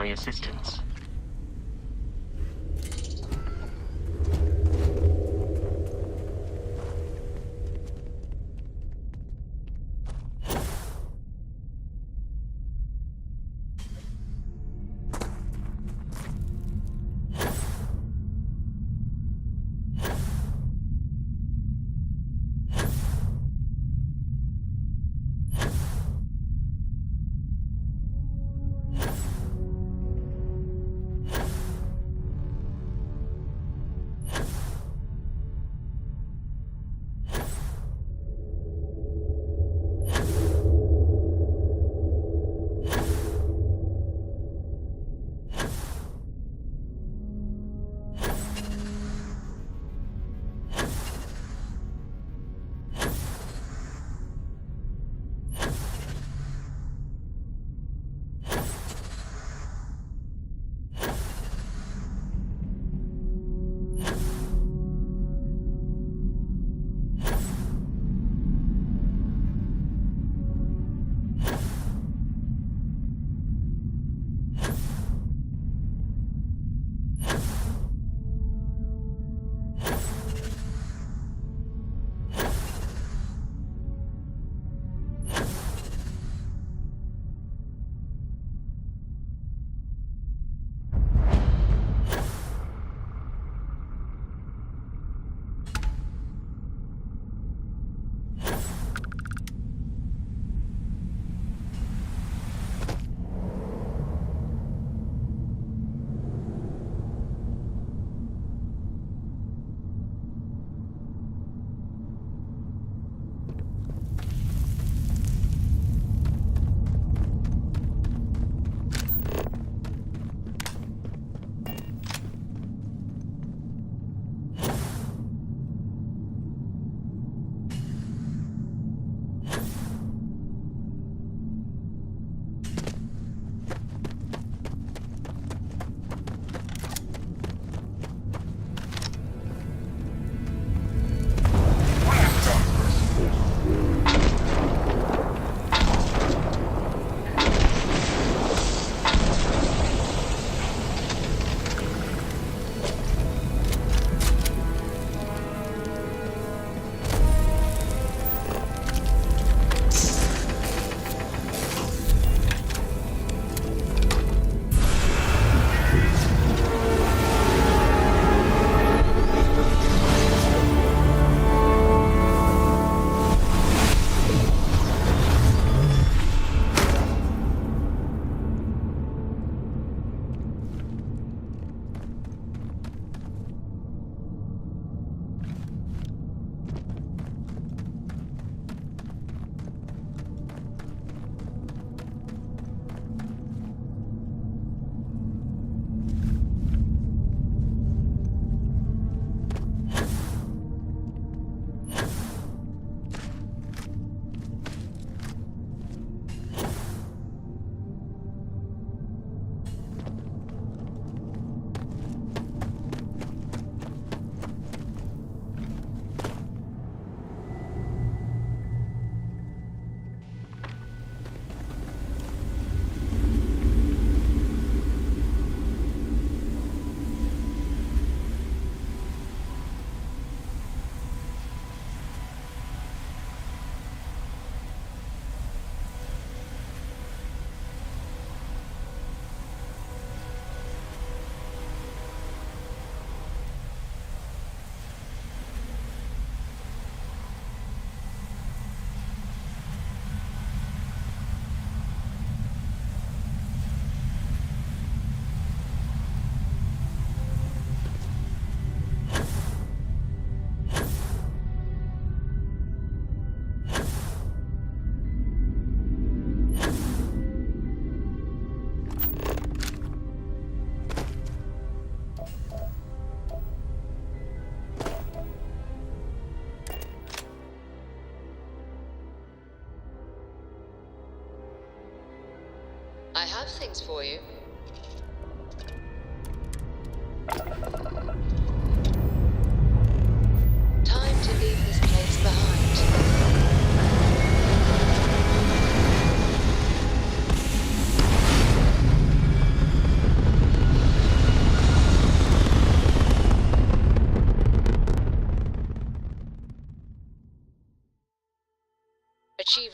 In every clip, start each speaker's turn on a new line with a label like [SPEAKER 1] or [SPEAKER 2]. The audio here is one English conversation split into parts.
[SPEAKER 1] my assistance.
[SPEAKER 2] I have things for you. Time to leave this place behind.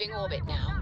[SPEAKER 2] leaving orbit now.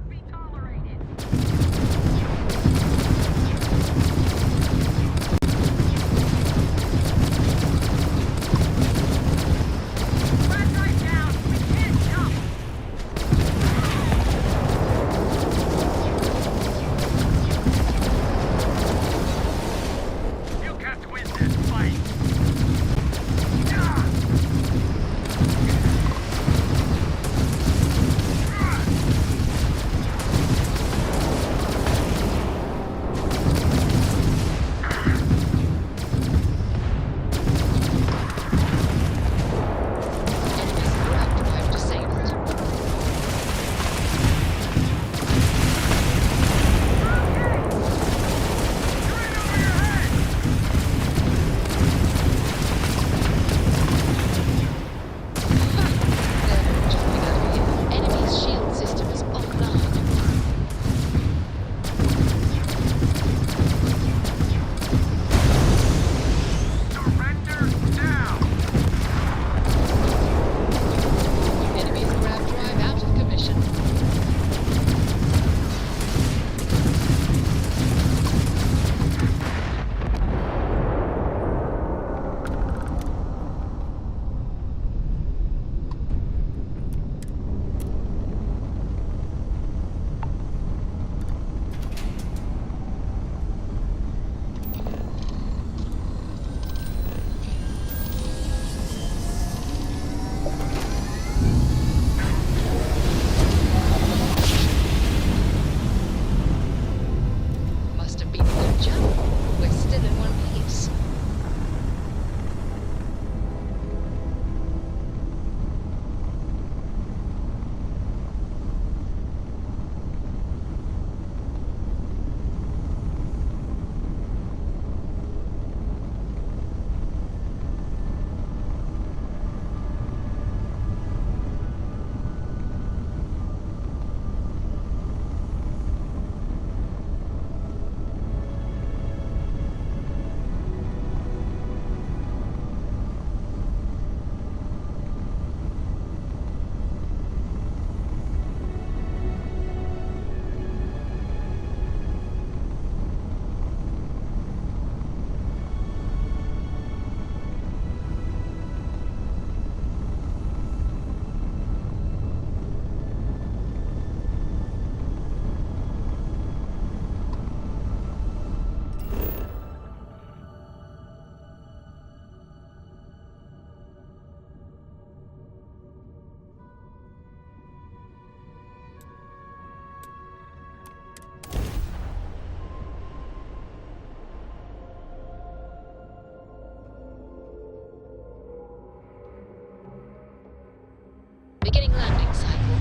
[SPEAKER 2] Beginning landing cycle.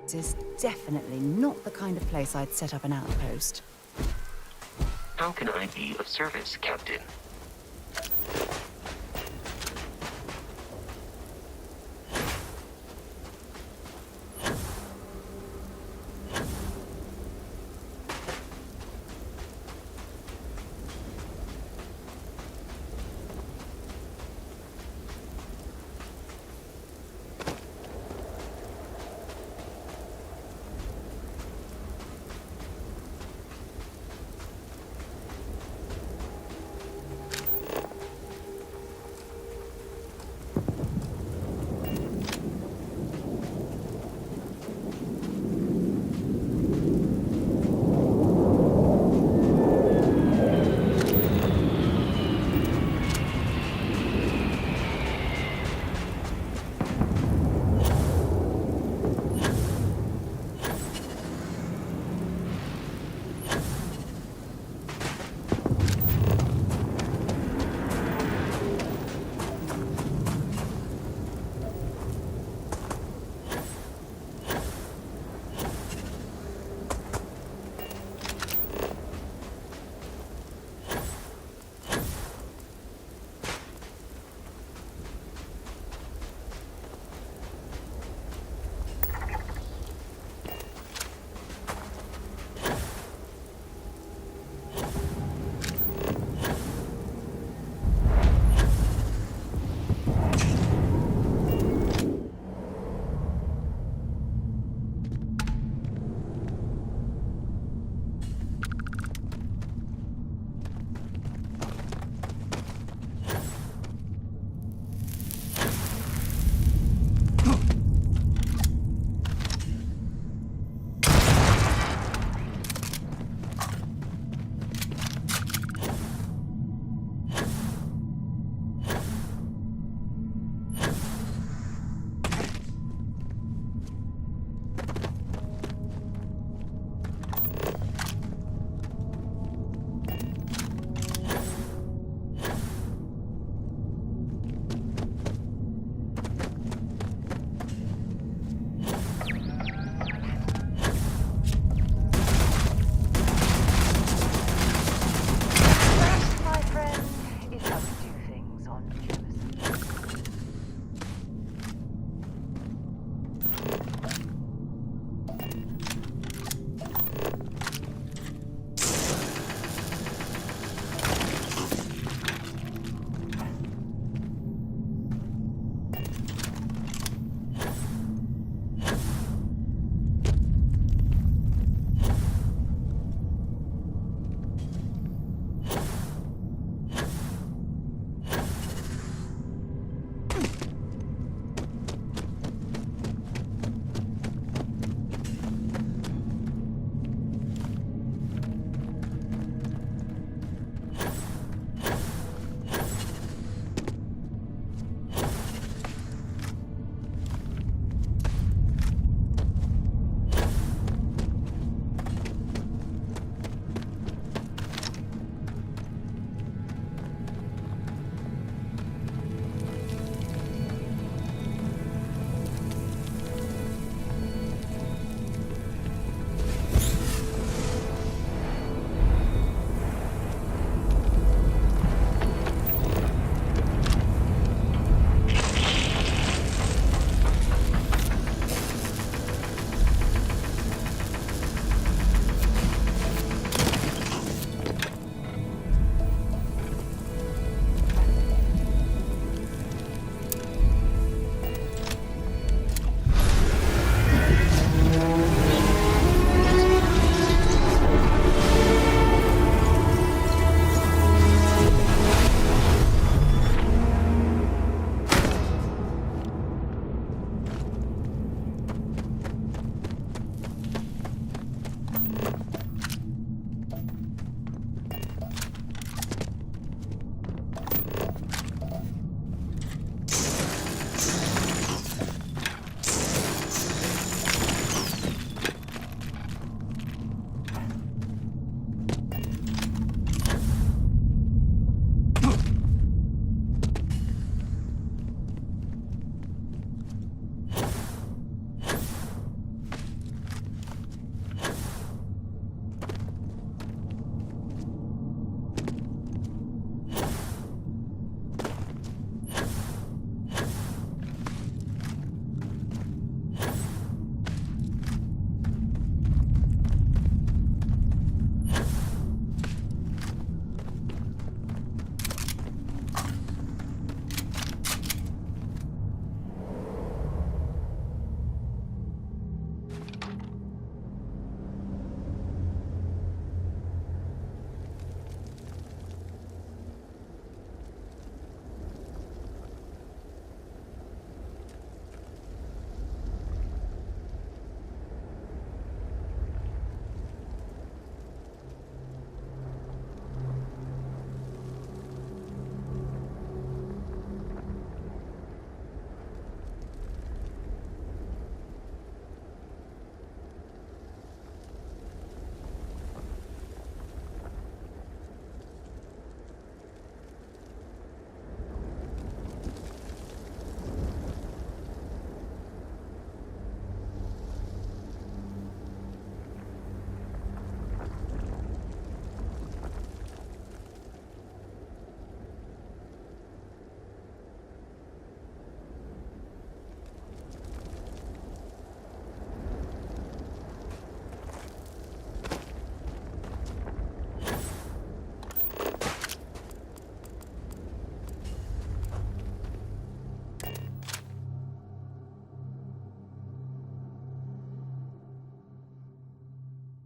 [SPEAKER 1] This is definitely not the kind of place I'd set up an outpost.
[SPEAKER 3] How can I be of service, Captain?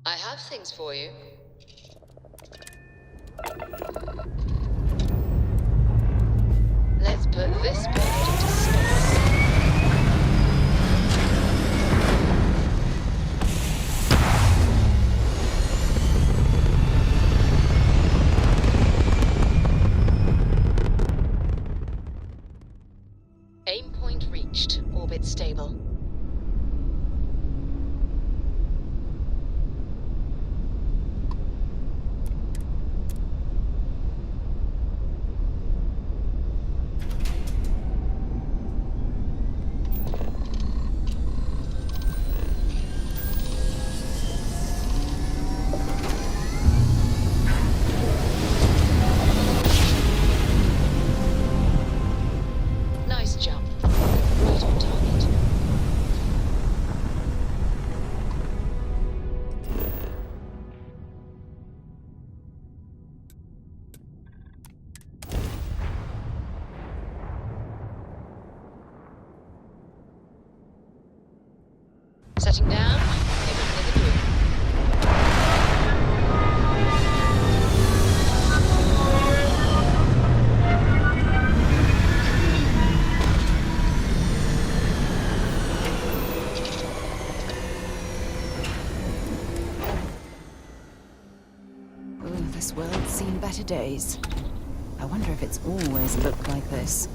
[SPEAKER 2] I have things for you. Let's put this bird into space. Aim point reached. Orbit stable. Nice jump. Right on target. Setting down. Everything in the blue.
[SPEAKER 1] Ooh, this world's seen better days. I wonder if it's always looked like this.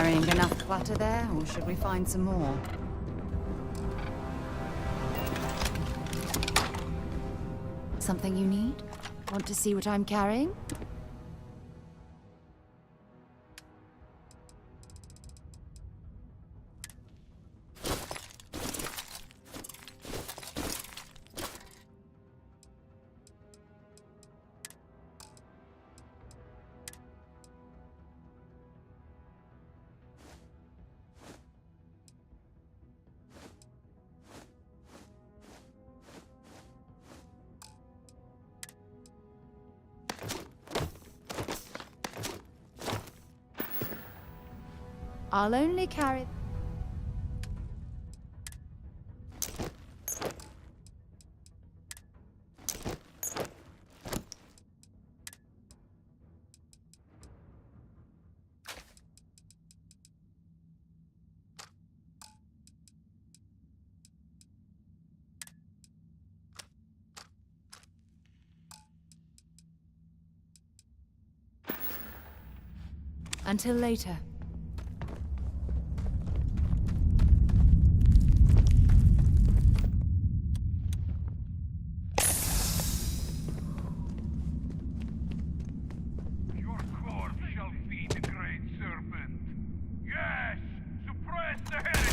[SPEAKER 1] carrying enough clutter there, or should we find some more? Something you need? Want to see what I'm carrying? I'll only carry... Until later.
[SPEAKER 4] Your corpse shall feed the great serpent. Yes! Suppress the heretic!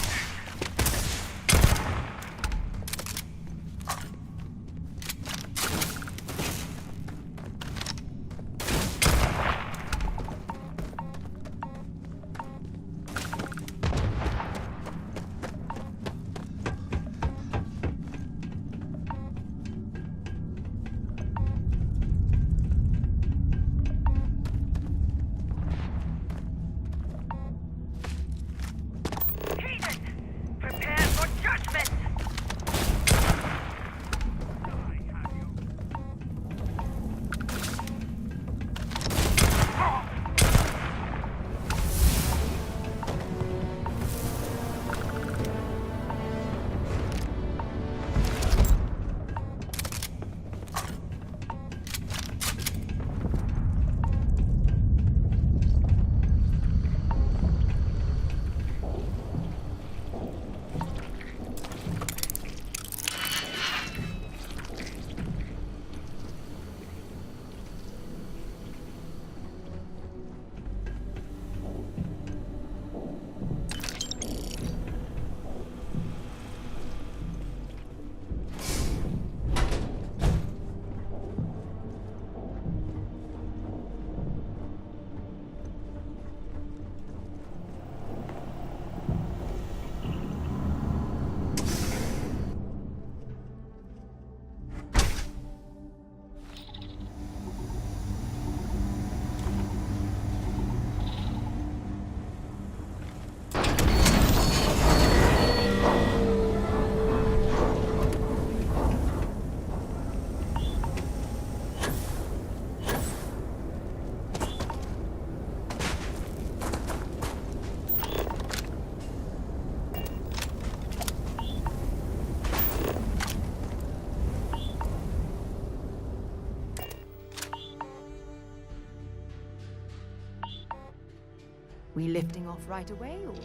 [SPEAKER 1] We lifting off right away, or do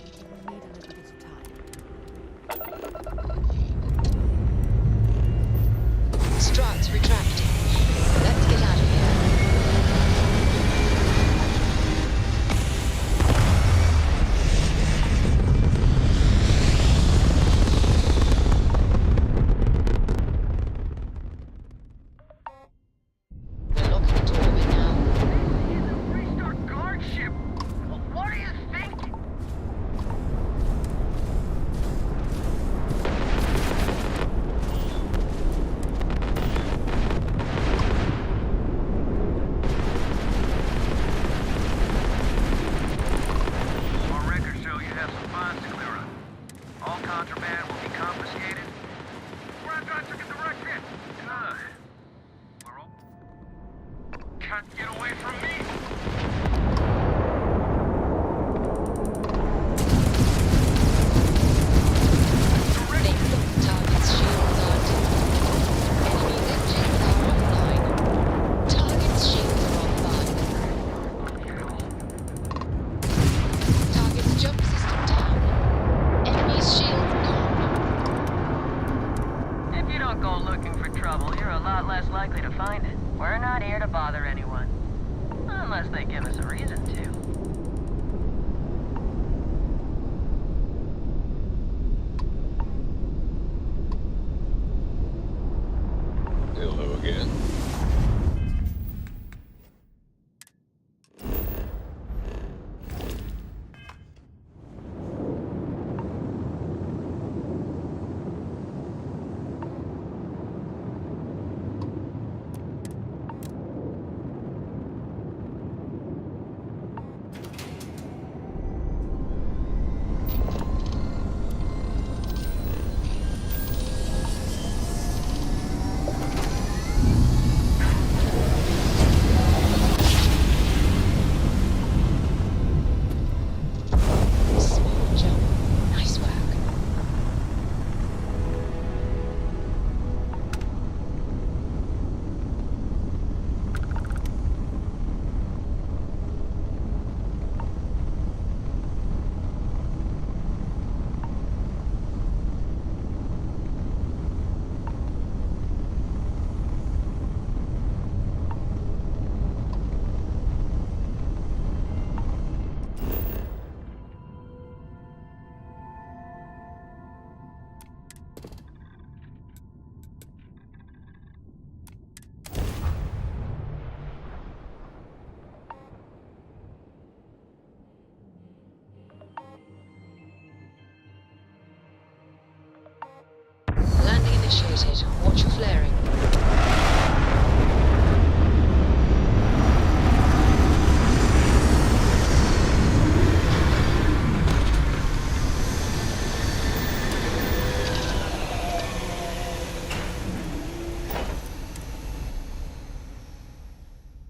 [SPEAKER 1] we need a little bit of time?
[SPEAKER 2] Struts retracting. Let's get out of here. We're locking the doorway now.
[SPEAKER 4] Restart guard ship! What do you think?
[SPEAKER 5] Unless they give us a reason to.
[SPEAKER 6] Hello again.
[SPEAKER 2] Small jump. Nice work. Landing initiated. Watch for flaring.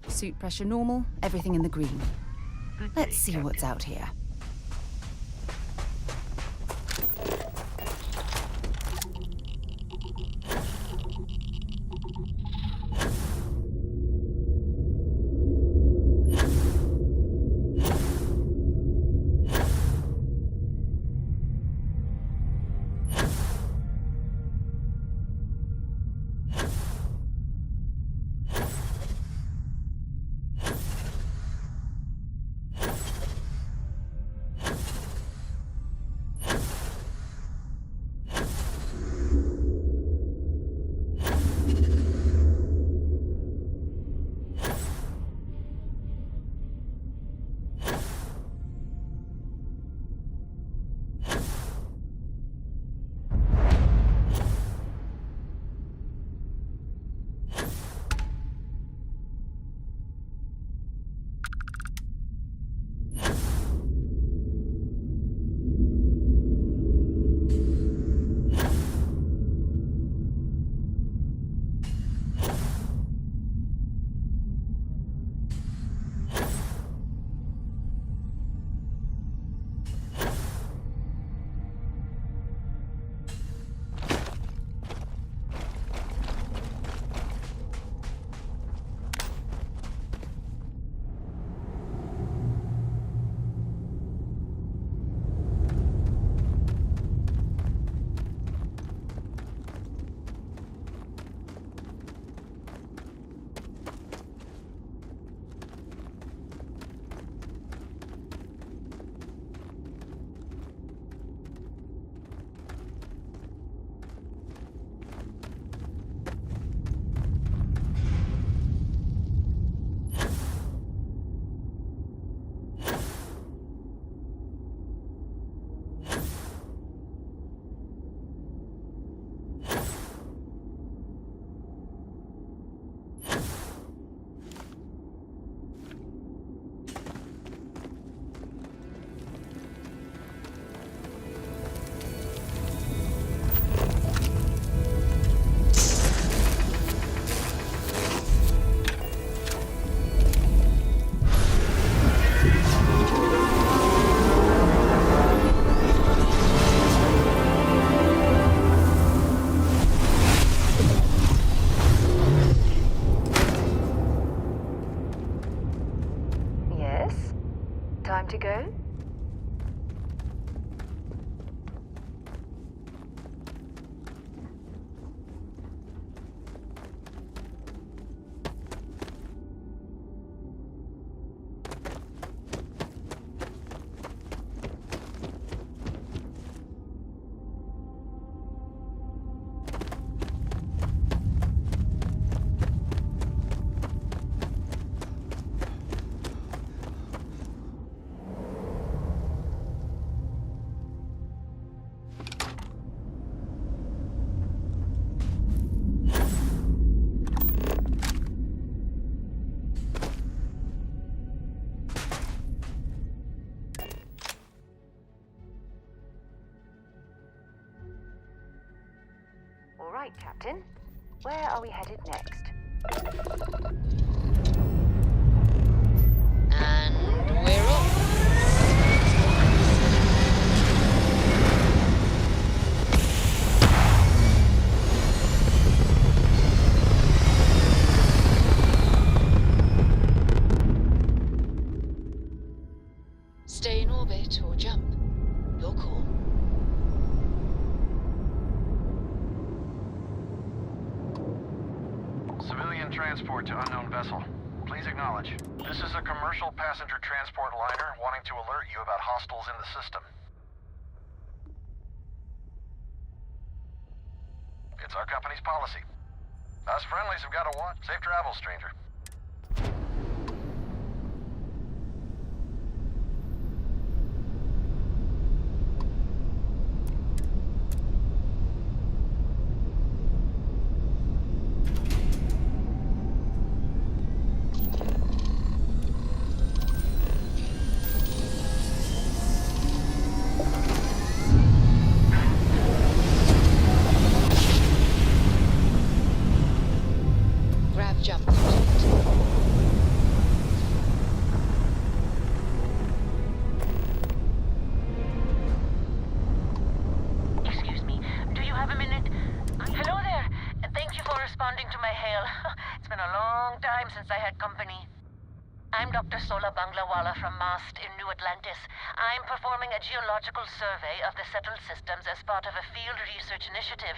[SPEAKER 1] Suit pressure normal, everything in the green.
[SPEAKER 3] Good
[SPEAKER 1] Let's
[SPEAKER 3] day,
[SPEAKER 1] see
[SPEAKER 3] Captain.
[SPEAKER 1] what's out here.
[SPEAKER 7] Time to go?
[SPEAKER 5] Right, Captain. Where are we headed next?
[SPEAKER 2] And we're off. Stay in orbit or jump. Your call.
[SPEAKER 7] Civilian transport to unknown vessel. Please acknowledge. This is a commercial passenger transport liner wanting to alert you about hostiles in the system. It's our company's policy. Us friendlies have got to watch. Safe travels, stranger.
[SPEAKER 2] Grab jump.
[SPEAKER 8] Excuse me, do you have a minute? Hello there. Thank you for responding to my hail. It's been a long time since I had company. I'm Dr. Sola Banglawala from MAST in New Atlantis. I'm performing a geological survey of the settled systems as part of a field research initiative.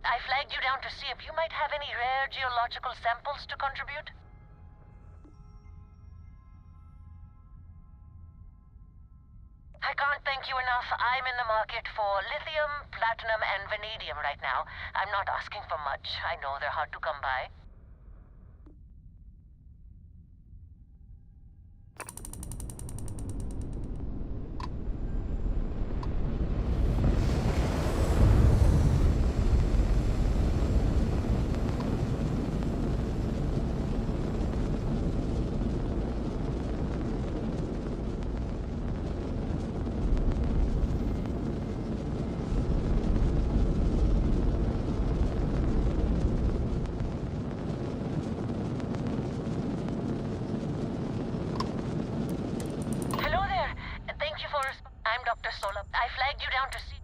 [SPEAKER 8] I flagged you down to see if you might have any rare geological samples to contribute. I can't thank you enough. I'm in the market for lithium, platinum, and vanadium right now. I'm not asking for much. I know they're hard to come by. Hello there. Thank you for I'm Dr. Sola. I flagged you down to see.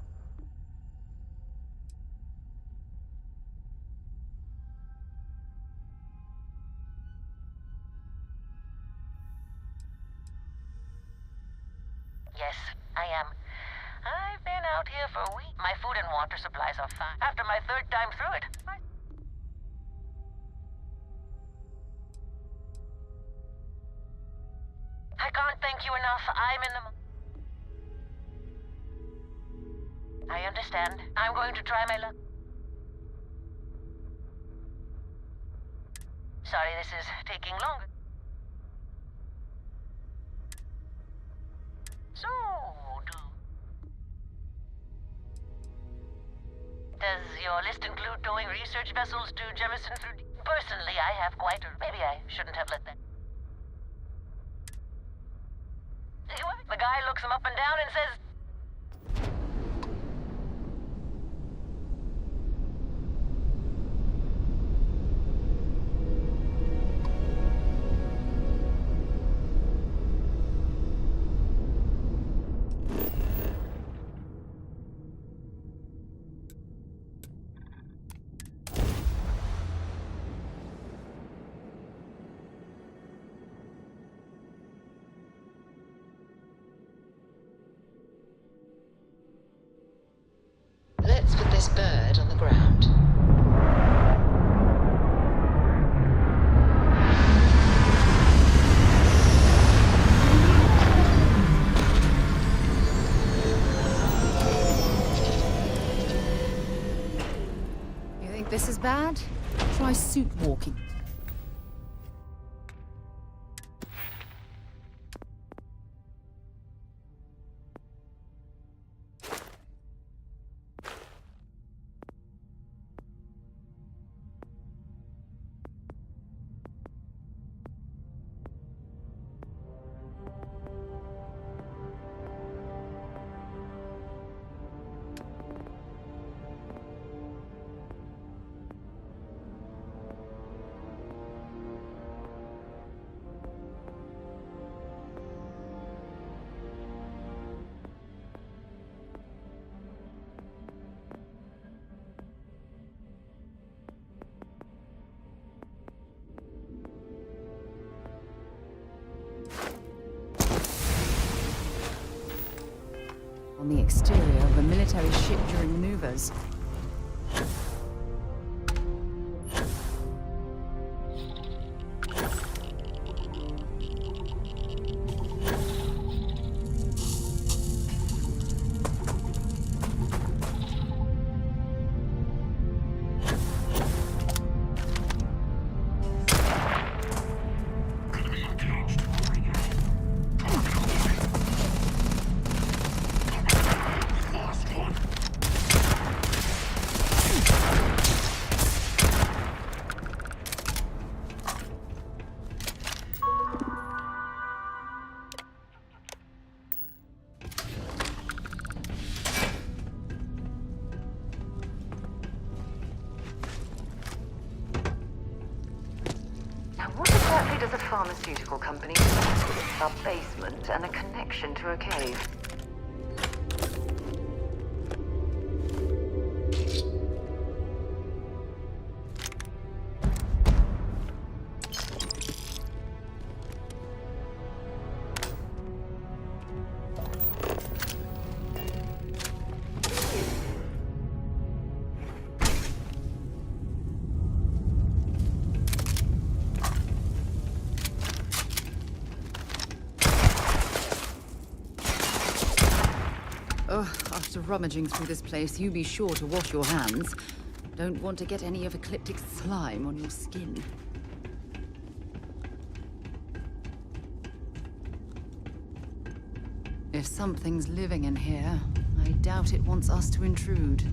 [SPEAKER 8] Yes, I am. I've been out here for a week. My food and water supplies are fine. After my third time through it. I can't thank you enough. I'm in the... I understand. I'm going to try my luck. Sorry, this is taking longer. So, does your list include towing research vessels to Jemison through... Personally, I have quite a... Maybe I shouldn't have let that... The guy looks him up and down and says...
[SPEAKER 2] Let's put this bird on the ground.
[SPEAKER 1] You think this is bad? Try suit walking. on the exterior of a military ship during maneuvers.
[SPEAKER 5] What exactly does a pharmaceutical company do? A basement and a connection to a cave.
[SPEAKER 1] Oh, after rummaging through this place, you be sure to wash your hands. Don't want to get any of Ecliptic slime on your skin. If something's living in here, I doubt it wants us to intrude.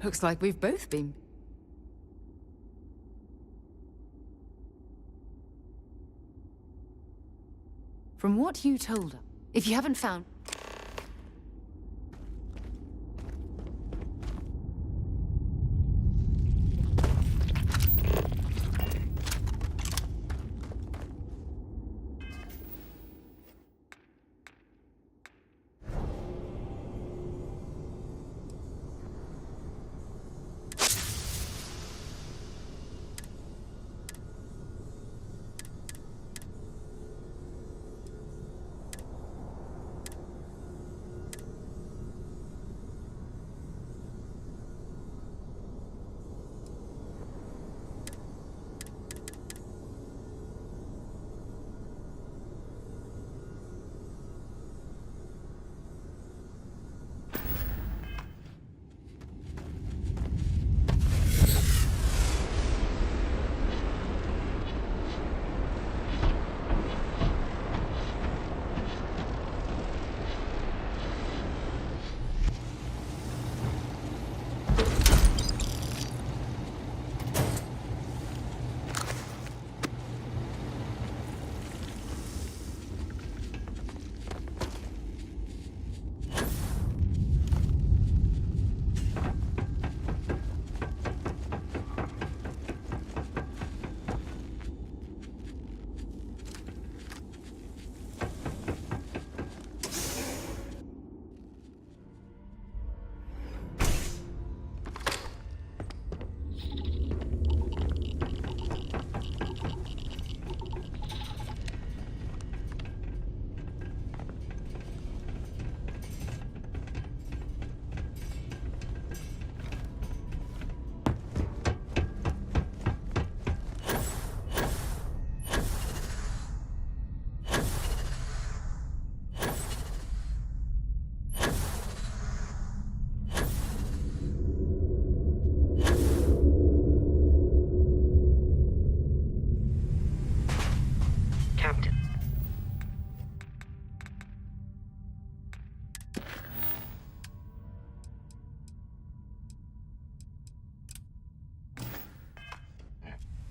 [SPEAKER 1] Looks like we've both been. From what you told us, if you haven't found...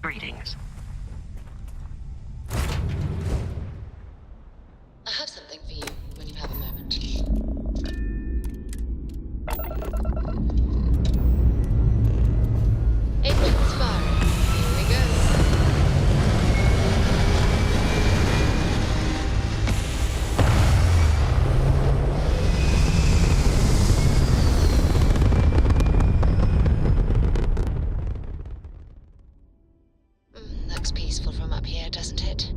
[SPEAKER 3] Greetings.
[SPEAKER 2] I have something for you when you have a moment. Engines firing. Here we go. Looks peaceful from up here, doesn't it?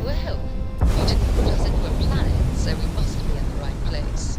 [SPEAKER 2] Well, you didn't put us into a planet, so we must be in the right place.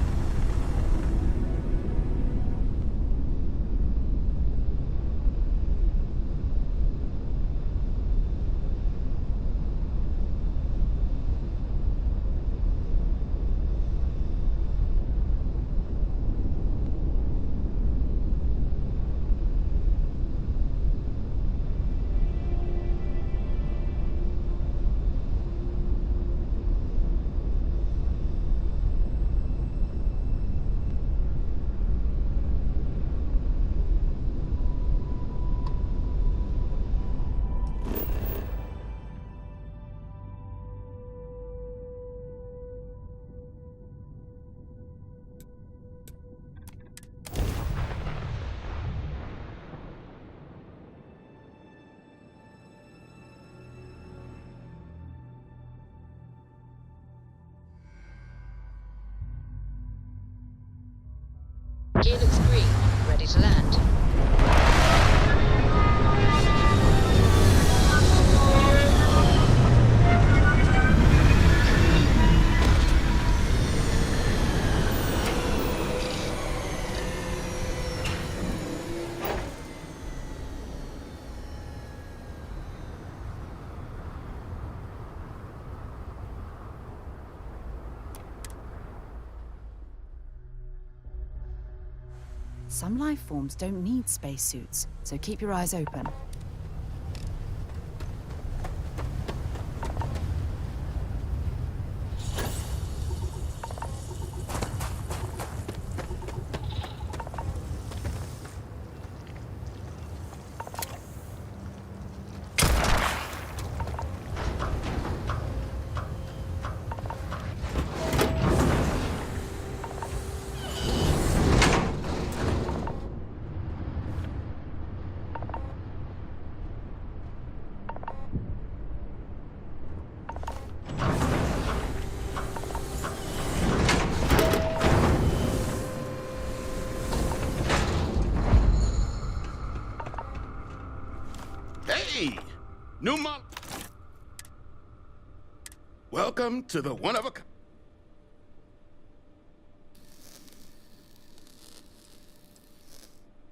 [SPEAKER 2] Gear looks green, ready to land.
[SPEAKER 1] Some life forms don't need spacesuits, so keep your eyes open.
[SPEAKER 9] Hey! New model. Welcome to the one of a kind.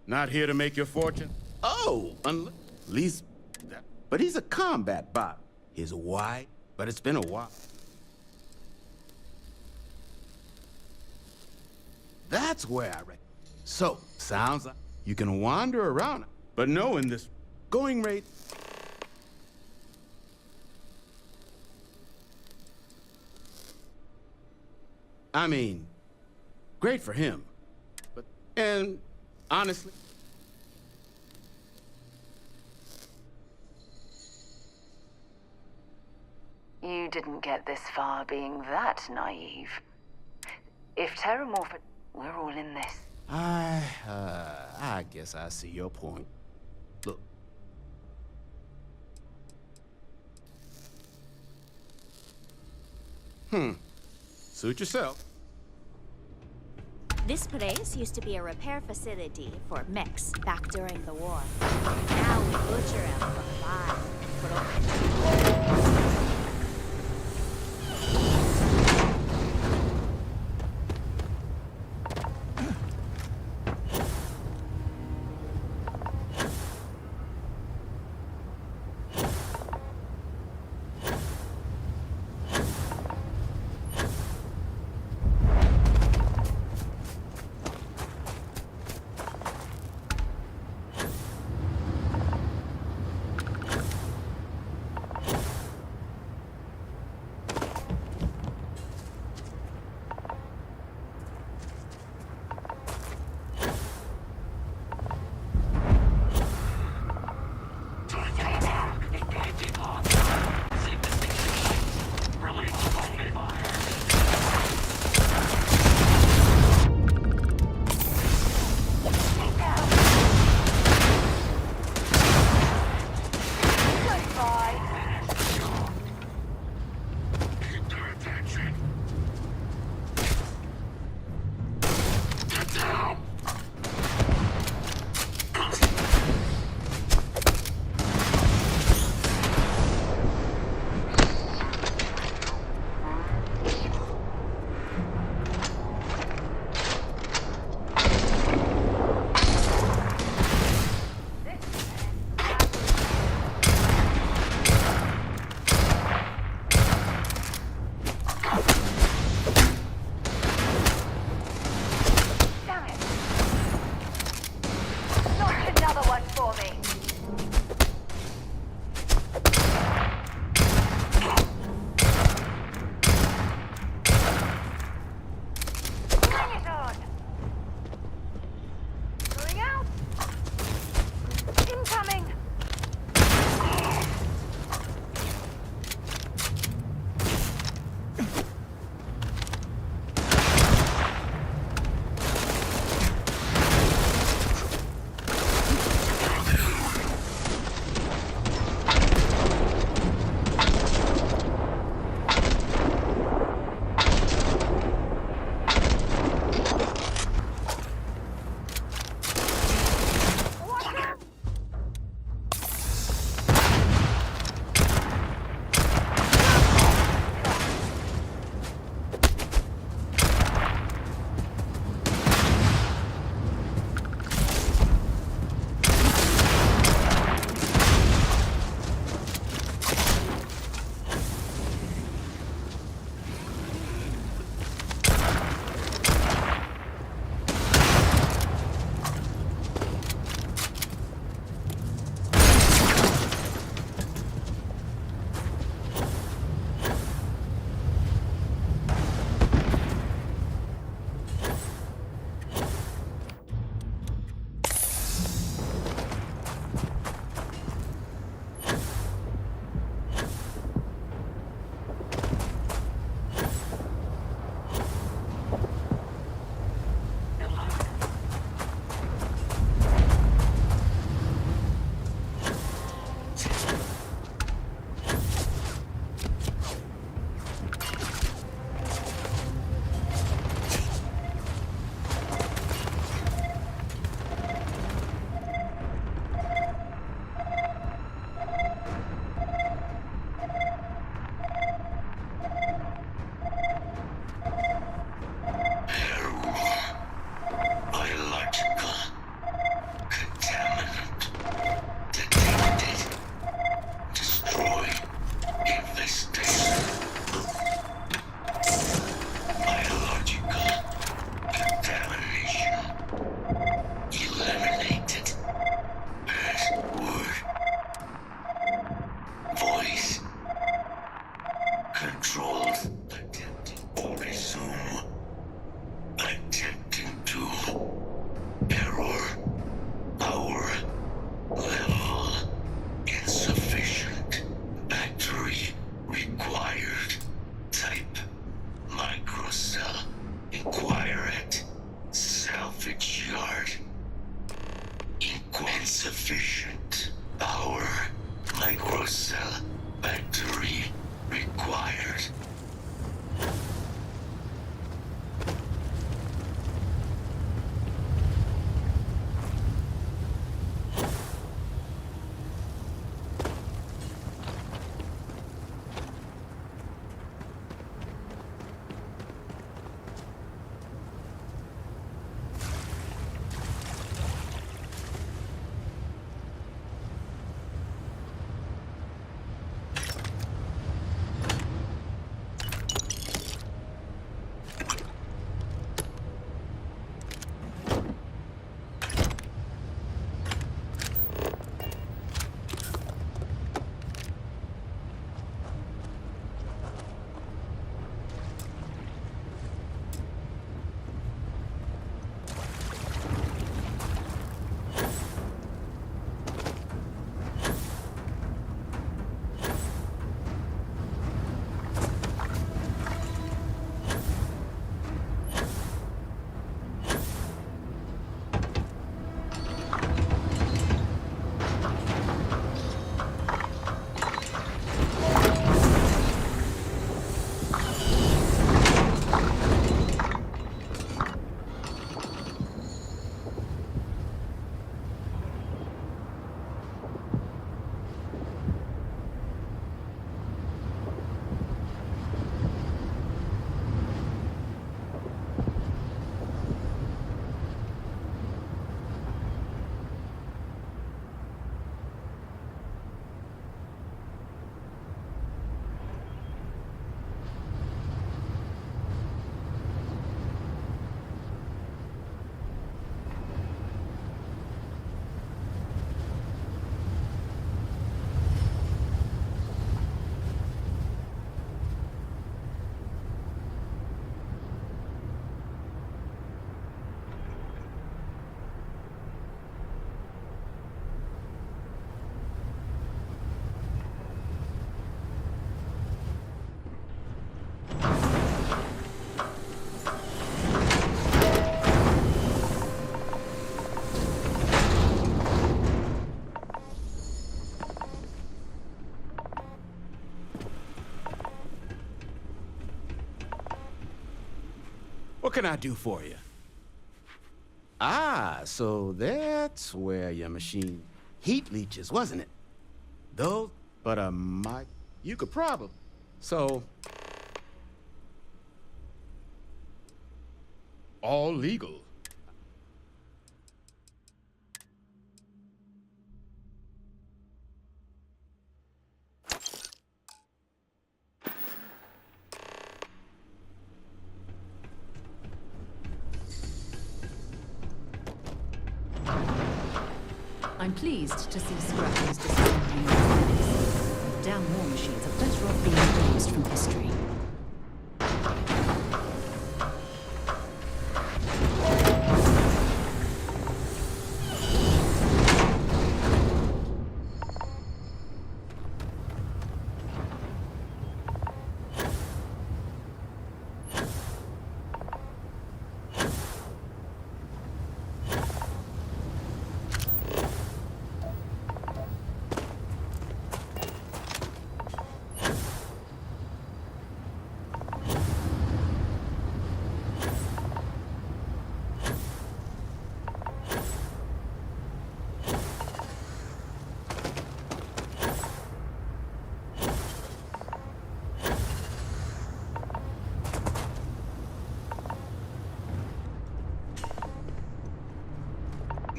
[SPEAKER 9] Not here to make your fortune? Oh, at least that. But he's a combat bot. He's white, but it's been a while. That's where I reckon. So, sounds like you can wander around, but knowing this going rate. I mean, great for him. And honestly,
[SPEAKER 5] You didn't get this far being that naive. If Terramorph... We're all in this.
[SPEAKER 9] I guess I see your point. Look. Suit yourself.
[SPEAKER 10] This place used to be a repair facility for mechs back during the war. Now we butcher them for live profit.
[SPEAKER 5] for me. Bring it on! Going out! Incoming!
[SPEAKER 11] Insufficient power. Microcell battery required.
[SPEAKER 9] can I do for you? Ah, so that's where your machine heat leeches, wasn't it? Those, but you could probably. So, all legal.
[SPEAKER 1] I'm pleased to see scrappers disappointing their planets. Damn war machines are better off being erased from history.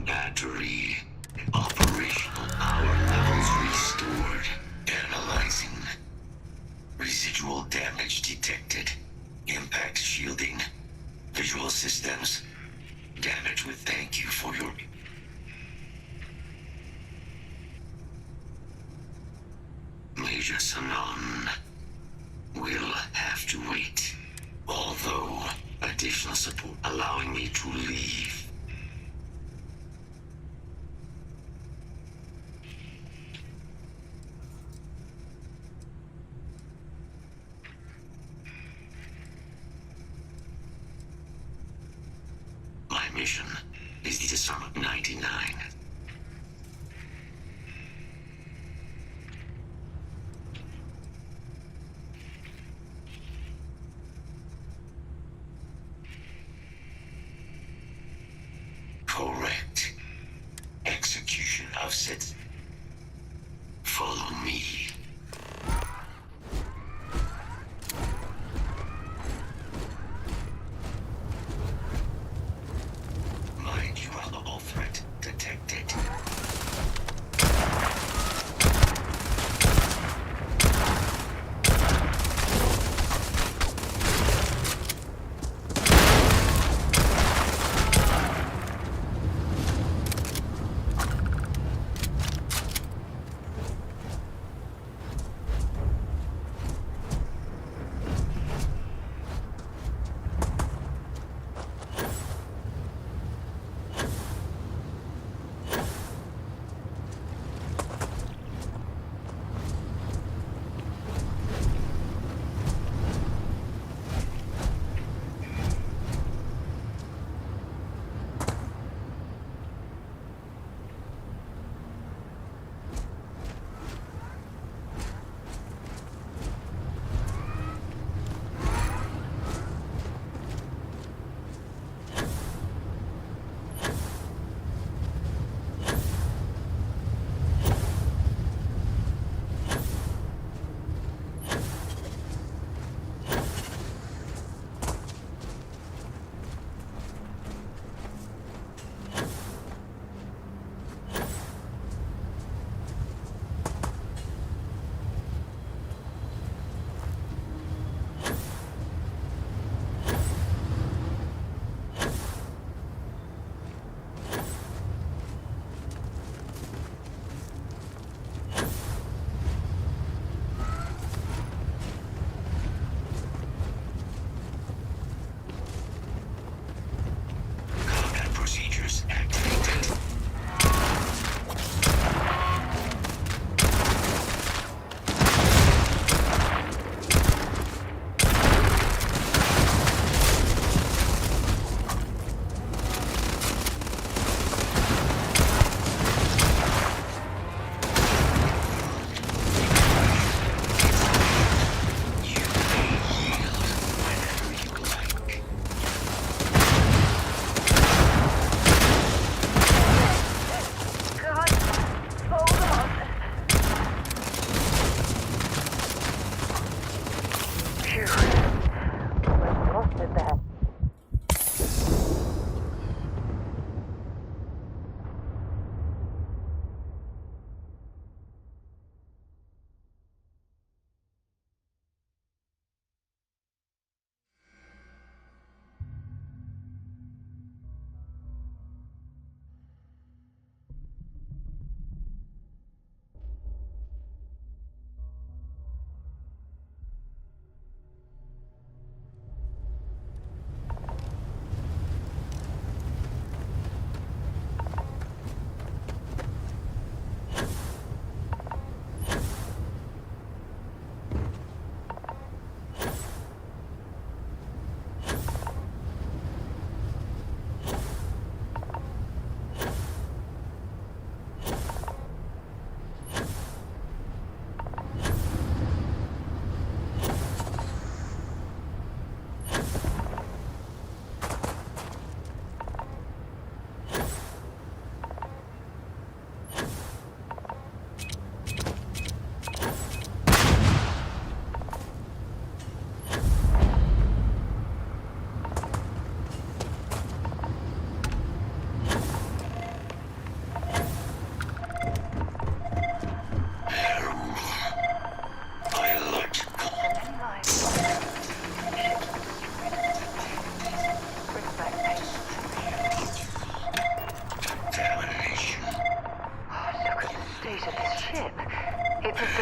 [SPEAKER 11] Battery. Operational power levels restored. Analyzing. Residual damage detected. Impact shielding. Visual systems. Damage with thank you for your... Major Sanon will have to wait. Although, additional support allowing me to leave. My mission is the disarm of 99. Correct. Execution of said. Follow me. Mind you, a threat detected.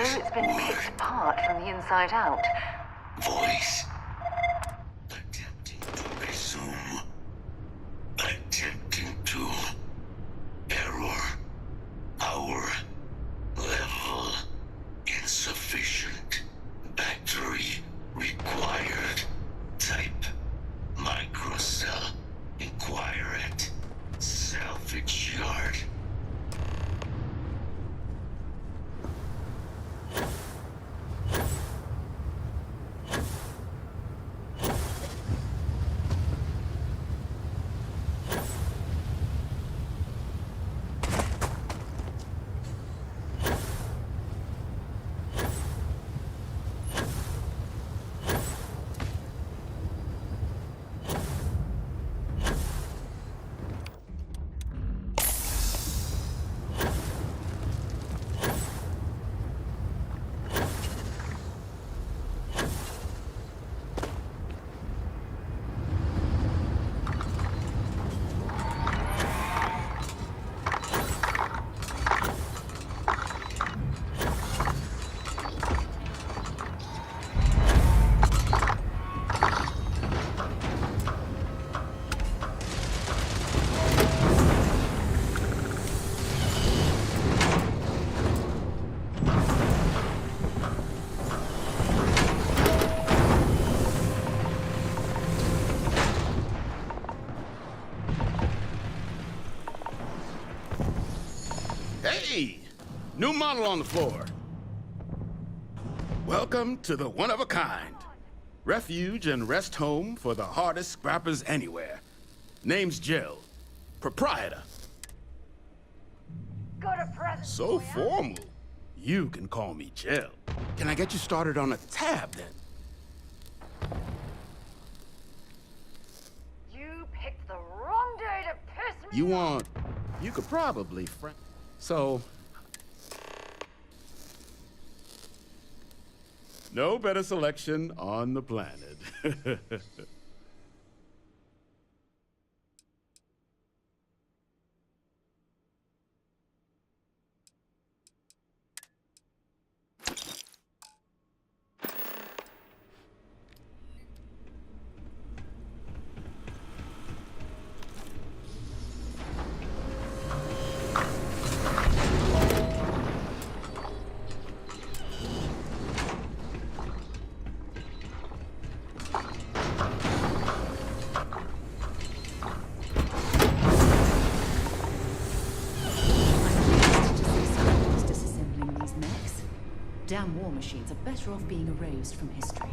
[SPEAKER 5] though it's been picked apart from the inside out.
[SPEAKER 11] Voice. Attempting to resume. Attempting to. Error. Power. Level. Insufficient. Battery. Required. Type. Microcell. Inquire at. Salvage yard.
[SPEAKER 9] Hey! New model on the floor. Welcome to the one-of-a-kind. Refuge and rest home for the hardest scrappers anywhere. Name's Jill. Proprietor.
[SPEAKER 5] Got a present
[SPEAKER 9] So
[SPEAKER 5] for ya.
[SPEAKER 9] formal. You can call me Jill. Can I get you started on a tab, then?
[SPEAKER 5] You picked the wrong day to piss me
[SPEAKER 9] You
[SPEAKER 5] off.
[SPEAKER 9] want... You could probably... So... No better selection on the planet.
[SPEAKER 1] Disassembling these mechs. Damn war machines are better off being erased from history.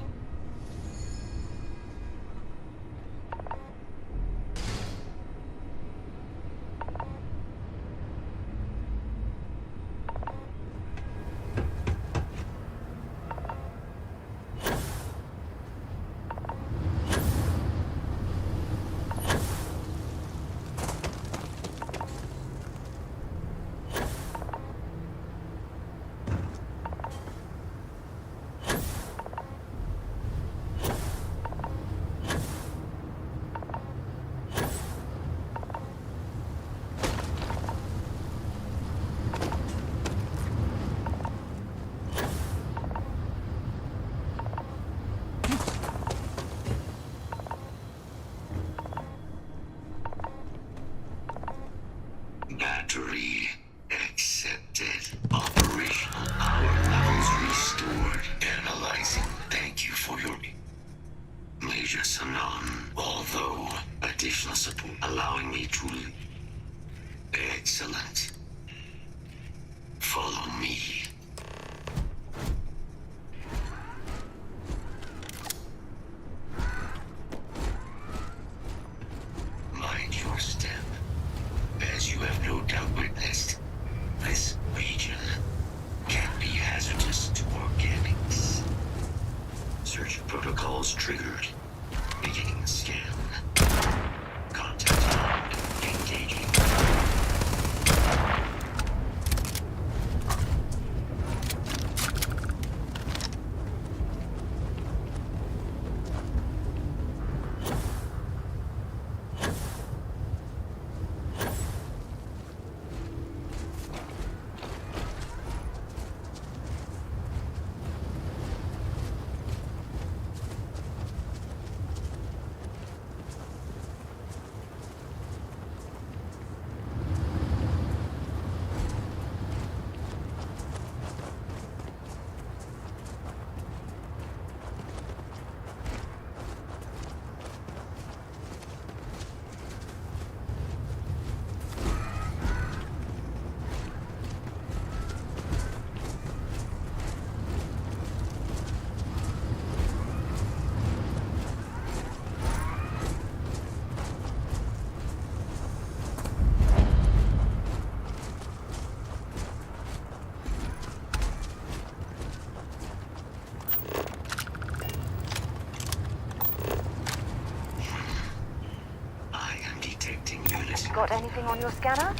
[SPEAKER 5] Anything on your scanner?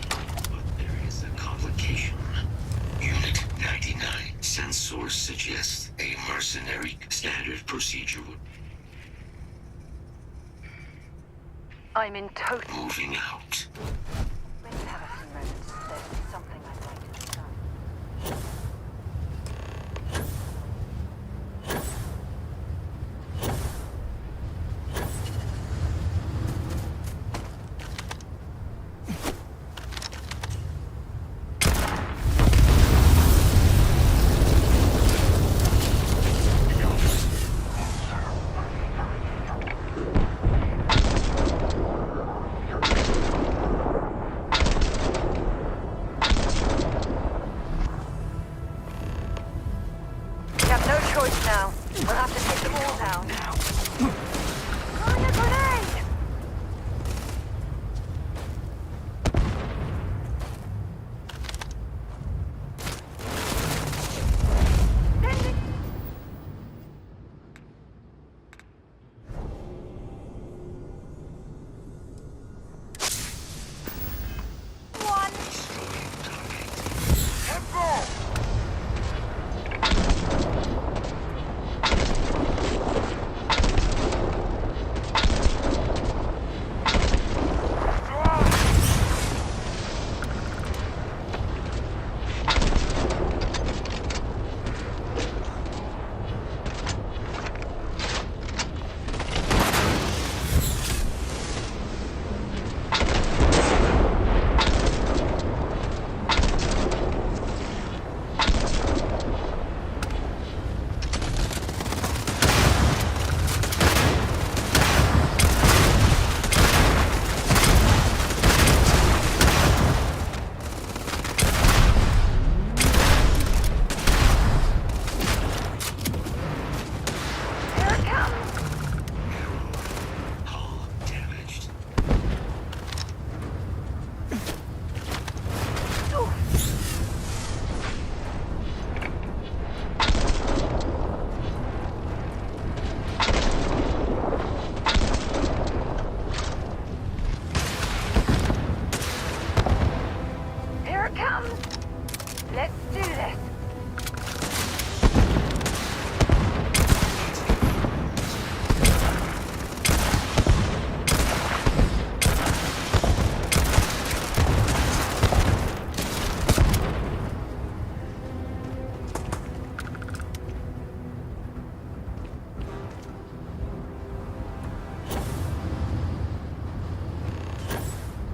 [SPEAKER 11] But there is a complication. Unit 99. Sensors suggest a mercenary. Standard procedure would
[SPEAKER 5] I'm in total...
[SPEAKER 11] moving out.
[SPEAKER 5] Let's have a few moments. There's something I'd like to discuss. Now. We'll have to take them all down. Now. Throwing a grenade!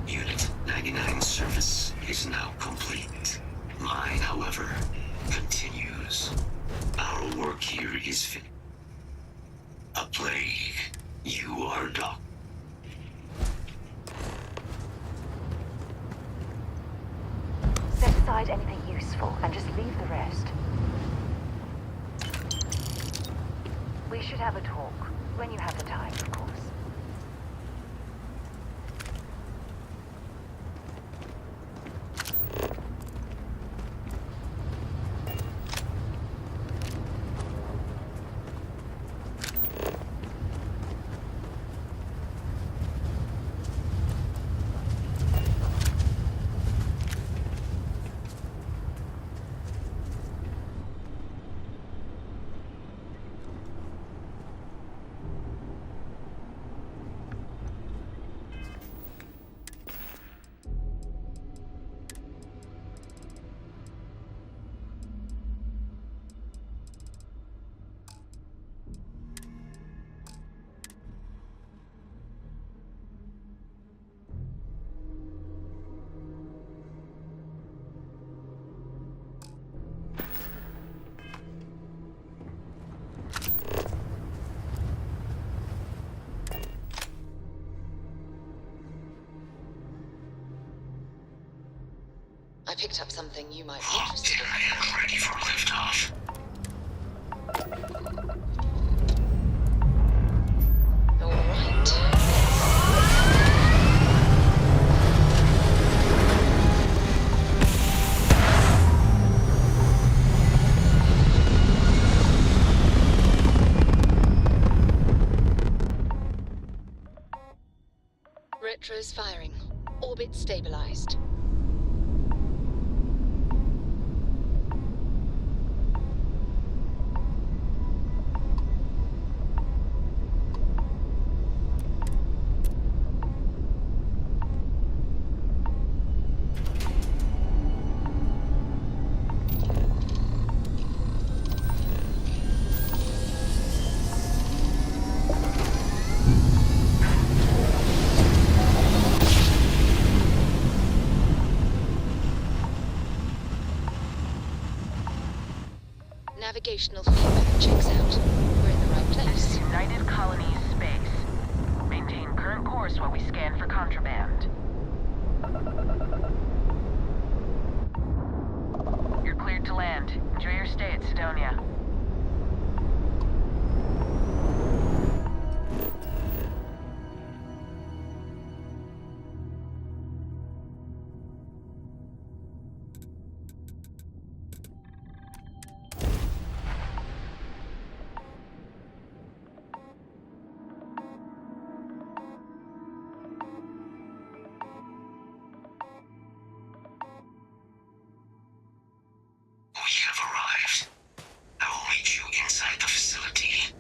[SPEAKER 11] Unit 99 service is now complete. Mine, however, continues. Our work here is finished. A plague. You are doc.
[SPEAKER 5] Set aside anything useful and just leave the rest. We should have a talk. When you have the time, of course.
[SPEAKER 2] I picked up something you might be interested in.
[SPEAKER 11] I am ready for liftoff.
[SPEAKER 2] All right. Retro's firing. Orbit stabilized. navigational feedback checks out. We're in the right
[SPEAKER 8] This
[SPEAKER 2] place.
[SPEAKER 8] is United Colonies Space. Maintain current course while we scan for contraband. You're cleared to land. Enjoy your stay at Sidonia.
[SPEAKER 11] We have arrived. I will meet you inside the facility.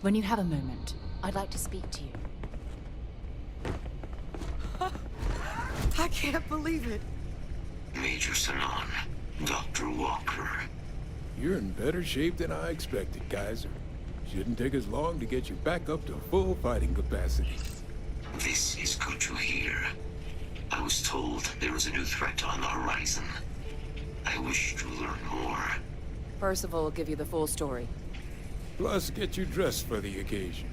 [SPEAKER 1] When you have a moment, I'd like to speak to you.
[SPEAKER 12] I can't believe it.
[SPEAKER 11] Major Sanon, Dr. Walker.
[SPEAKER 6] You're in better shape than I expected, Kaiser. Shouldn't take us long to get you back up to full fighting capacity.
[SPEAKER 11] This is good to hear. I was told there was a new threat on the horizon. I wish to learn more.
[SPEAKER 12] Percival will give you the full story.
[SPEAKER 6] Plus, get you dressed for the occasion.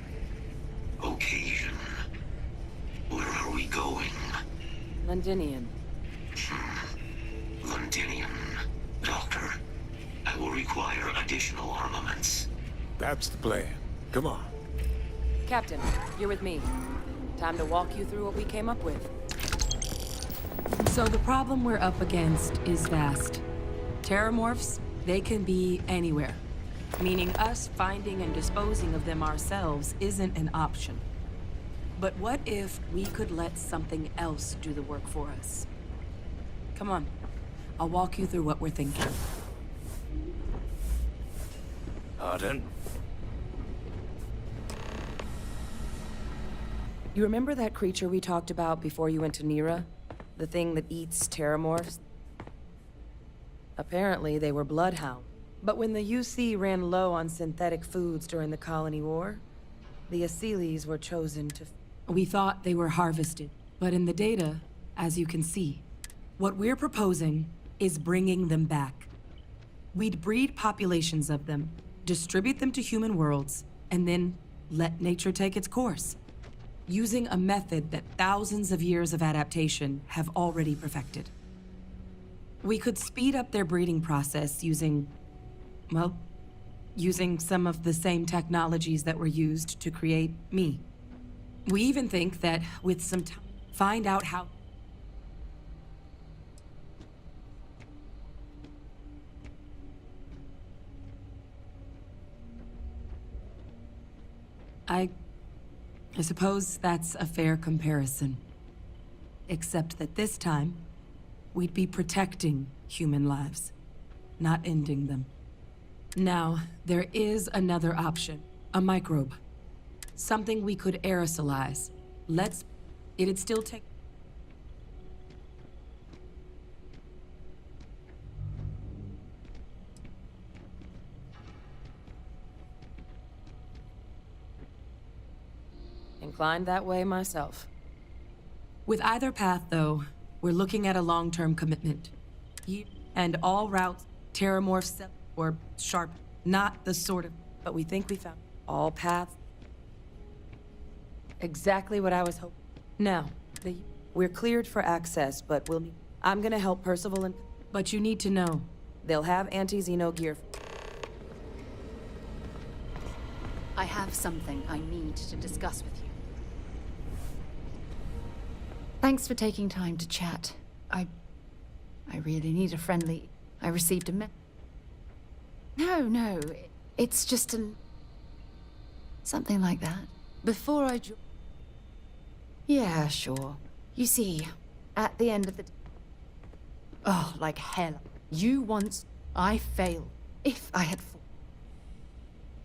[SPEAKER 11] Occasion. Where are we going?
[SPEAKER 12] Londinian.
[SPEAKER 11] Londinian. Doctor, I will require additional armaments.
[SPEAKER 6] That's the plan. Come on.
[SPEAKER 12] Captain, you're with me. Time to walk you through what we came up with.
[SPEAKER 13] So the problem we're up against is vast. Terramorphs, they can be anywhere. Meaning us finding and disposing of them ourselves isn't an option. But what if we could let something else do the work for us? Come on. I'll walk you through what we're thinking.
[SPEAKER 6] Pardon?
[SPEAKER 12] You remember that creature we talked about before you went to Nira? The thing that eats terramorphs? Apparently, they were bloodhound. But when the UC ran low on synthetic foods during the Colony War, the Asylees were chosen to...
[SPEAKER 13] We thought they were harvested, but in the data, as you can see, what we're proposing is bringing them back. We'd breed populations of them, distribute them to human worlds, and then let nature take its course, using a method that thousands of years of adaptation have already perfected. We could speed up their breeding process using some of the same technologies that were used to create me. We even think that with some time, find out how... I suppose that's a fair comparison. Except that this time, we'd be protecting human lives, not ending them. Now, there is another option. A microbe. Something we could aerosolize. It'd still take...
[SPEAKER 12] Inclined that way myself.
[SPEAKER 13] With either path, though, we're looking at a long-term commitment. And all routes, terramorphs, or sharp, not the sort of... But we think we found
[SPEAKER 12] all paths. Exactly what I was hoping. Now, we're cleared for access, but I'm gonna help Percival and...
[SPEAKER 13] But you need to know.
[SPEAKER 12] They'll have anti-Xeno gear.
[SPEAKER 1] I have something I need to discuss with you. Thanks for taking time to chat. I really need a friendly... I received a No, it's just something like that. Before I Yeah, sure. You see, at the end of the... Oh, like hell. You once... I failed. If I had...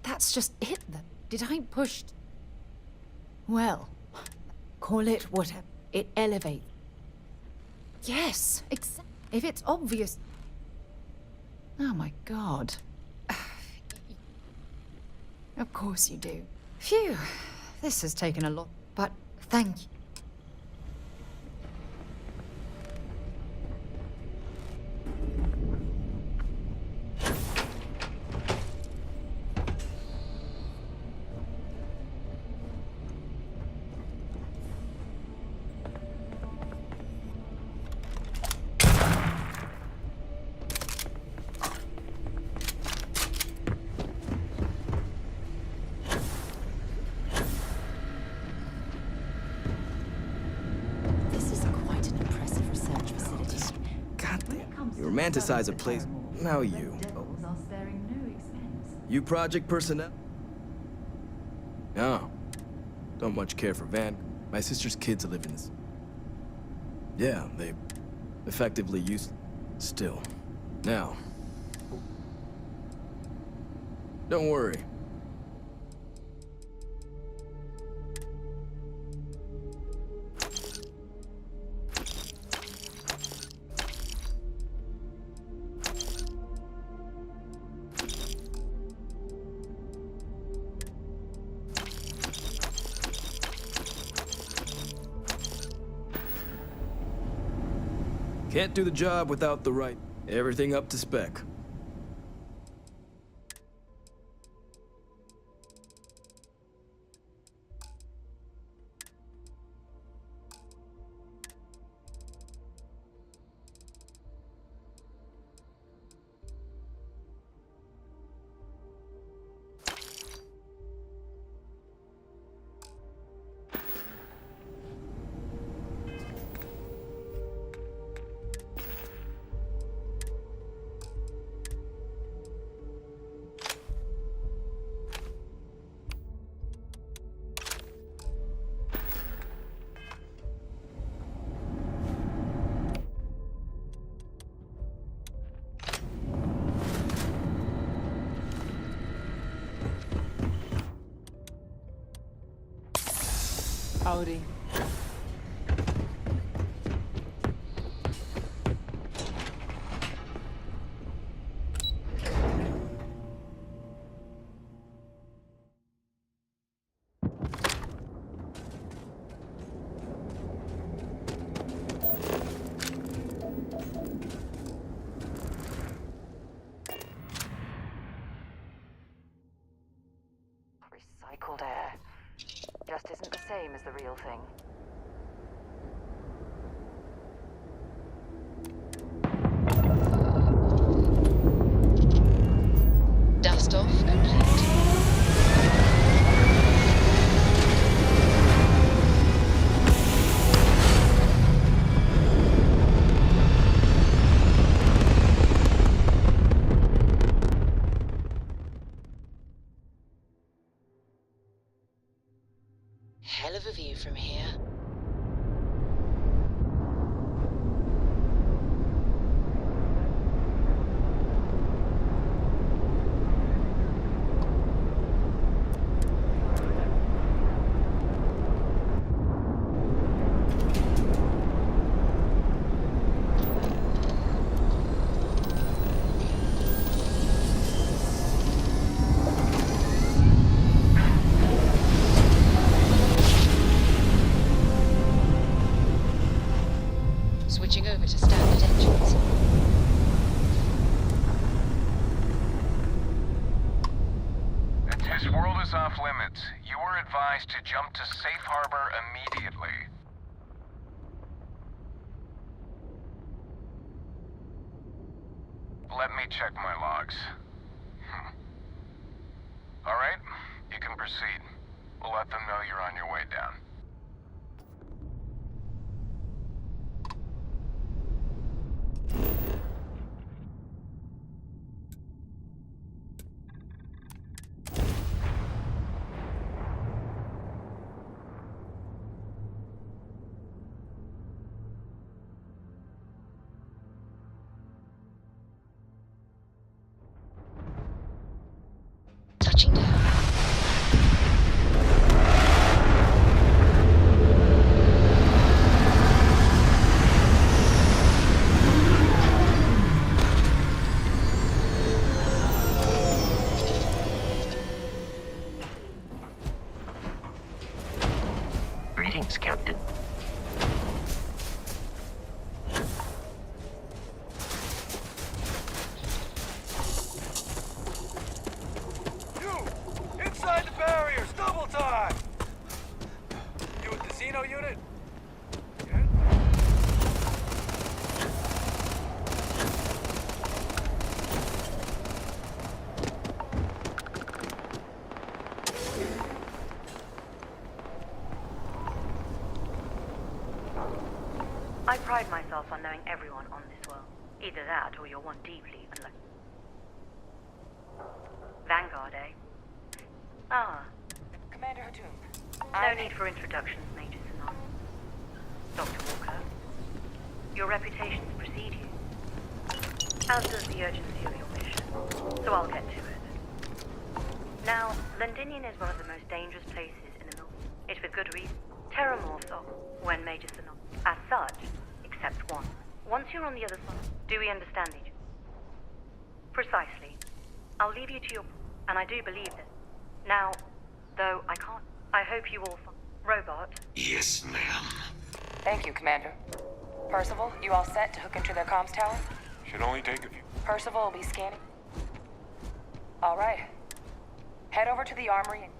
[SPEAKER 1] That's just it, though. Did I push... Well, call it whatever. It elevates. Yes, exactly. If it's obvious... Oh my god. Of course you do. Phew. This has taken a lot, but thank you.
[SPEAKER 14] You romanticize a place. Now you. You project personnel? No. Don't much care for Van. My sister's kids live in this. Yeah, they effectively used. Still. Now. Don't worry. Can't do the job without the right. Everything up to spec.
[SPEAKER 12] Howdy.
[SPEAKER 5] Recycled air. Just isn't the same as the real thing.
[SPEAKER 2] Dust off complete. Hell of a view from here. Switching over to standard engines.
[SPEAKER 4] This world is off limits. You were advised to jump to safe harbor immediately. Let me check my logs. All right, you can proceed. We'll let them know you're on your way down.
[SPEAKER 2] Touching down.
[SPEAKER 3] Greetings, Captain.
[SPEAKER 15] You! Inside the barriers! Double time! You with the Xeno unit?
[SPEAKER 16] I pride myself on knowing everyone on this world. Either that, or you're one deeply unlucky. Vanguard, eh? Ah.
[SPEAKER 8] Commander Hatum.
[SPEAKER 16] No need for introductions, Major Sinan. Dr. Walker. Your reputations precede you. As does the urgency of your mission. So I'll get to it. Now, Londinian is one of the most dangerous places in the North. It's with good reason. Terramorphs are when Major Sinan. As such, except one. Once you're on the other side, do we understand each other? Precisely. I'll leave you to your... And I do believe this. Now, though I can't... I hope you all find... Robot?
[SPEAKER 11] Yes, ma'am.
[SPEAKER 8] Thank you, Commander. Percival, you all set to hook into their comms tower?
[SPEAKER 4] Should only take a few.
[SPEAKER 8] Percival will be scanning. All right. Head over to the armory and...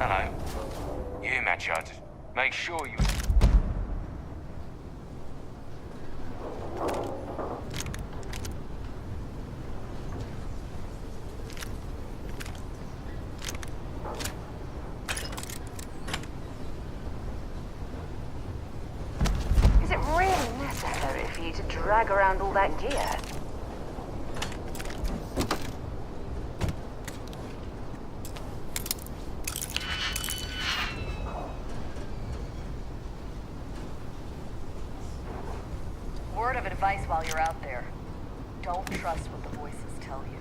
[SPEAKER 4] Hello. You, Matchard. Make sure you...
[SPEAKER 5] Is it really necessary for you to drag around all that gear?
[SPEAKER 8] Word of advice while you're out there. Don't trust what the voices tell you.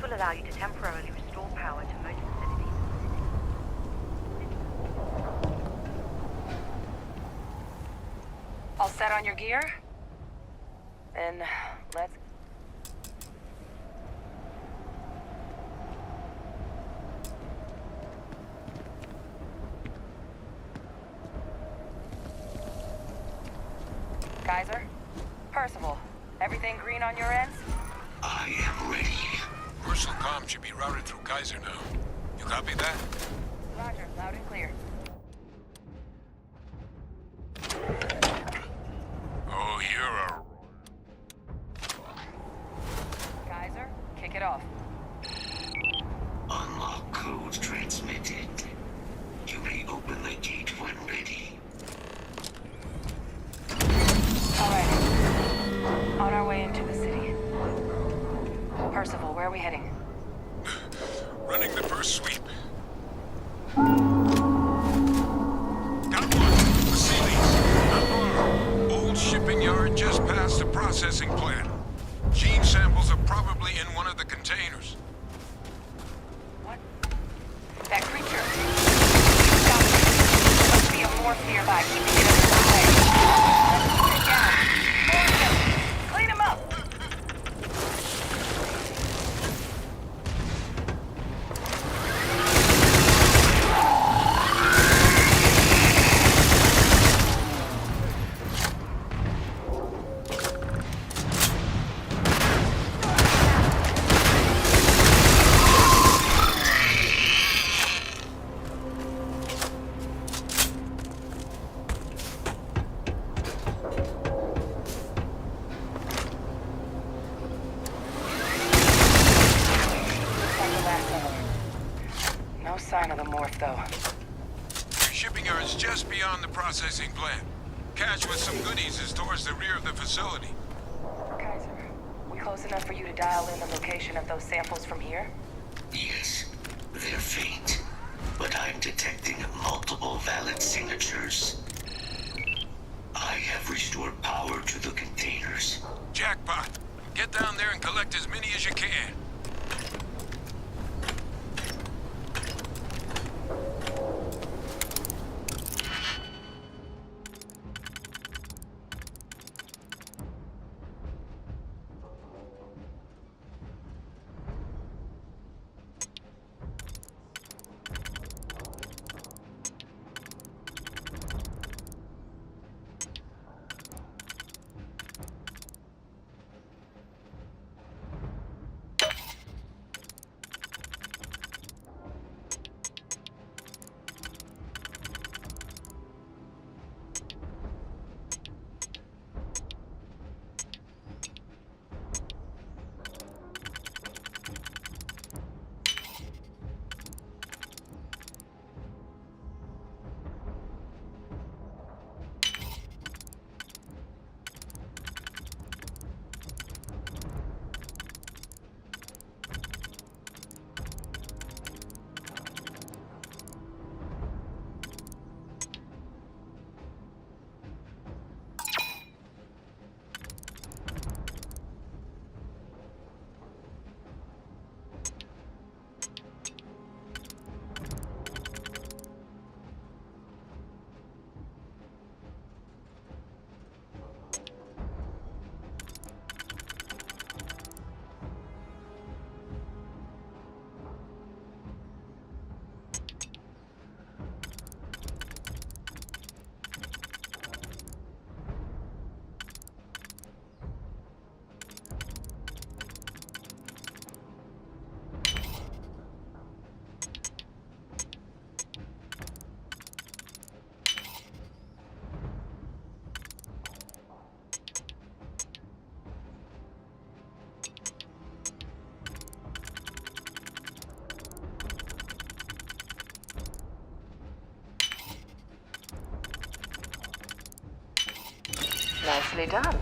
[SPEAKER 16] will allow you to temporarily restore power to most facilities.
[SPEAKER 12] All set on your gear? Then let's... Kaiser? Percival, everything green on your ends?
[SPEAKER 11] I am ready.
[SPEAKER 6] Personal comm should be routed through Kaiser now. You copy that?
[SPEAKER 12] Roger, loud and clear.
[SPEAKER 6] Oh, you're a...
[SPEAKER 12] Kaiser, kick it off.
[SPEAKER 11] Unlock code transmitted. You may open the gate when ready.
[SPEAKER 12] All right. On our way into the city. Percival, where are we heading?
[SPEAKER 6] Running the first sweep. Got one. The Sealies. Not far. Old shipping yard just past the processing plant. Gene samples are probably in one of the containers.
[SPEAKER 12] What? That creature. Stop it. Must be a morph nearby, keeping it under the way. Let's put it down. Morph him. Clean him up. No sign of the morph, though.
[SPEAKER 6] Your shipping yard's just beyond the processing plant. Cache with some goodies is towards the rear of the facility.
[SPEAKER 12] Kaiser, we close enough for you to dial in the location of those samples from here?
[SPEAKER 11] Yes, they're faint, but I'm detecting multiple valid signatures. I have restored power to the containers.
[SPEAKER 6] Jackpot. Get down there and collect as many as you can.
[SPEAKER 5] Nicely done.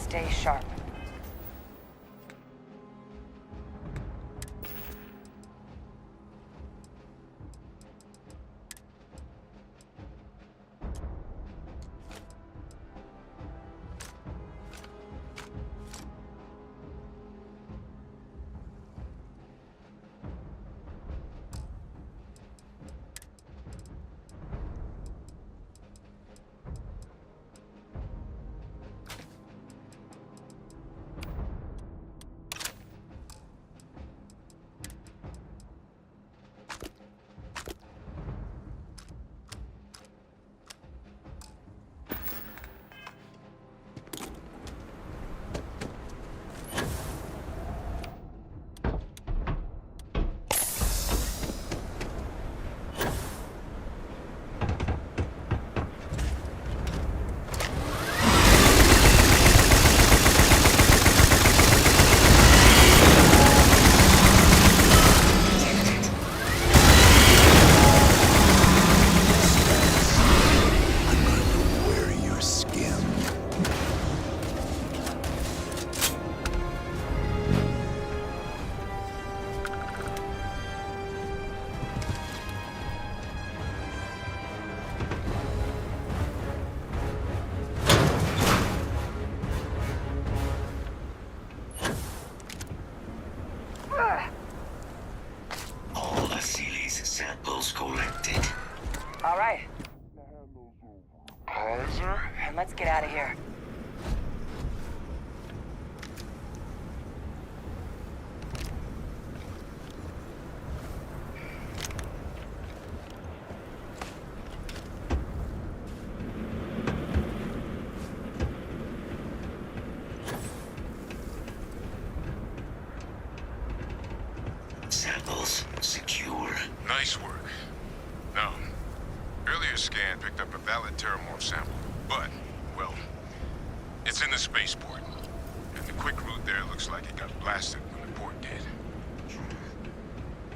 [SPEAKER 12] stay sharp.
[SPEAKER 11] All Vasily's samples collected.
[SPEAKER 12] All right. Kaiser? And let's get out of here.
[SPEAKER 11] Samples secure.
[SPEAKER 6] Nice work. No. Earlier scan picked up a valid Terramorph sample, but, well, it's in the spaceport. And the quick route there looks like it got blasted when the port did.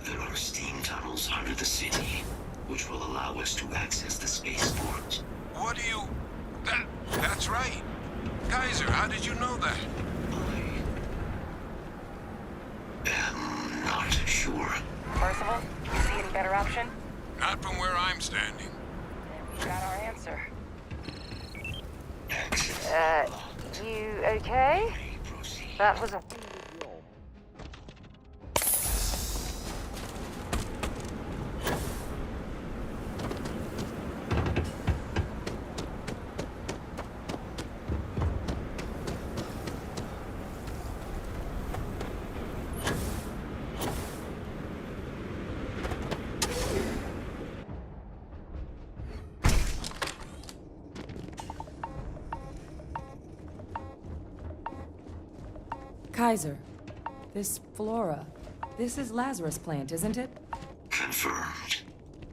[SPEAKER 11] There are steam tunnels under the city, which will allow us to access the spaceport.
[SPEAKER 6] What do you... That's right. Kaiser, how did you know that?
[SPEAKER 11] I'm not sure.
[SPEAKER 12] Percival, you see any better option?
[SPEAKER 6] Not from where I'm standing.
[SPEAKER 12] Then we got our answer.
[SPEAKER 5] You okay? That was a...
[SPEAKER 13] Kaiser, this flora, this is Lazarus plant, isn't it?
[SPEAKER 11] Confirmed.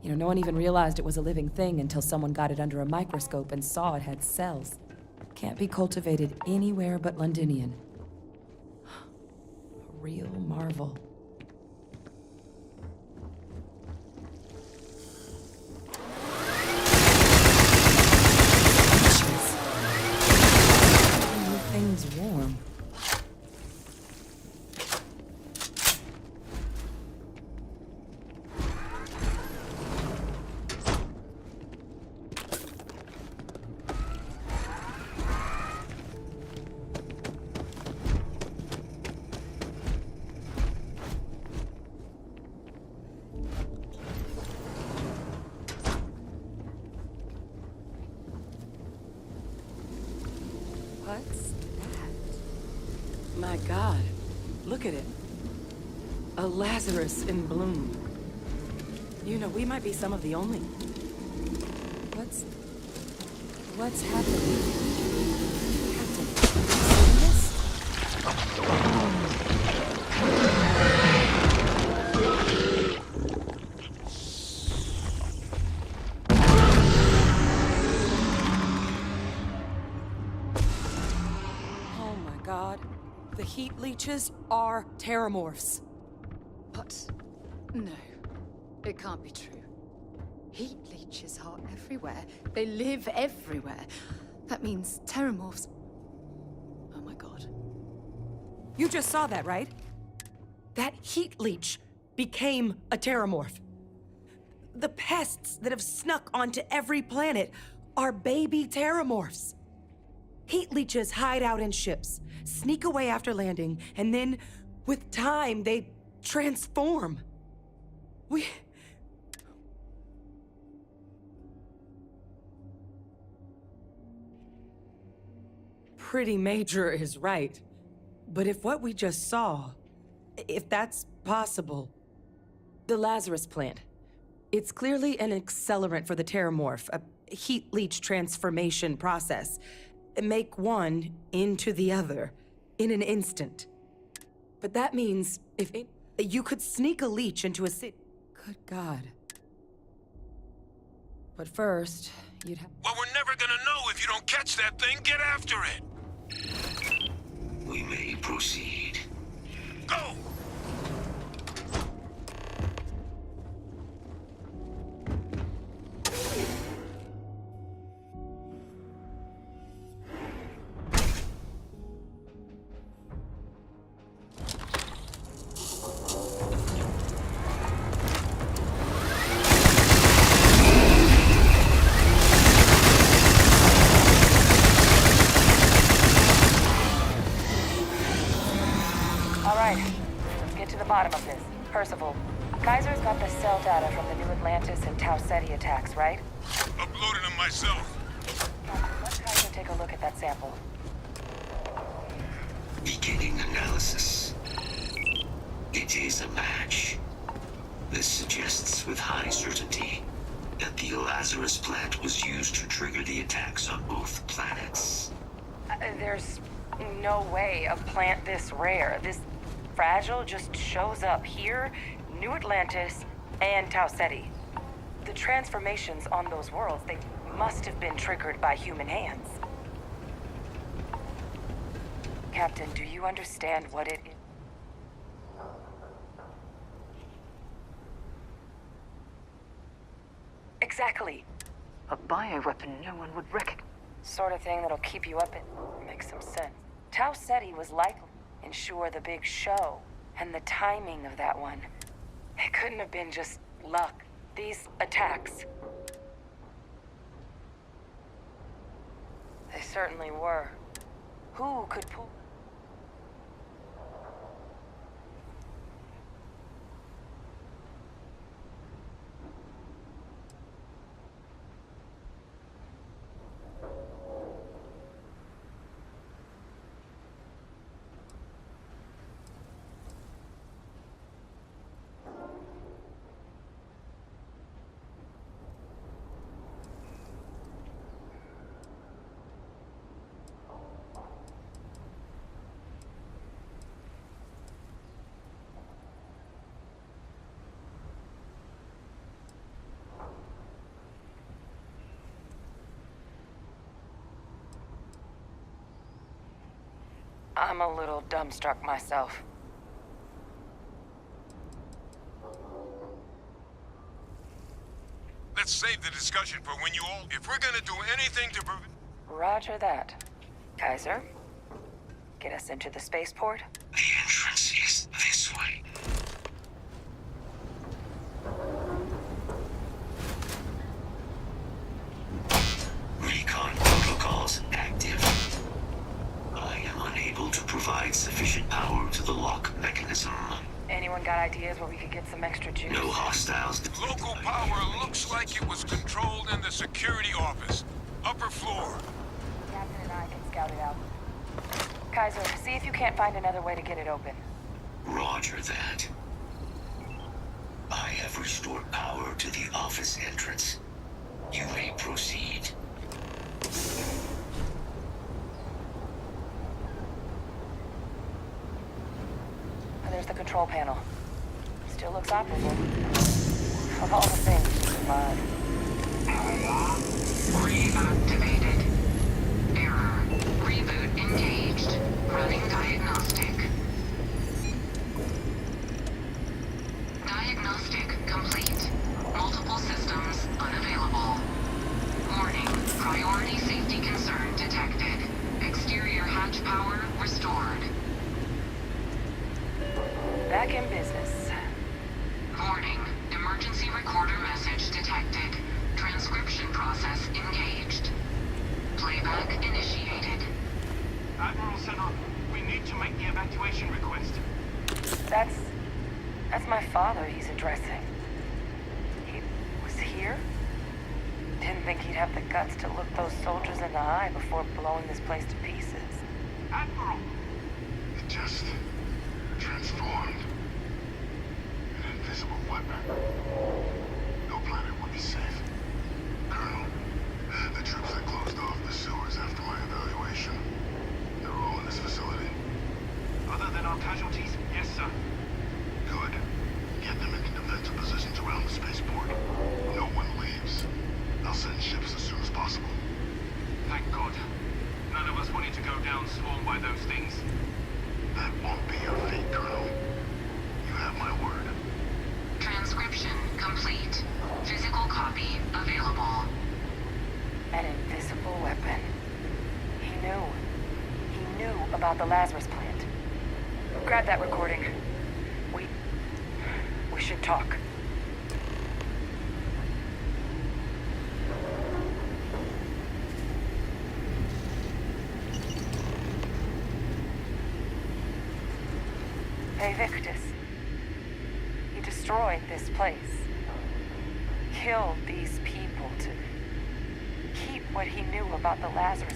[SPEAKER 13] You know, no one even realized it was a living thing until someone got it under a microscope and saw it had cells. Can't be cultivated anywhere but Londinian. A real marvel. Things warm. What's that? My God, look at it. A Lazarus in bloom. You know, we might be some of the only... What's happening? Captain, you see this? The heat leeches are terramorphs.
[SPEAKER 1] What? No. It can't be true. Heat leeches are everywhere. They live everywhere. That means terramorphs... Oh my
[SPEAKER 13] You just saw that, right? That heat leech became a terramorph. The pests that have snuck onto every planet are baby terramorphs. Heat leeches hide out in ships, sneak away after landing, and then, with time, they transform. Pretty major is right. But if what we just saw, if that's possible, the Lazarus plant, it's clearly an accelerant for the terramorph, a heat leech transformation process. Make one into the other in an instant. But that means you could sneak a leech into a city. Good God. But first, you'd have...
[SPEAKER 6] Well, we're never gonna know if you don't catch that thing. Get after it.
[SPEAKER 11] We may proceed.
[SPEAKER 6] Go!
[SPEAKER 12] Bottom of this. Percival, Kaiser's got the cell data from the New Atlantis and Tau Ceti attacks, right?
[SPEAKER 6] Uploaded them myself.
[SPEAKER 12] Let Kaiser take a look at that sample.
[SPEAKER 11] Beginning analysis. It is a match. This suggests with high certainty that the Lazarus plant was used to trigger the attacks on both planets.
[SPEAKER 12] There's no way a plant this rare, this fragile, just shows up here, New Atlantis, and Tau Ceti. The transformations on those worlds, they must have been triggered by human hands. Captain, do you understand what it is? Exactly.
[SPEAKER 5] A bioweapon no one would recognize.
[SPEAKER 12] Sort of thing that'll keep you up at... Makes some sense. Tau Ceti was likely to ensure the big show, and the timing of that one. It couldn't have been just luck. These attacks... They certainly were. Who could pull... I'm a little dumbstruck myself.
[SPEAKER 6] Let's save the discussion for when you all... If we're gonna do anything to prevent...
[SPEAKER 12] Roger that. Kaiser, get us into the spaceport?
[SPEAKER 11] The entrance is this way. Recon protocols active. I am unable to provide sufficient power to the lock mechanism.
[SPEAKER 12] Anyone got ideas where we could get some extra juice?
[SPEAKER 11] No hostiles.
[SPEAKER 6] Local power looks like it was controlled in the security office. Upper floor.
[SPEAKER 12] Captain and I can scout it out. Kaiser, see if you can't find another way to get it open.
[SPEAKER 11] Roger that. I have restored power to the office entrance. You may proceed.
[SPEAKER 12] There's the control panel. Still looks operable. Of all the things to survive.
[SPEAKER 17] Reactivated. Error. Reboot engaged. Running diagnostic. Diagnostic complete. Multiple systems unavailable. Warning. Priority safety concern detected. Exterior hatch power restored.
[SPEAKER 12] Back in business.
[SPEAKER 17] Warning. Emergency recorder message detected. Transcription process engaged. Playback initiated.
[SPEAKER 7] Admiral Senna, we need to make the evacuation request.
[SPEAKER 12] That's my father he's addressing. He was here? Didn't think he'd have the guts to look those soldiers in the eye before blowing this place to pieces.
[SPEAKER 7] Admiral! It just transformed. An invisible weapon. No planet would be safe. Colonel, the troops that closed off the sewers after my evaluation, they're all in this facility. Other than our casualties, yes, sir. Good. Get them into defensive positions around the spaceport. No one leaves. I'll send ships as soon as possible. Thank God. None of us wanted to go down swarmed by those things. That won't be your fate, Colonel. You have my word.
[SPEAKER 17] Transcription complete. Physical copy available.
[SPEAKER 12] An invisible weapon. He knew about the Lazarus plant. Grab that recording. We should talk. Hey, Victus. He destroyed this place. Killed these people to keep what he knew about the Lazarus.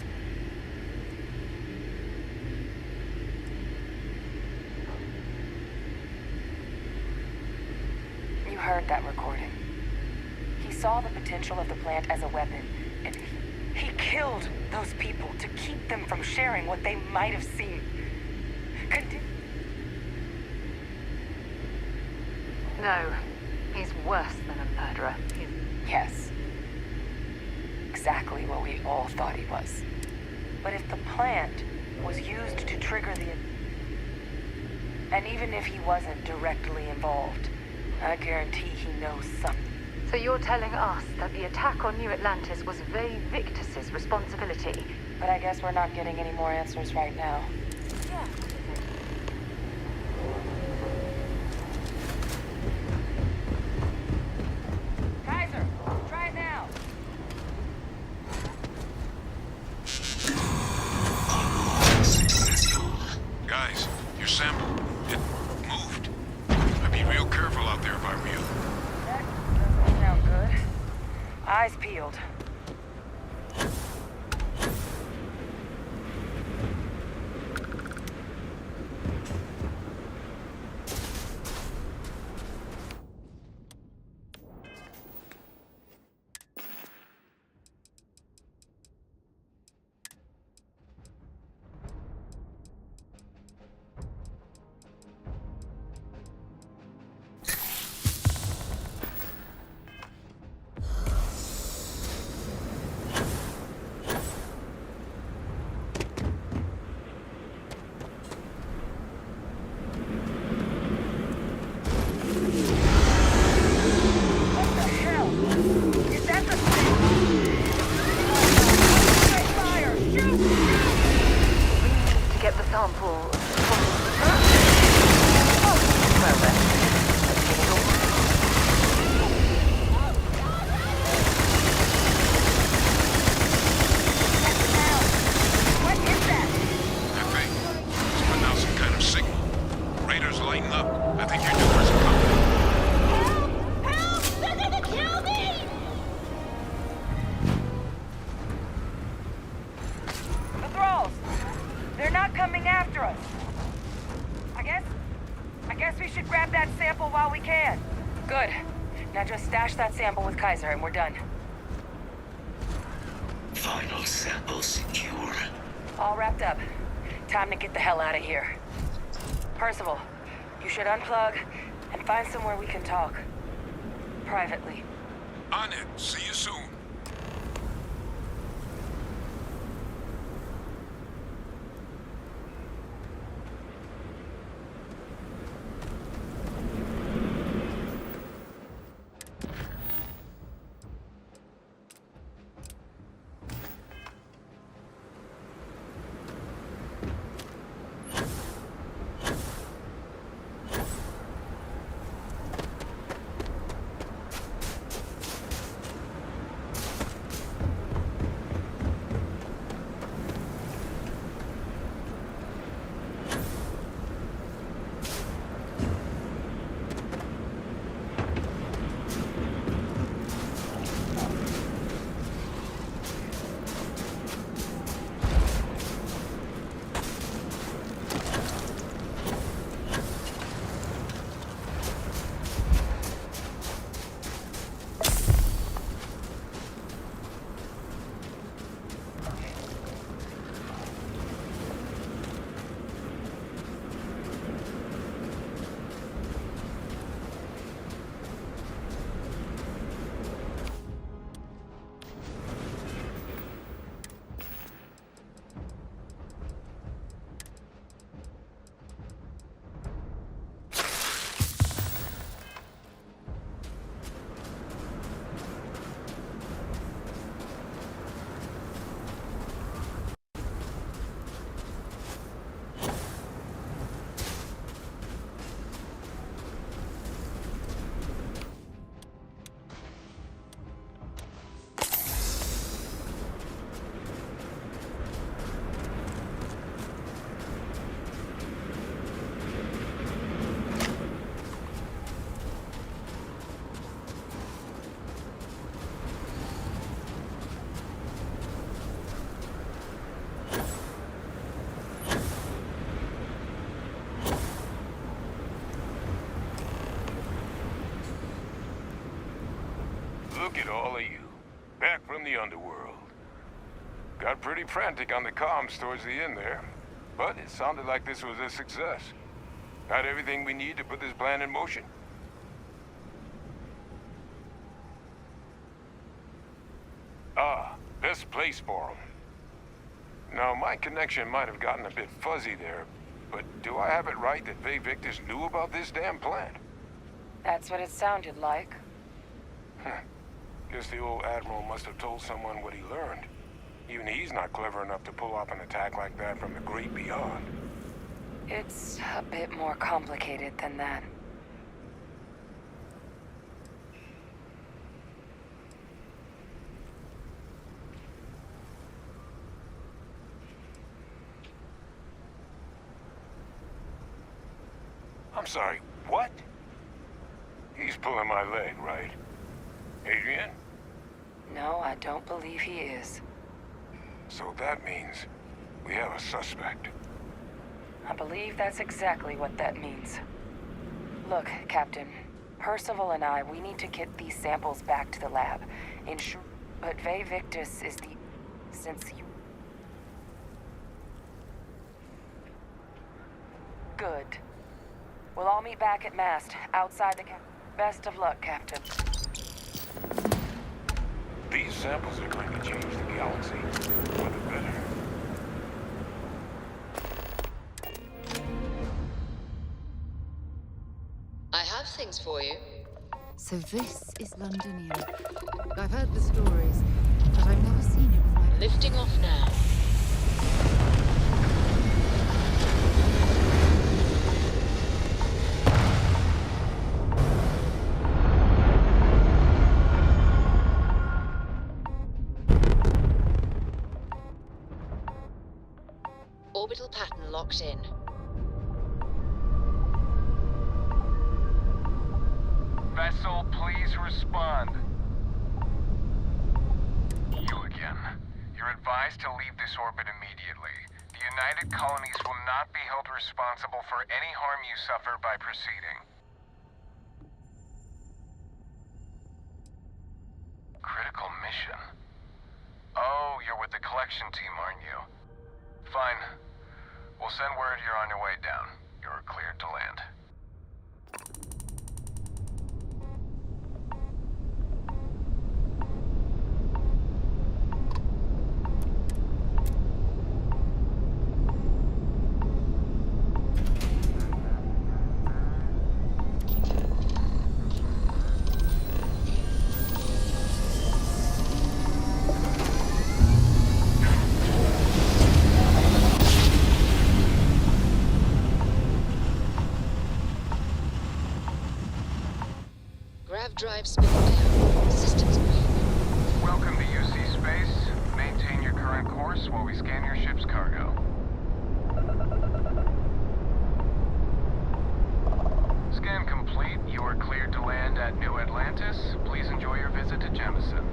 [SPEAKER 12] You heard that recording. He saw the potential of the plant as a weapon, and he killed those people to keep them from sharing what they might have seen.
[SPEAKER 5] No, he's worse than a murderer.
[SPEAKER 12] Yes. Exactly what we all thought he was. But if the plant was used to trigger the... And even if he wasn't directly involved, I guarantee he knows something.
[SPEAKER 5] So you're telling us that the attack on New Atlantis was Vay Victus's responsibility?
[SPEAKER 12] But I guess we're not getting any more answers right now.
[SPEAKER 5] Yeah.
[SPEAKER 12] Kaiser, try it now.
[SPEAKER 6] Guys, your sample, it moved. I'd be real careful out there if I were you.
[SPEAKER 12] That doesn't sound good. Eyes peeled. Sample with Kaiser and we're done.
[SPEAKER 11] Final sample secure.
[SPEAKER 12] All wrapped up. Time to get the hell out of here. Percival, you should unplug and find somewhere we can talk. Privately.
[SPEAKER 6] On it. See you soon. from the underworld. Got pretty frantic on the comms towards the end there, but it sounded like this was a success. Got everything we need to put this plan in motion. Ah, this place for 'em. Now, my connection might have gotten a bit fuzzy there, but do I have it right that Faye Victus knew about this damn plan?
[SPEAKER 12] That's what it sounded like.
[SPEAKER 6] Guess the old Admiral must have told someone what he learned. Even he's not clever enough to pull off an attack like that from the great beyond.
[SPEAKER 12] It's a bit more complicated than that.
[SPEAKER 6] I'm sorry, what? He's pulling my leg, right? Adrian?
[SPEAKER 12] No, I don't believe he is.
[SPEAKER 6] So that means we have a suspect.
[SPEAKER 12] I believe that's exactly what that means. Look, Captain, Percival and I, we need to get these samples back to the lab. But Faye Victus is the... Since you... Good. We'll all meet back at mast, outside the Best of luck, Captain.
[SPEAKER 6] These samples are going to change the galaxy for the better.
[SPEAKER 2] I have things for you.
[SPEAKER 1] So this is Londonium. I've heard the stories, but I've never seen it with my...
[SPEAKER 2] Lifting off now. Orbital pattern locked in.
[SPEAKER 4] Vessel, please respond. You again. You're advised to leave this orbit immediately. The United Colonies will not be held responsible for any harm you suffer by proceeding. Critical mission? Oh, you're with the collection team, aren't you? Fine. We'll send word you're on your way down. You're cleared to land.
[SPEAKER 2] Grav drive spinning down. Systems green.
[SPEAKER 4] Welcome to UC Space. Maintain your current course while we scan your ship's cargo. Scan complete. You are cleared to land at New Atlantis. Please enjoy your visit to Jemison.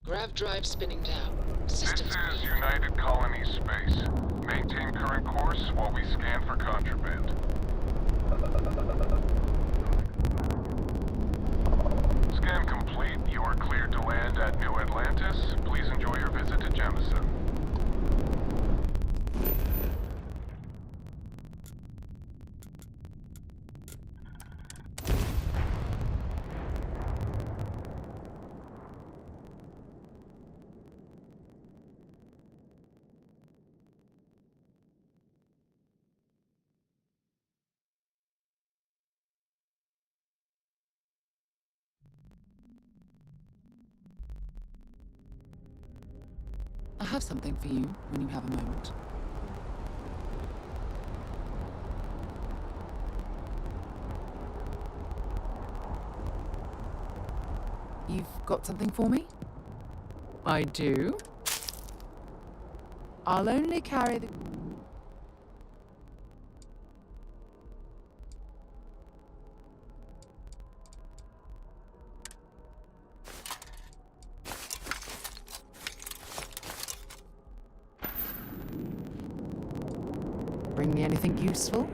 [SPEAKER 2] Grav drive spinning down.
[SPEAKER 4] This
[SPEAKER 2] Systems
[SPEAKER 4] is United Colony Space. Maintain current course while we scan for contraband. Scan complete. You are cleared to land at New Atlantis. Please enjoy your visit to Jemison.
[SPEAKER 1] I have something for you when you have a moment. You've got something for me? I do. I'll only carry the... Bring me anything useful?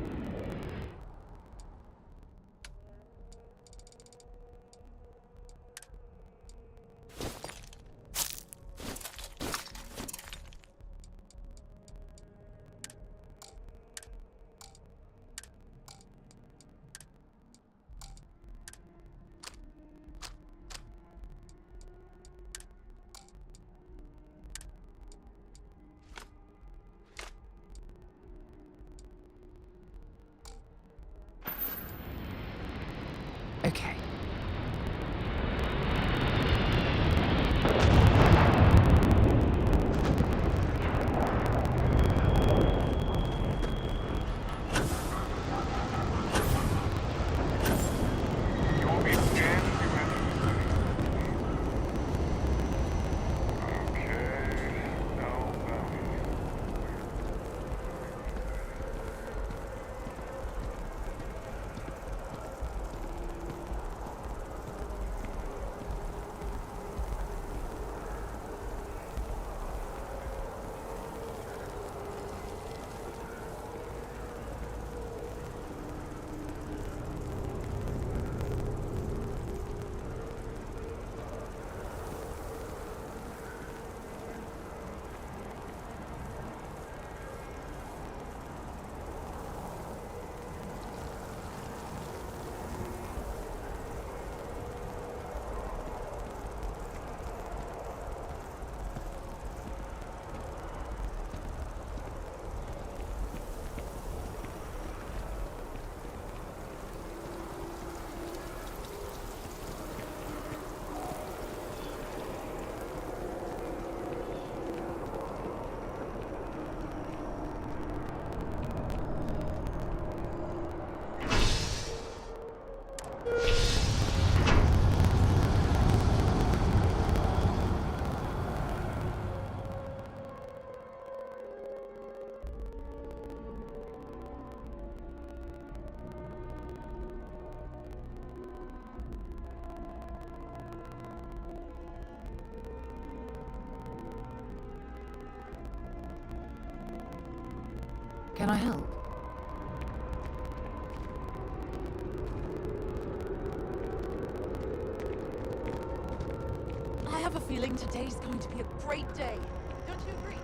[SPEAKER 1] Okay.
[SPEAKER 4] You'll be scanned
[SPEAKER 1] Can I help?
[SPEAKER 18] I have a feeling today's going to be a great day. Don't you agree?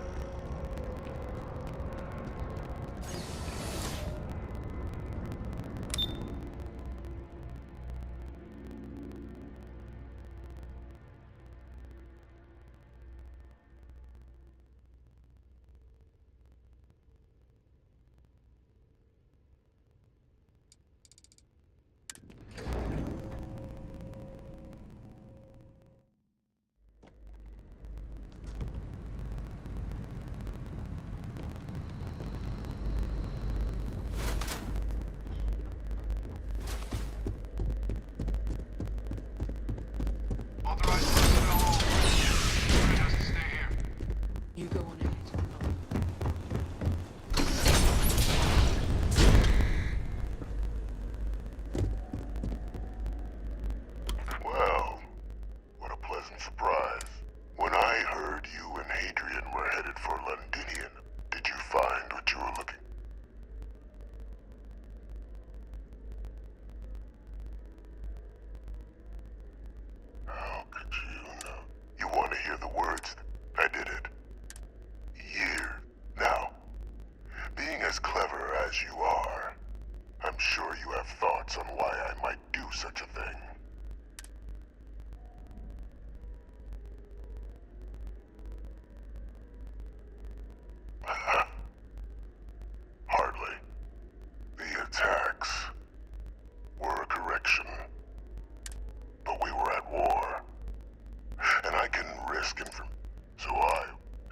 [SPEAKER 7] So I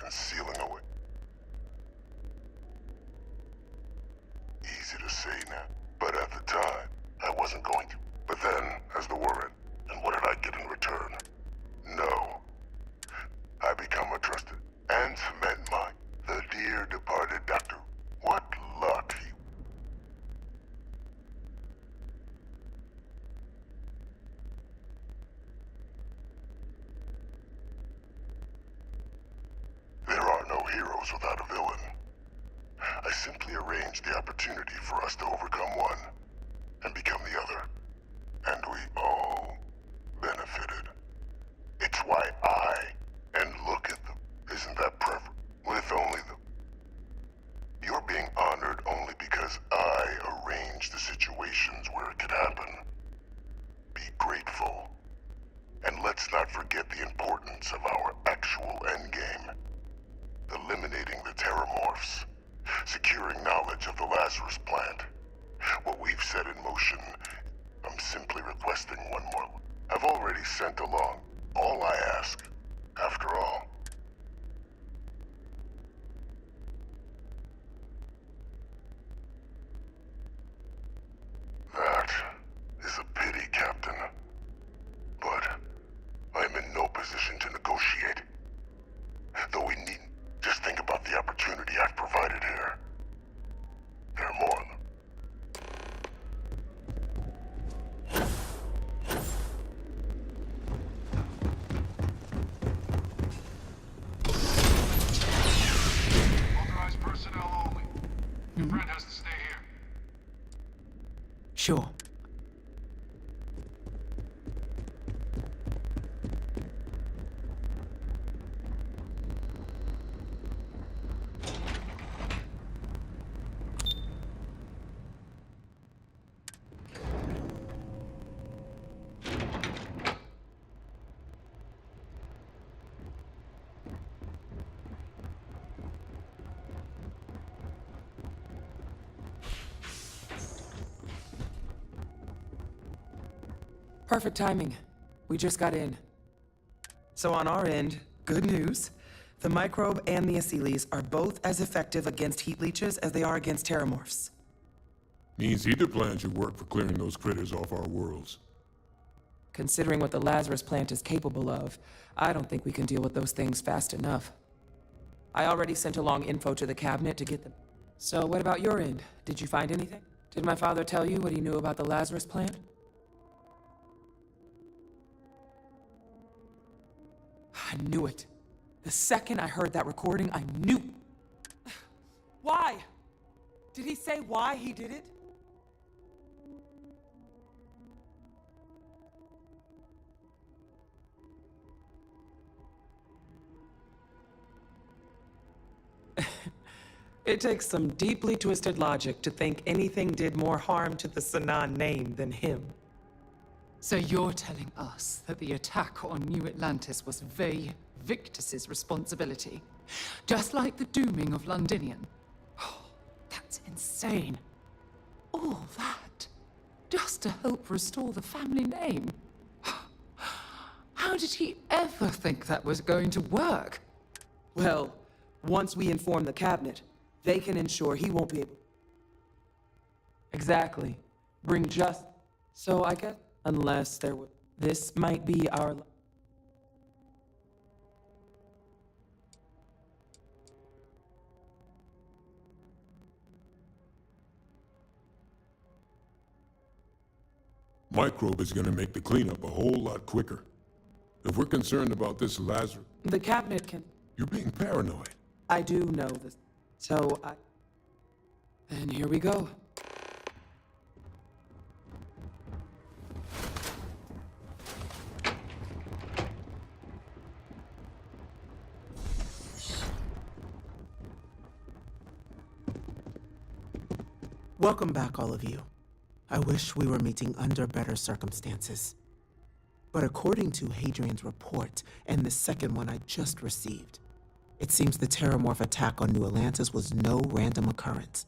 [SPEAKER 7] am sealing away. Easy to say now, but at the time, I wasn't going to. But then, as the war ended, and what did I get in return? No. I become a trusted and met the dear departed doctor. What luck he... There are no heroes without a villain. I simply arranged the opportunity for us to overcome one and become the other. And we all benefited. It's why and look at them. Isn't that preferable? With only them. You're being honored only because I arranged the situations where it could happen. Be grateful. And let's not forget the importance of our actual endgame. Eliminating the Terramorphs. Securing knowledge of the Lazarus plant. What we've set in motion, I'm simply requesting one more. I've already sent along all I ask, after all. That is a pity, Captain. But I'm in no position to negotiate. Though we needn't. Just think about the opportunity I've provided here. There are more of them.
[SPEAKER 15] Authorized personnel only. Your friend has to stay here.
[SPEAKER 9] Sure.
[SPEAKER 19] Perfect timing. We just got in. So on our end, good news. The microbe and the Asylees are both as effective against heat leeches as they are against terramorphs.
[SPEAKER 6] Means either plan should work for clearing those critters off our worlds.
[SPEAKER 19] Considering what the Lazarus plant is capable of, I don't think we can deal with those things fast enough. I already sent along info to the cabinet to get them. So what about your end? Did you find anything? Did my father tell you what he knew about the Lazarus plant? I knew it. The second I heard that recording, I knew. Why? Did he say why he did it? It takes some deeply twisted logic to think anything did more harm to the Sanan name than him.
[SPEAKER 20] So you're telling us that the attack on New Atlantis was Victus's responsibility? Just like the dooming of Londinium? Oh, that's insane. All that, just to help restore the family name? How did he ever think that was going to work?
[SPEAKER 19] Well, once we inform the cabinet, they can ensure he won't be able... Exactly. Bring just... So I guess... Unless there was... This might be our...
[SPEAKER 6] Microbe is gonna make the cleanup a whole lot quicker. If we're concerned about this Lazarus...
[SPEAKER 19] The cabinet can...
[SPEAKER 6] You're being paranoid.
[SPEAKER 19] I do know this. So I... And here we go.
[SPEAKER 9] Welcome back, all of you. I wish we were meeting under better circumstances. But according to Hadrian's report and the second one I just received, it seems the Terramorph attack on New Atlantis was no random occurrence,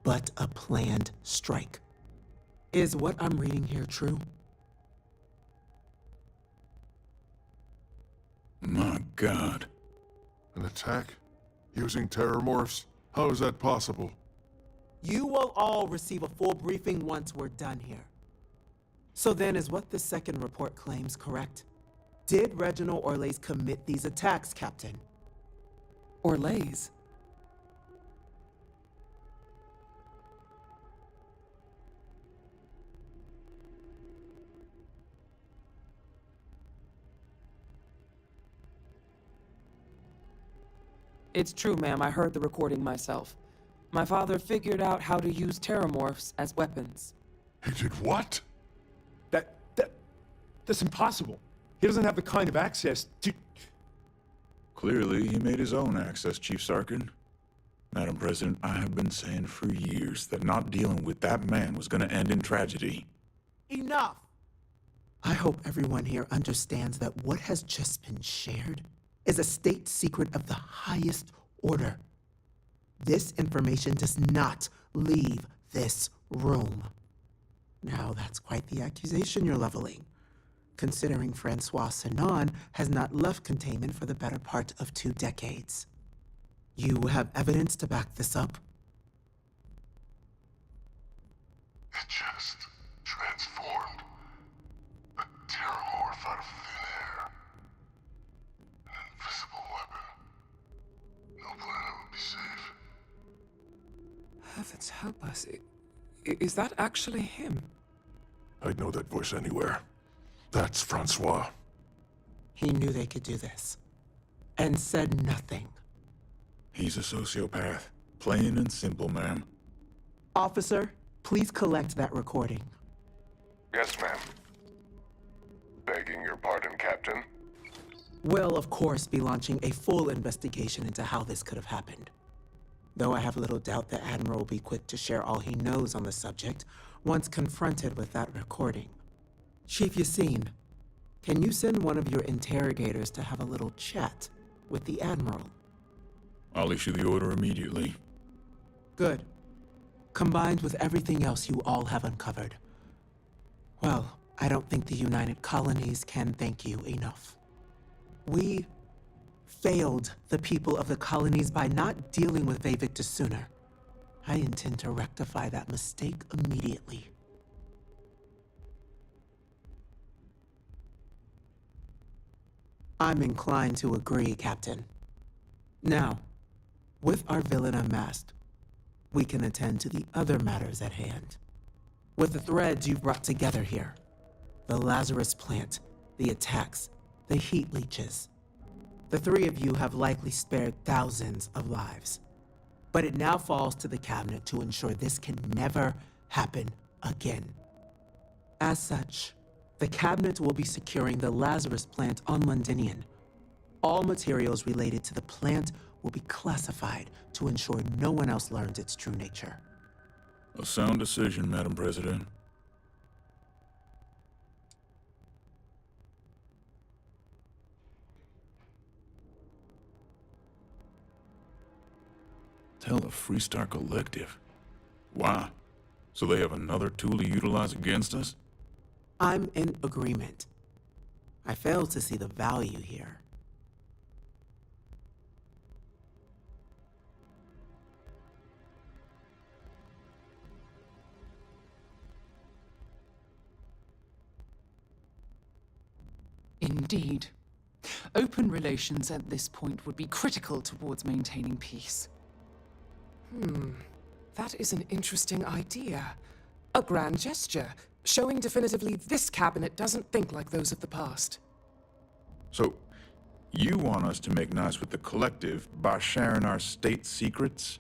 [SPEAKER 9] but a planned strike. Is what I'm reading here true?
[SPEAKER 21] My God.
[SPEAKER 7] An attack? Using terrormorphs? How is that possible?
[SPEAKER 9] You will all receive a full briefing once we're done here. So then, is what the second report claims correct? Did Reginald Orlays commit these attacks, Captain?
[SPEAKER 19] Orlays? It's true, ma'am. I heard the recording myself. My father figured out how to use terrormorphs as weapons.
[SPEAKER 7] He did what?
[SPEAKER 21] That's impossible. He doesn't have the kind of access to...
[SPEAKER 22] Clearly, he made his own access, Chief Sarkin. Madam President, I have been saying for years that not dealing with that man was gonna end in tragedy.
[SPEAKER 9] Enough! I hope everyone here understands that what has just been shared is a state secret of the highest order. This information does not leave this room. Now, that's quite the accusation you're leveling, considering Francois Sinon has not left containment for the better part of 2 decades. You have evidence to back this up?
[SPEAKER 7] It just transformed. A terrormorph out of thin air. An invisible weapon. No planet would be safe.
[SPEAKER 19] Heavens help us. Is that actually him?
[SPEAKER 7] I'd know that voice anywhere. That's Francois.
[SPEAKER 9] He knew they could do this, and said nothing.
[SPEAKER 22] He's a sociopath. Plain and simple, ma'am.
[SPEAKER 9] Officer, please collect that recording.
[SPEAKER 7] Yes, ma'am. Begging your pardon, Captain.
[SPEAKER 9] We'll, of course, be launching a full investigation into how this could have happened. Though I have little doubt the Admiral will be quick to share all he knows on the subject once confronted with that recording. Chief Yassine, can you send one of your interrogators to have a little chat with the Admiral?
[SPEAKER 22] I'll issue the order immediately.
[SPEAKER 9] Good. Combined with everything else you all have uncovered. Well, I don't think the United Colonies can thank you enough. We failed the people of the colonies by not dealing with Vavictus sooner. I intend to rectify that mistake immediately. I'm inclined to agree, Captain. Now, with our villain unmasked, we can attend to the other matters at hand. With the threads you've brought together here, the Lazarus plant, the attacks, the heat leeches, the 3 of you have likely spared thousands of lives. But it now falls to the Cabinet to ensure this can never happen again. As such, the Cabinet will be securing the Lazarus plant on Londinian. All materials related to the plant will be classified to ensure no one else learns its true nature.
[SPEAKER 22] A sound decision, Madam President. Tell the Freestar Collective. Why? So they have another tool to utilize against us?
[SPEAKER 9] I'm in agreement. I fail to see the value here.
[SPEAKER 20] Indeed. Open relations at this point would be critical towards maintaining peace.
[SPEAKER 19] That is an interesting idea. A grand gesture, showing definitively this cabinet doesn't think like those of the past.
[SPEAKER 22] So, you want us to make nice with the Collective by sharing our state secrets?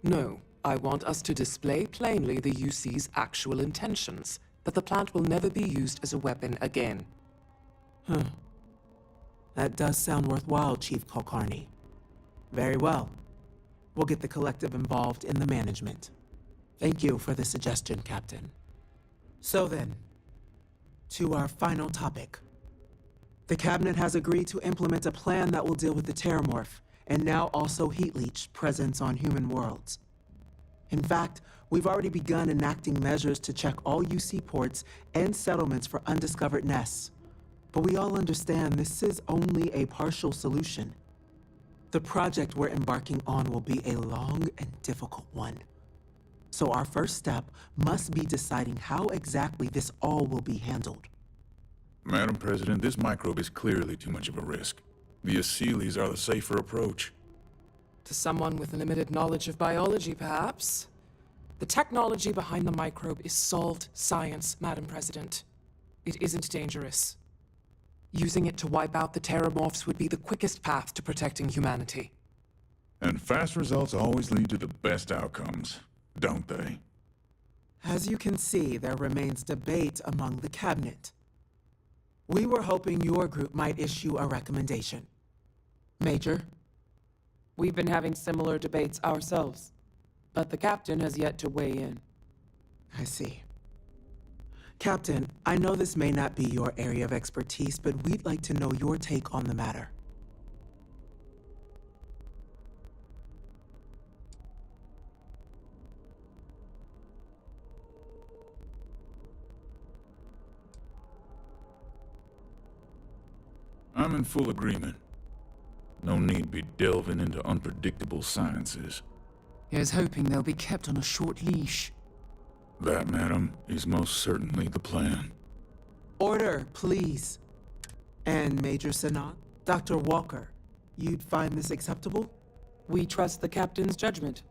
[SPEAKER 19] No, I want us to display plainly the UC's actual intentions, that the plant will never be used as a weapon again.
[SPEAKER 9] That does sound worthwhile, Chief Kulkarni. Very well. We'll get the Collective involved in the management. Thank you for the suggestion, Captain. So then, to our final topic. The Cabinet has agreed to implement a plan that will deal with the Terramorph, and now also Heat Leech presence on human worlds. In fact, we've already begun enacting measures to check all UC ports and settlements for undiscovered nests. But we all understand this is only a partial solution. The project we're embarking on will be a long and difficult one. So our first step must be deciding how exactly this all will be handled.
[SPEAKER 22] Madam President, this microbe is clearly too much of a risk. The Aseles are the safer approach.
[SPEAKER 19] To someone with limited knowledge of biology, perhaps. The technology behind the microbe is solved science, Madam President. It isn't dangerous. Using it to wipe out the Terramorphs would be the quickest path to protecting humanity.
[SPEAKER 22] And fast results always lead to the best outcomes, don't they?
[SPEAKER 9] As you can see, there remains debate among the cabinet. We were hoping your group might issue a recommendation. Major?
[SPEAKER 19] We've been having similar debates ourselves, but the captain has yet to weigh in.
[SPEAKER 9] I see. Captain, I know this may not be your area of expertise, but we'd like to know your take on the matter.
[SPEAKER 22] I'm in full agreement. No need be delving into unpredictable sciences.
[SPEAKER 20] Here's hoping they'll be kept on a short leash.
[SPEAKER 22] That, madam, is most certainly the plan.
[SPEAKER 9] Order, please. And Major Sinan, Dr. Walker, you'd find this acceptable?
[SPEAKER 19] We trust the captain's judgment.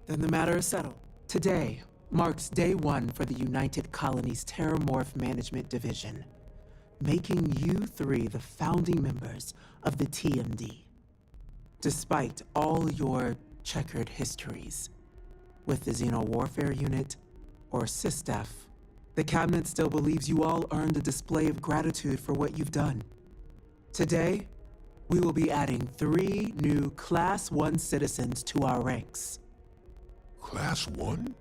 [SPEAKER 9] Then the matter is settled. Today marks day one for the United Colonies Terramorph Management Division, making you three the founding members of the TMD. Despite all your checkered histories with the Xeno Warfare Unit or SysDef, the Cabinet still believes you all earned a display of gratitude for what you've done. Today, we will be adding 3 new Class 1 citizens to our ranks.
[SPEAKER 10] Class 1?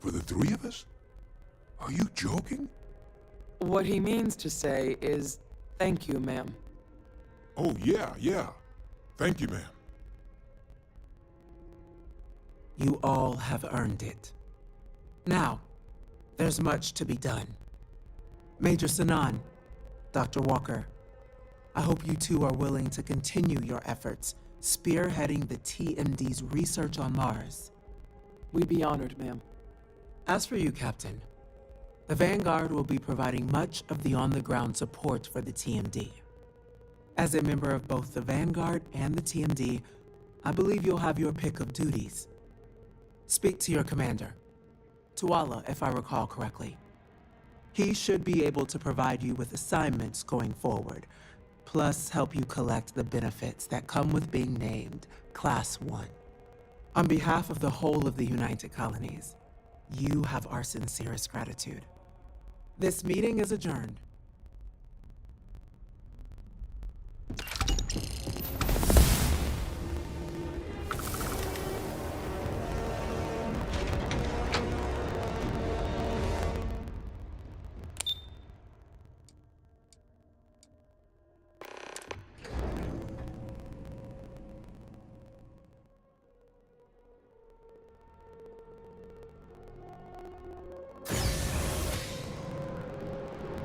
[SPEAKER 10] For the 3 of us? Are you joking?
[SPEAKER 19] What he means to say is, thank you, ma'am.
[SPEAKER 10] Oh, yeah. Thank you, ma'am.
[SPEAKER 9] You all have earned it. Now, there's much to be done. Major Sinan, Dr. Walker, I hope you two are willing to continue your efforts spearheading the TMD's research on Mars.
[SPEAKER 19] We'd be honored, ma'am.
[SPEAKER 9] As for you, Captain, the Vanguard will be providing much of the on-the-ground support for the TMD. As a member of both the Vanguard and the TMD, I believe you'll have your pick of duties. Speak to your commander, Tuala, if I recall correctly. He should be able to provide you with assignments going forward, plus help you collect the benefits that come with being named Class 1. On behalf of the whole of the United Colonies, you have our sincerest gratitude. This meeting is adjourned.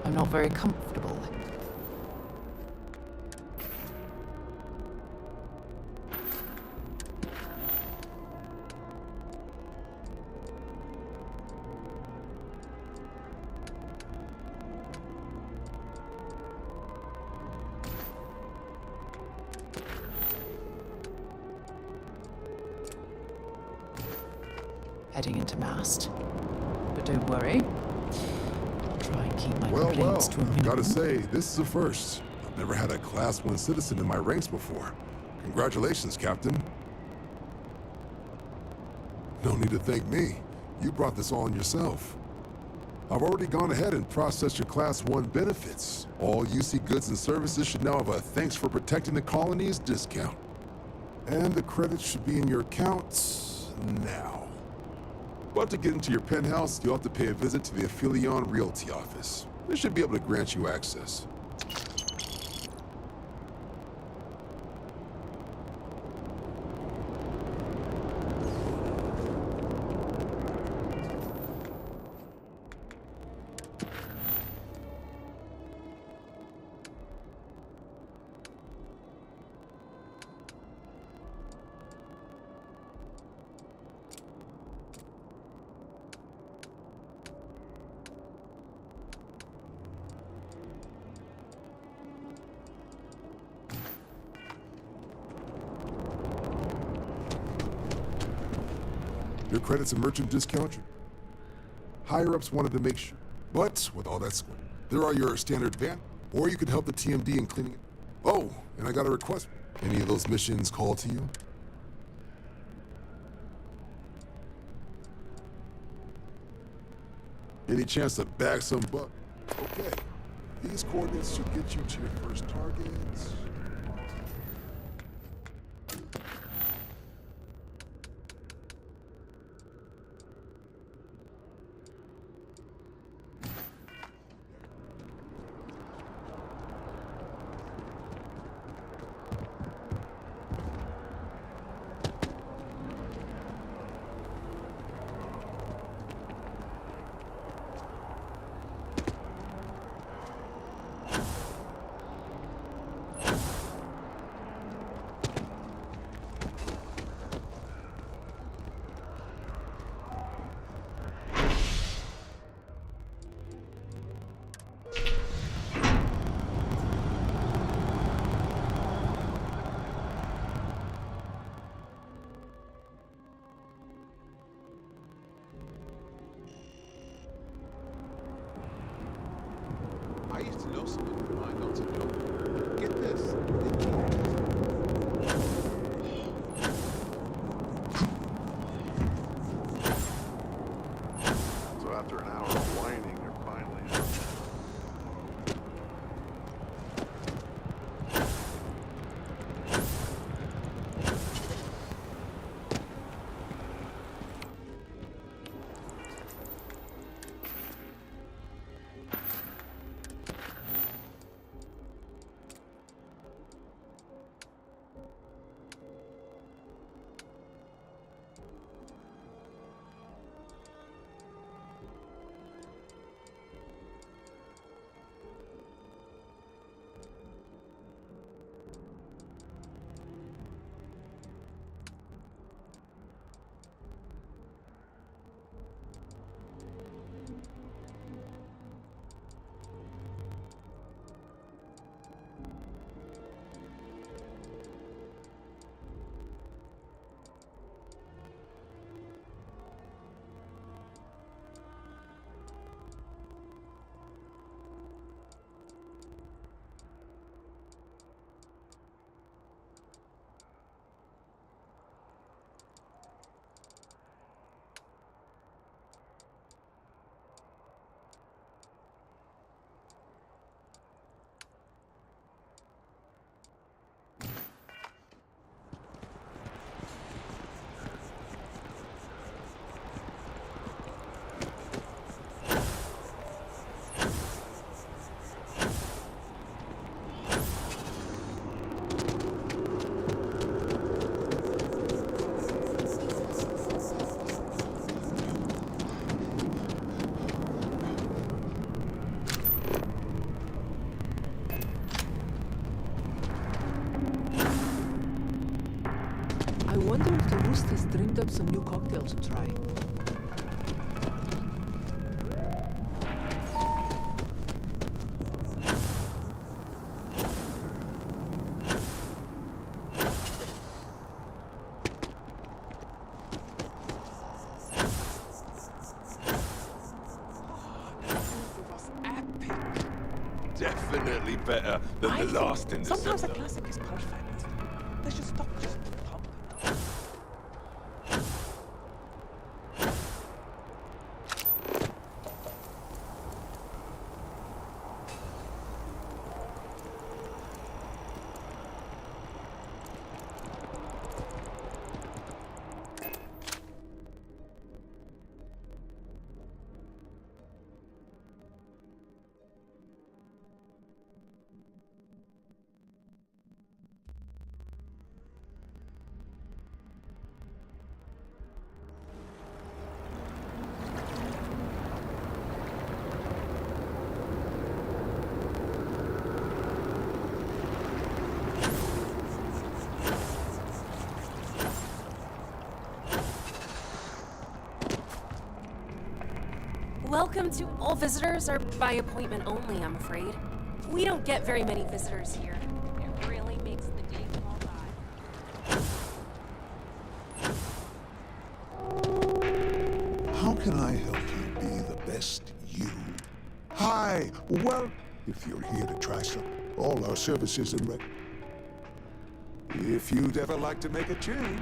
[SPEAKER 20] I'm not very comfortable. Heading into mast. But don't worry. I'll try and keep my complaints to a minimum.
[SPEAKER 10] Gotta say, this is a first. I've never had a Class 1 citizen in my ranks before. Congratulations, Captain. No need to thank me. You brought this on yourself. I've already gone ahead and processed your Class 1 benefits. All UC goods and services should now have a thanks for protecting the colonies discount. And the credits should be in your accounts now. But to get into your penthouse, you'll have to pay a visit to the Aphelion Realty office. They should be able to grant you access. Your credits and merchant discount. Higher-ups wanted to make sure. But with all that square, there are your standard van, or you could help the TMD in cleaning it. Oh, and I got a request. Any of those missions call to you? Any chance to bag some buck? Okay. These coordinates should get you to your first targets.
[SPEAKER 3] I used to know someone who might not to know. Get this.
[SPEAKER 7] So after an hour of whining, you're finally out.
[SPEAKER 18] I wonder if the Roost has dreamed up some new cocktails to try.
[SPEAKER 3] Definitely better than the last in the
[SPEAKER 18] Sometimes a
[SPEAKER 3] center.
[SPEAKER 18] classic is perfect. Let's just stop just pumping.
[SPEAKER 14] Welcome to all visitors are by appointment only, I'm afraid. We don't get very many visitors here. It really makes the day go by.
[SPEAKER 8] can I help you be the best you? Hi, well, if you're here to try some, all our services and if you'd ever like to make a change.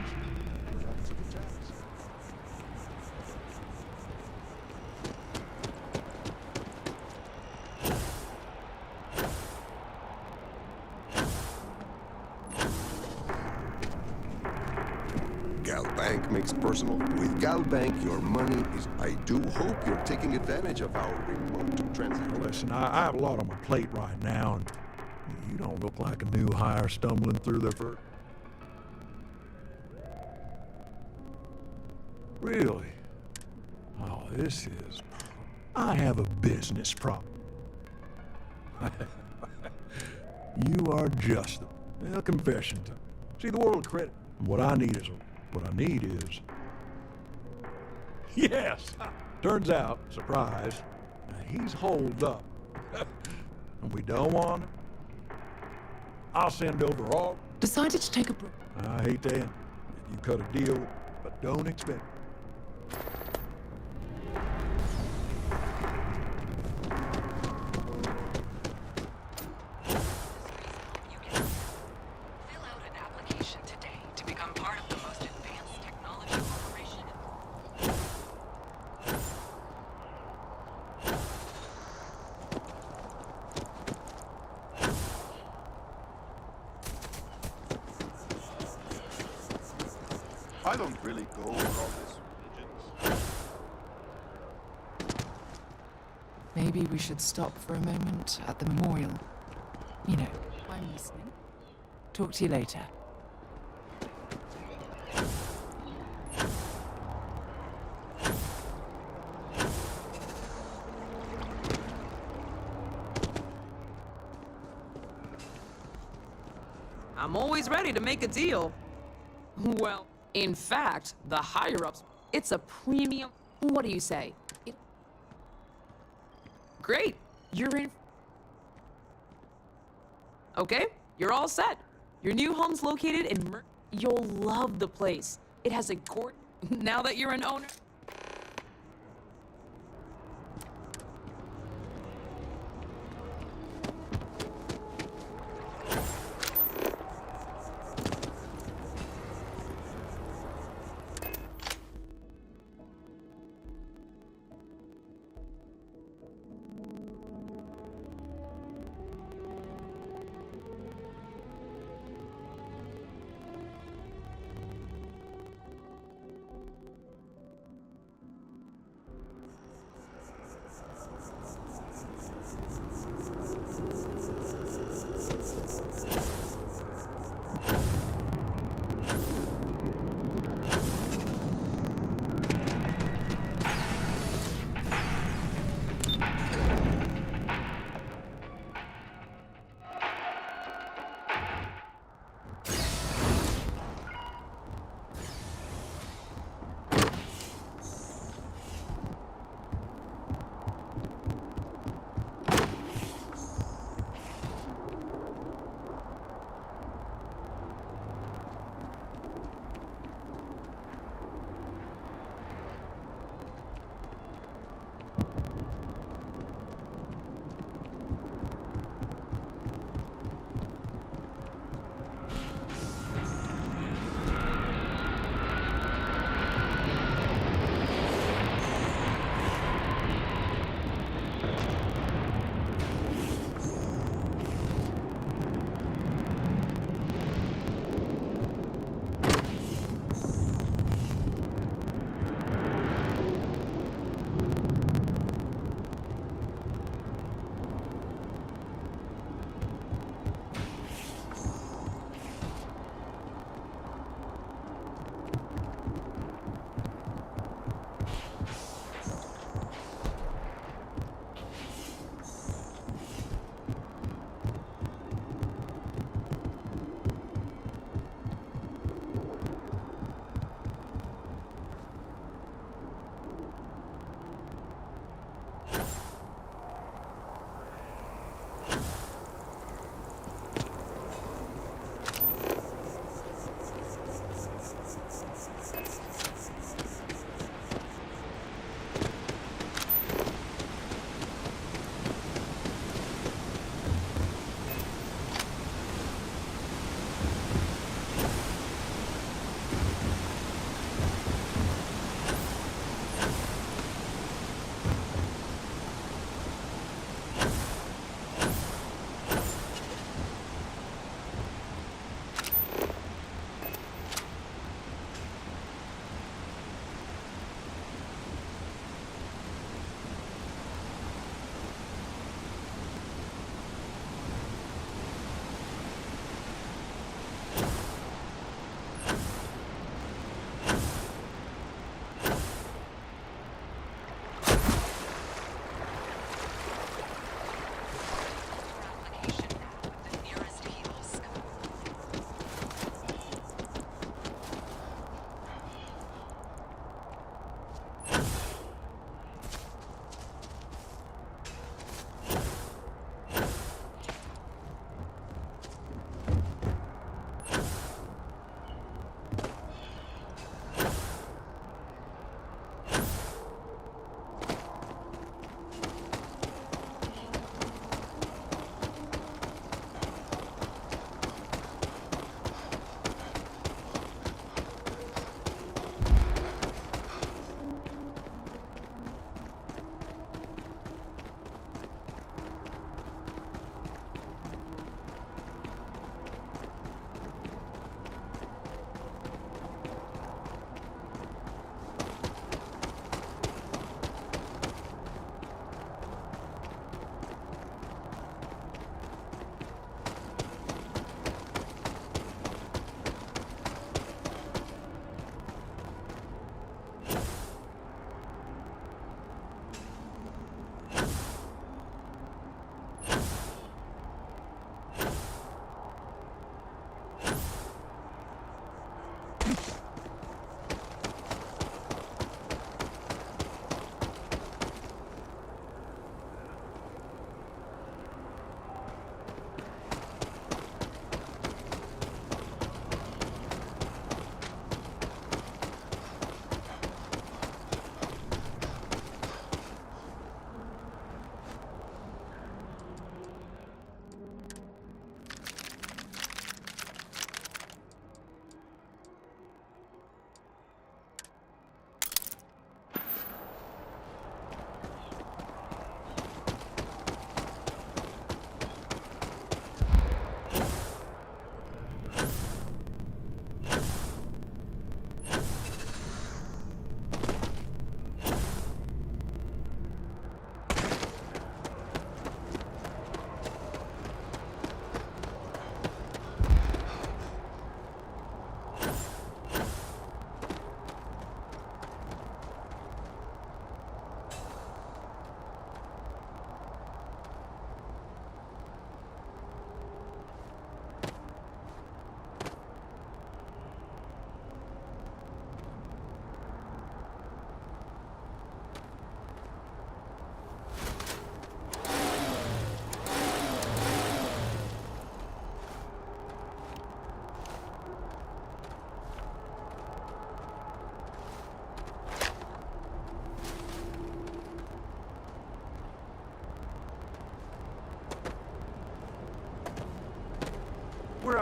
[SPEAKER 16] Bank makes personal. With Galbank, your money is... I do hope you're taking advantage of our remote transaction.
[SPEAKER 21] Listen, I have a lot on my plate right now, and you don't look like a new hire stumbling through the first. Really? Oh, this is... I have a business problem. You are just a confession time. See, the world of credit. What I need is... Yes! Turns out, surprise, he's holed up. And we don't want him. I'll send over all...
[SPEAKER 20] Decided to take a break.
[SPEAKER 21] I hate to end. You cut a deal, but don't expect it.
[SPEAKER 16] I don't really go with all this religions.
[SPEAKER 20] Maybe we should stop for a moment at the memorial. You know, I'm listening. Talk to you later.
[SPEAKER 23] I'm always ready to make a deal. Well, in fact, the higher-ups, it's a premium... What do you say? Great, you're in... Okay, you're all set. Your new home's located in You'll love the place. It has a court... Now that you're an owner...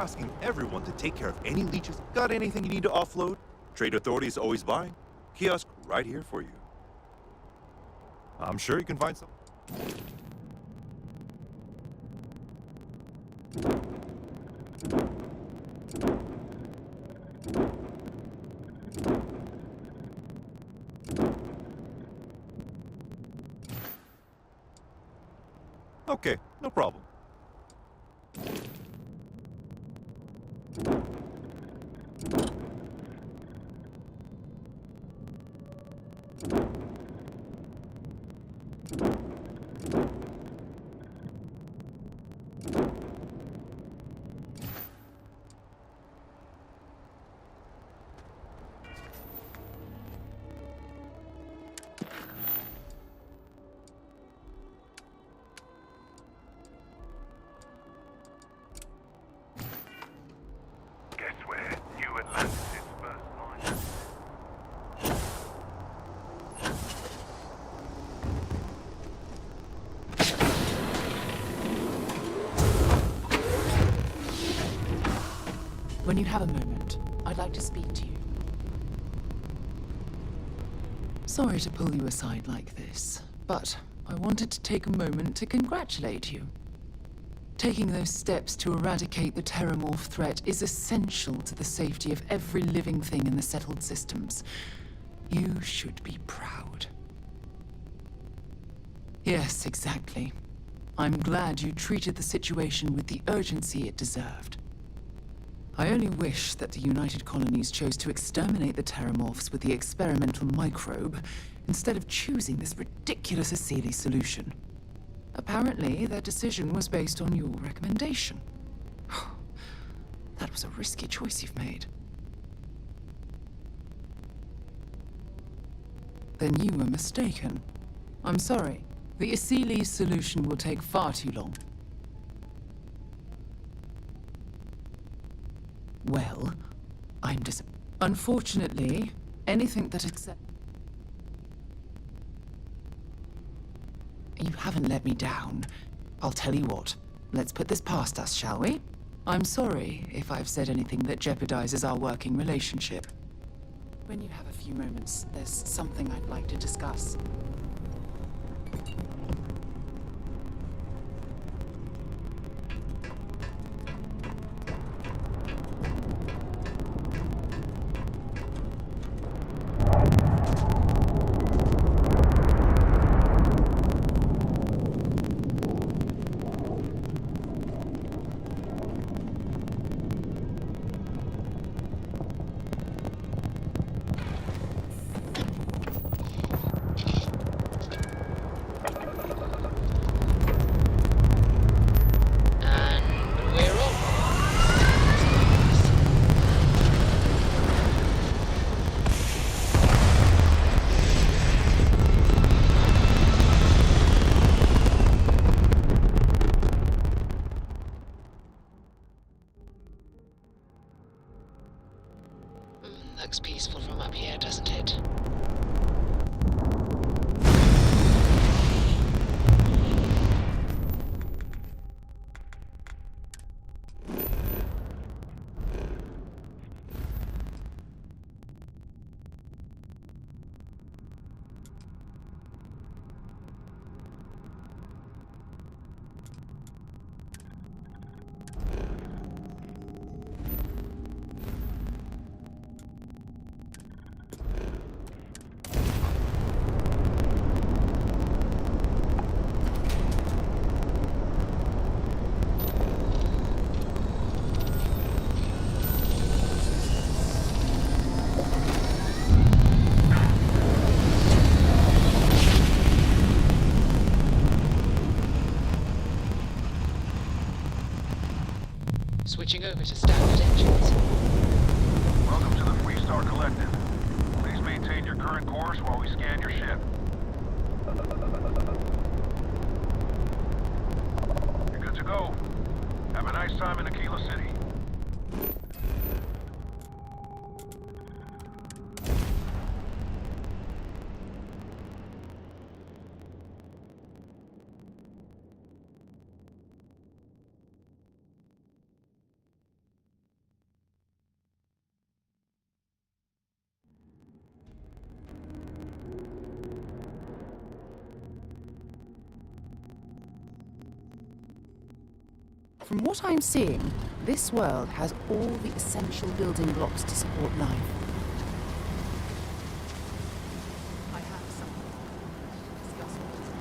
[SPEAKER 5] asking everyone to take care of any leeches. Got anything you need to offload? Trade Authority is always buying. Kiosk right here for you. I'm sure you can find some. Okay, no problem.
[SPEAKER 7] Guess where? New Atlantis is first line.
[SPEAKER 20] When you have a moment, I'd like to speak to you. Sorry to pull you aside like this, but I wanted to take a moment to congratulate you. Taking those steps to eradicate the Terramorph threat is essential to the safety of every living thing in the settled systems. You should be proud. Yes, exactly. I'm glad you treated the situation with the urgency it deserved. I only wish that the United Colonies chose to exterminate the Terramorphs with the experimental microbe, instead of choosing this ridiculous Asili solution. Apparently, their decision was based on your recommendation. That was a risky choice you've made. Then you were mistaken. I'm sorry. The Asili solution will take far too long. Well, Unfortunately, anything that You haven't let me down. I'll tell you what. Let's put this past us, shall we? I'm sorry if I've said anything that jeopardizes our working relationship. When you have a few moments, there's something I'd like to discuss.
[SPEAKER 2] Looks peaceful from up here, doesn't it? Switching over to standard engines.
[SPEAKER 13] Welcome to the Freestar Collective. Please maintain your current course while we scan your ship. You're good to go. Have a nice time in Aquila City.
[SPEAKER 1] From what I'm seeing, this world has all the essential building blocks to support life. I have something to discuss with you.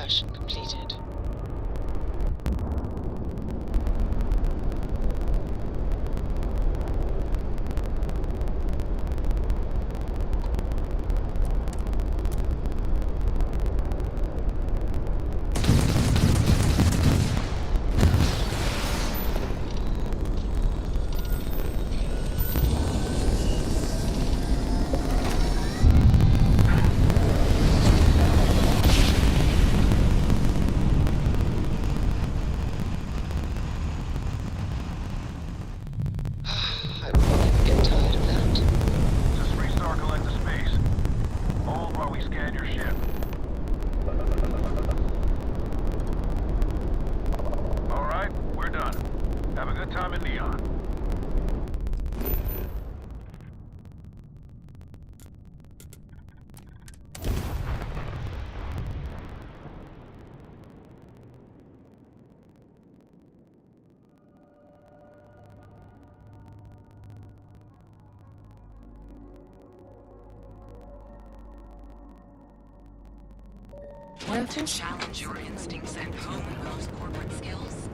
[SPEAKER 2] conversion completed. I will never get tired of that.
[SPEAKER 13] This is 3-star collector space. Hold while we scan your ship. Alright, we're done. Have a good time in Neon.
[SPEAKER 23] Want to challenge your instincts and hone those corporate skills?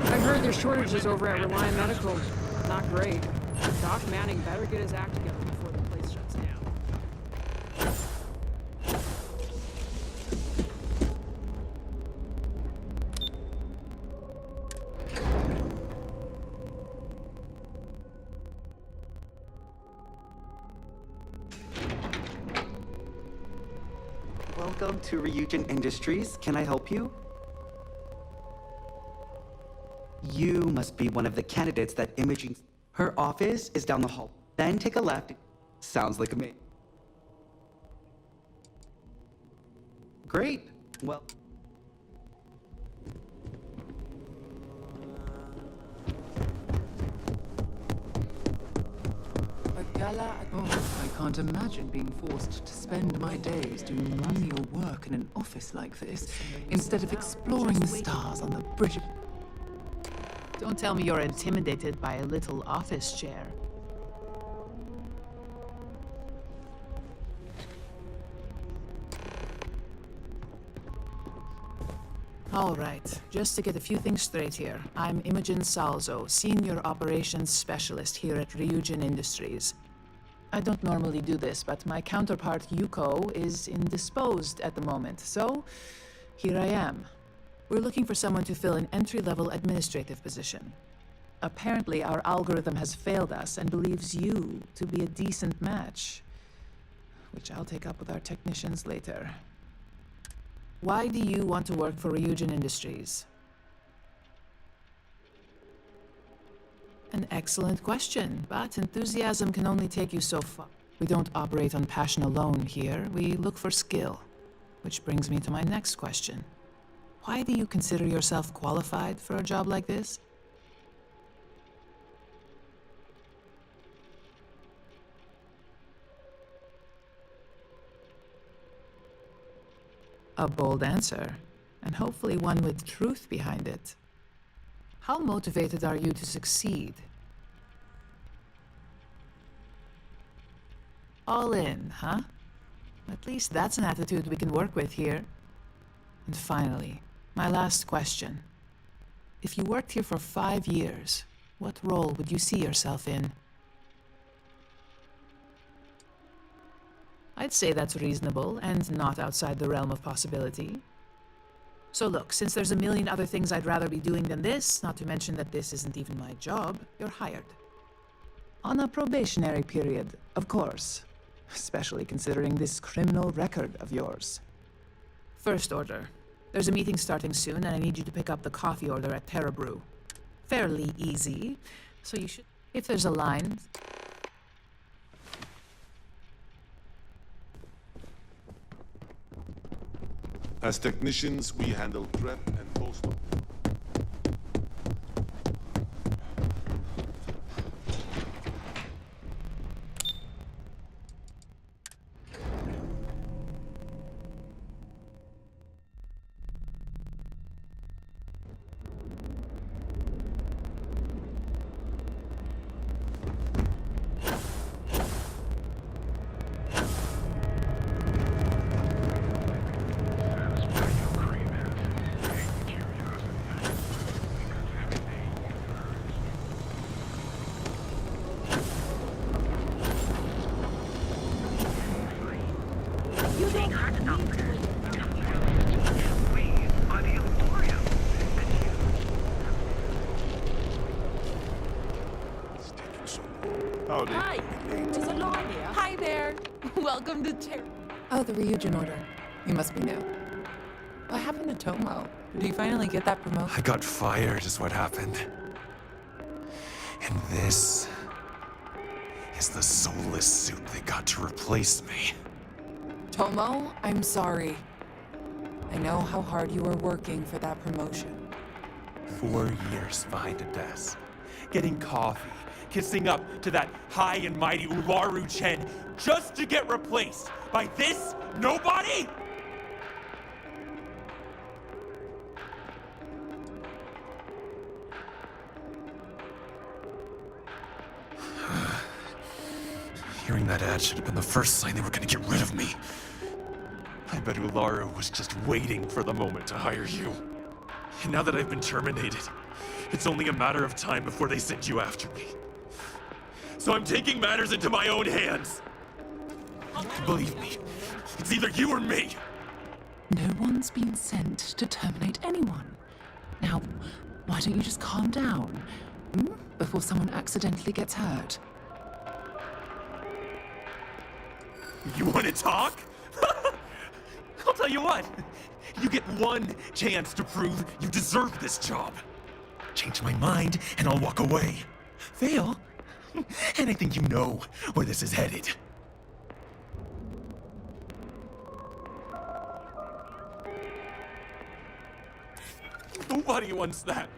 [SPEAKER 11] I heard there's shortages over at Reliant Medical. Not great. Doc Manning better get his act together before the place shuts down.
[SPEAKER 12] Welcome to Ryujin Industries. Can I help you? You must be one of the candidates that Imaging... Her office is down the hall. Then take a left. Sounds like me. Great. Well...
[SPEAKER 20] Oh, I can't imagine being forced to spend my days doing menial work in an office like this, instead of exploring the stars on the British...
[SPEAKER 17] Don't tell me you're intimidated by a little office chair. All right, just to get a few things straight here. I'm Imogen Salzo, Senior Operations Specialist here at Ryujin Industries. I don't normally do this, but my counterpart Yuko is indisposed at the moment, so here I am. We're looking for someone to fill an entry-level administrative position. Apparently, our algorithm has failed us and believes you to be a decent match, which I'll take up with our technicians later. Why do you want to work for Ryujin Industries? An excellent question, but enthusiasm can only take you so far. We don't operate on passion alone here, we look for skill. Which brings me to my next question. Why do you consider yourself qualified for a job like this? A bold answer, and hopefully one with truth behind it. How motivated are you to succeed? All in, huh? At least that's an attitude we can work with here. And finally, my last question. If you worked here for 5 years, what role would you see yourself in? I'd say that's reasonable and not outside the realm of possibility. So look, since there's a million other things I'd rather be doing than this, not to mention that this isn't even my job, you're hired. On a probationary period, of course. Especially considering this criminal record of yours. First order. There's a meeting starting soon, and I need you to pick up the coffee order at Terra Brew. Fairly easy, so you should... If there's a line...
[SPEAKER 3] As technicians, we handle prep and post-op.
[SPEAKER 23] Welcome to
[SPEAKER 17] Oh, the Ryujin order. You must be new. What happened to Tomo? Did he finally get that promotion?
[SPEAKER 4] I got fired is what happened. And this is the soulless suit they got to replace me.
[SPEAKER 17] Tomo, I'm sorry. I know how hard you were working for that promotion.
[SPEAKER 4] 4 years behind a desk, getting coffee, kissing up to that high and mighty Ularu Chen, just to get replaced by this nobody? Hearing that ad should have been the first sign they were gonna get rid of me. I bet Ularu was just waiting for the moment to hire you. And now that I've been terminated, it's only a matter of time before they send you after me. So I'm taking matters into my own hands. Believe me, it's either you or me.
[SPEAKER 17] No one's been sent to terminate anyone. Now, why don't you just calm down? Before someone accidentally gets hurt.
[SPEAKER 4] You want to talk? I'll tell you what. You get one chance to prove you deserve this job. Change my mind, and I'll walk away. Fail, and I think you know where this is headed. Nobody wants that.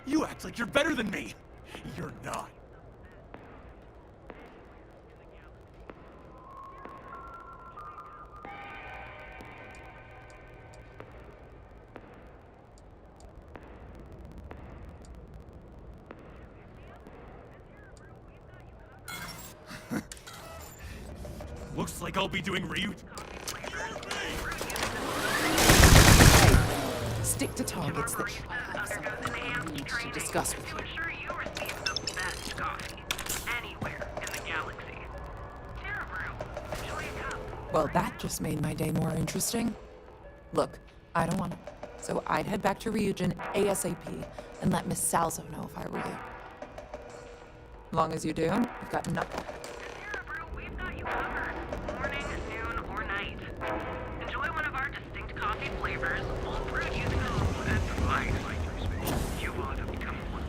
[SPEAKER 4] You act like you're better than me. You're not. Looks like I'll be doing
[SPEAKER 17] Stick to targets that I have something need to discuss with you. Well, that just made my day more interesting. Look, I don't want to, so I'd head back to Ryujin ASAP and let Miss Salzo know if I were you. Long as you do, you've got nothing.
[SPEAKER 6] Enjoy one of our distinct coffee flavors, all brewed using home and provide. You will have become one.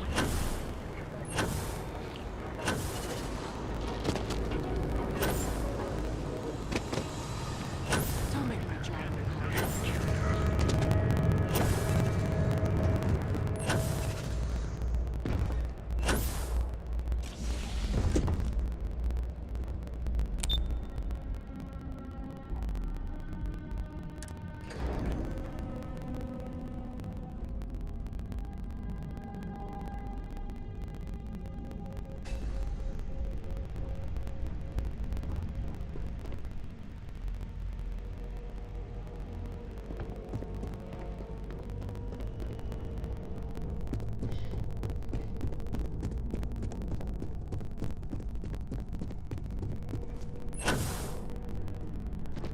[SPEAKER 17] Don't make me try.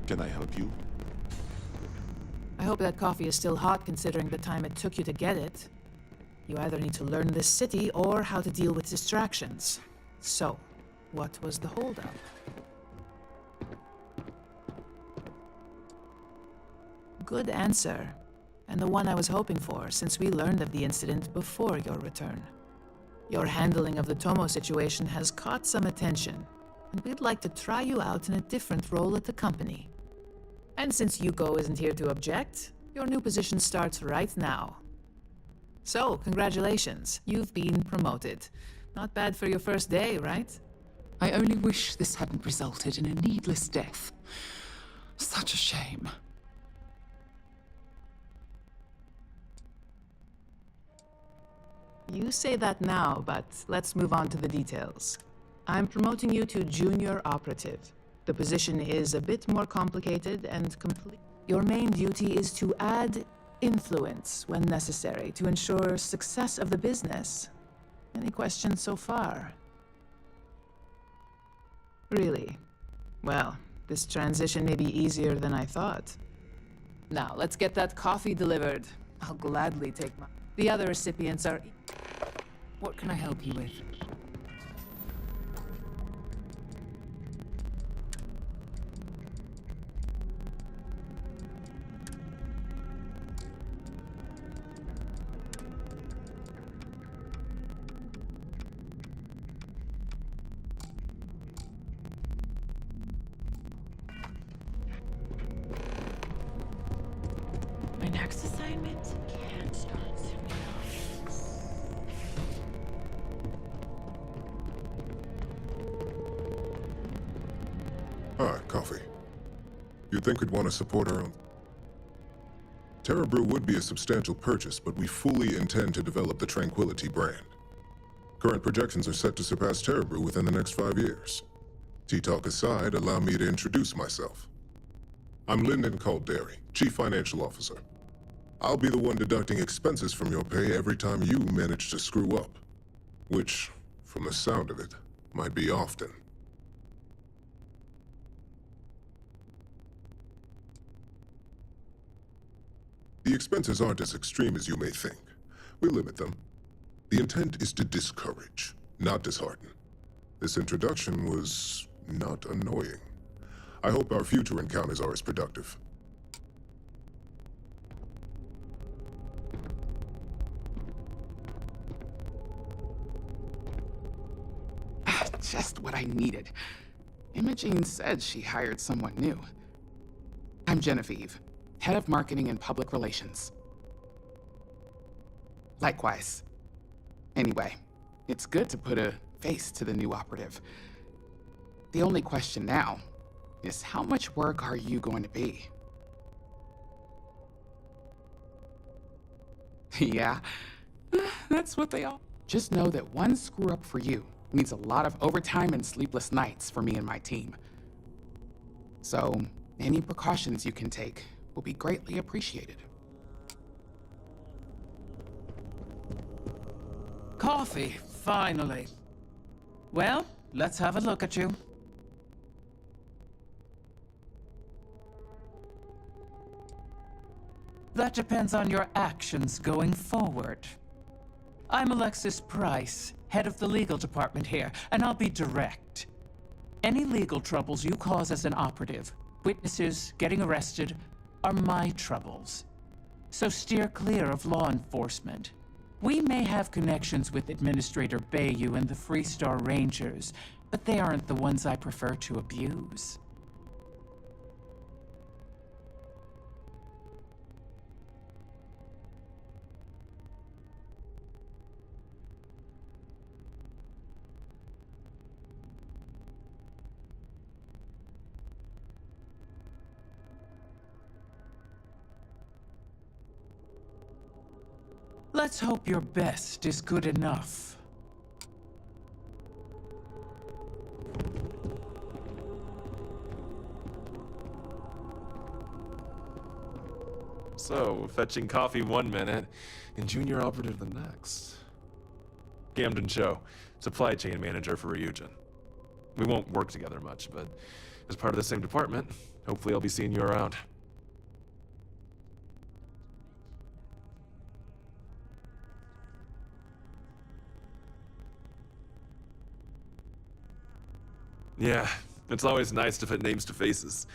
[SPEAKER 3] Can I help you?
[SPEAKER 17] I hope that coffee is still hot considering the time it took you to get it. You either need to learn this city or how to deal with distractions. So, what was the holdup? Good answer. And the one I was hoping for, since we learned of the incident before your return. Your handling of the Tomo situation has caught some attention, and we'd like to try you out in a different role at the company. And since Yuko isn't here to object, your new position starts right now. So, congratulations, you've been promoted. Not bad for your first day, right?
[SPEAKER 20] I only wish this hadn't resulted in a needless death. Such a shame.
[SPEAKER 17] You say that now, but let's move on to the details. I'm promoting you to junior operative. The position is a bit more complicated and complete. Your main duty is to add influence when necessary to ensure success of the business. Any questions so far? Really? Well, this transition may be easier than I thought. Now, let's get that coffee delivered. I'll gladly take my... The other recipients are...
[SPEAKER 20] What can I help you with?
[SPEAKER 18] My next assignment can't start soon enough.
[SPEAKER 10] Ah, coffee. You'd think we'd want to support our own. Terra Brew would be a substantial purchase, but we fully intend to develop the Tranquility brand. Current projections are set to surpass Terra Brew within the next 5 years. Tea talk aside, allow me to introduce myself. I'm Lyndon Calderi, Chief Financial Officer. I'll be the one deducting expenses from your pay every time you manage to screw up. Which, from the sound of it, might be often. The expenses aren't as extreme as you may think. We limit them. The intent is to discourage, not dishearten. This introduction was not annoying. I hope our future encounters are as productive.
[SPEAKER 15] Just what I needed. Imogene said she hired someone new. I'm Genevieve, Head of Marketing and Public Relations. Likewise. Anyway, it's good to put a face to the new operative. The only question now is how much work are you going to be? Yeah, that's what they all... Just know that one screw-up for you means a lot of overtime and sleepless nights for me and my team. So, any precautions you can take will be greatly appreciated.
[SPEAKER 20] Coffee, finally. Well, let's have a look at you. That depends on your actions going forward. I'm Alexis Price, head of the legal department here, and I'll be direct. Any legal troubles you cause as an operative, witnesses, getting arrested, are my troubles. So steer clear of law enforcement. We may have connections with Administrator Bayou and the Freestar Rangers, but they aren't the ones I prefer to abuse. Let's hope your best is good enough.
[SPEAKER 4] So, fetching coffee 1 minute and junior operative the next. Camden Cho, supply chain manager for Ryujin. We won't work together much, but as part of the same department, hopefully I'll be seeing you around. Yeah, it's always nice to put names to faces.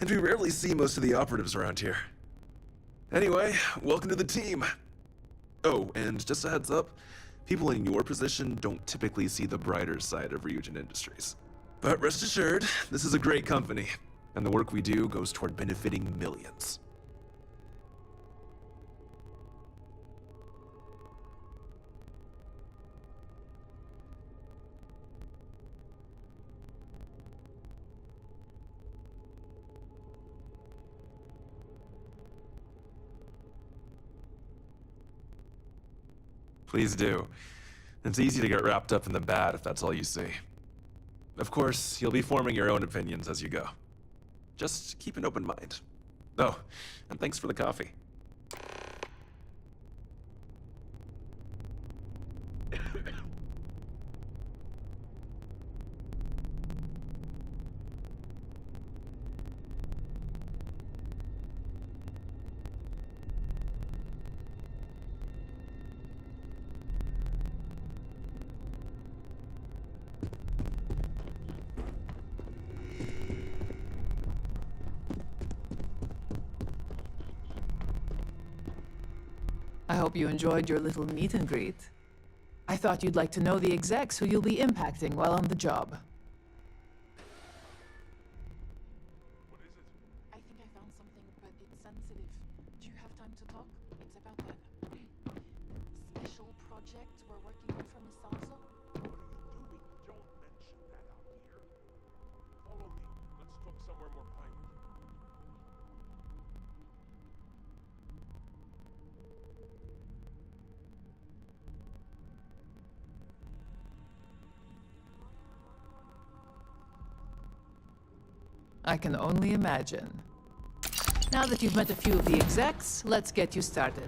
[SPEAKER 4] And we rarely see most of the operatives around here. Anyway, welcome to the team. Oh, and just a heads up, people in your position don't typically see the brighter side of Ryujin Industries. But rest assured, this is a great company, and the work we do goes toward benefiting millions. Please do. It's easy to get wrapped up in the bad if that's all you see. Of course, you'll be forming your own opinions as you go. Just keep an open mind. Oh, and thanks for the coffee.
[SPEAKER 17] I hope you enjoyed your little meet and greet. I thought you'd like to know the execs who you'll be impacting while on the job.
[SPEAKER 18] I think I found something, but it's sensitive. Do you have time to talk? It's about that special project we're working on for Miss Salzo.
[SPEAKER 21] What are you doing? Don't mention that out here. Follow me. Let's talk somewhere more private.
[SPEAKER 17] I can only imagine. Now that you've met a few of the execs, let's get you started.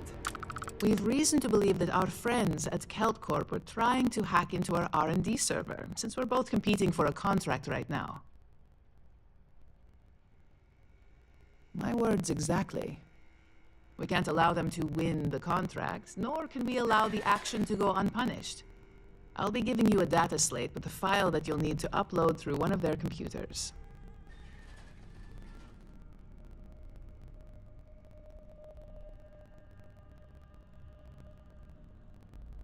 [SPEAKER 17] We've reason to believe that our friends at KeltCorp are trying to hack into our R&D server, since we're both competing for a contract right now. My words exactly. We can't allow them to win the contract, nor can we allow the action to go unpunished. I'll be giving you a data slate with a file that you'll need to upload through one of their computers.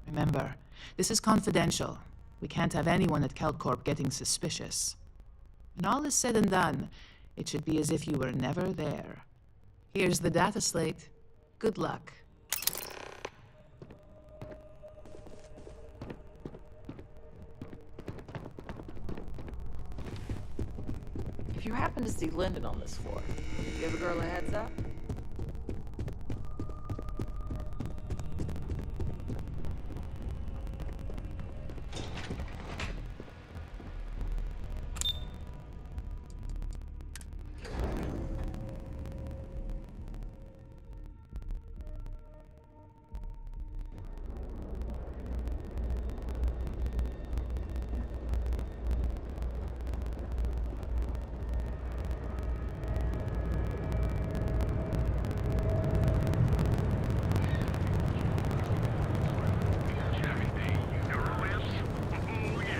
[SPEAKER 17] Remember, this is confidential. We can't have anyone at KeltCorp getting suspicious. When all is said and done, it should be as if you were never there. Here's the data slate. Good luck.
[SPEAKER 23] If you happen to see Lyndon on this floor, give a girl a heads up.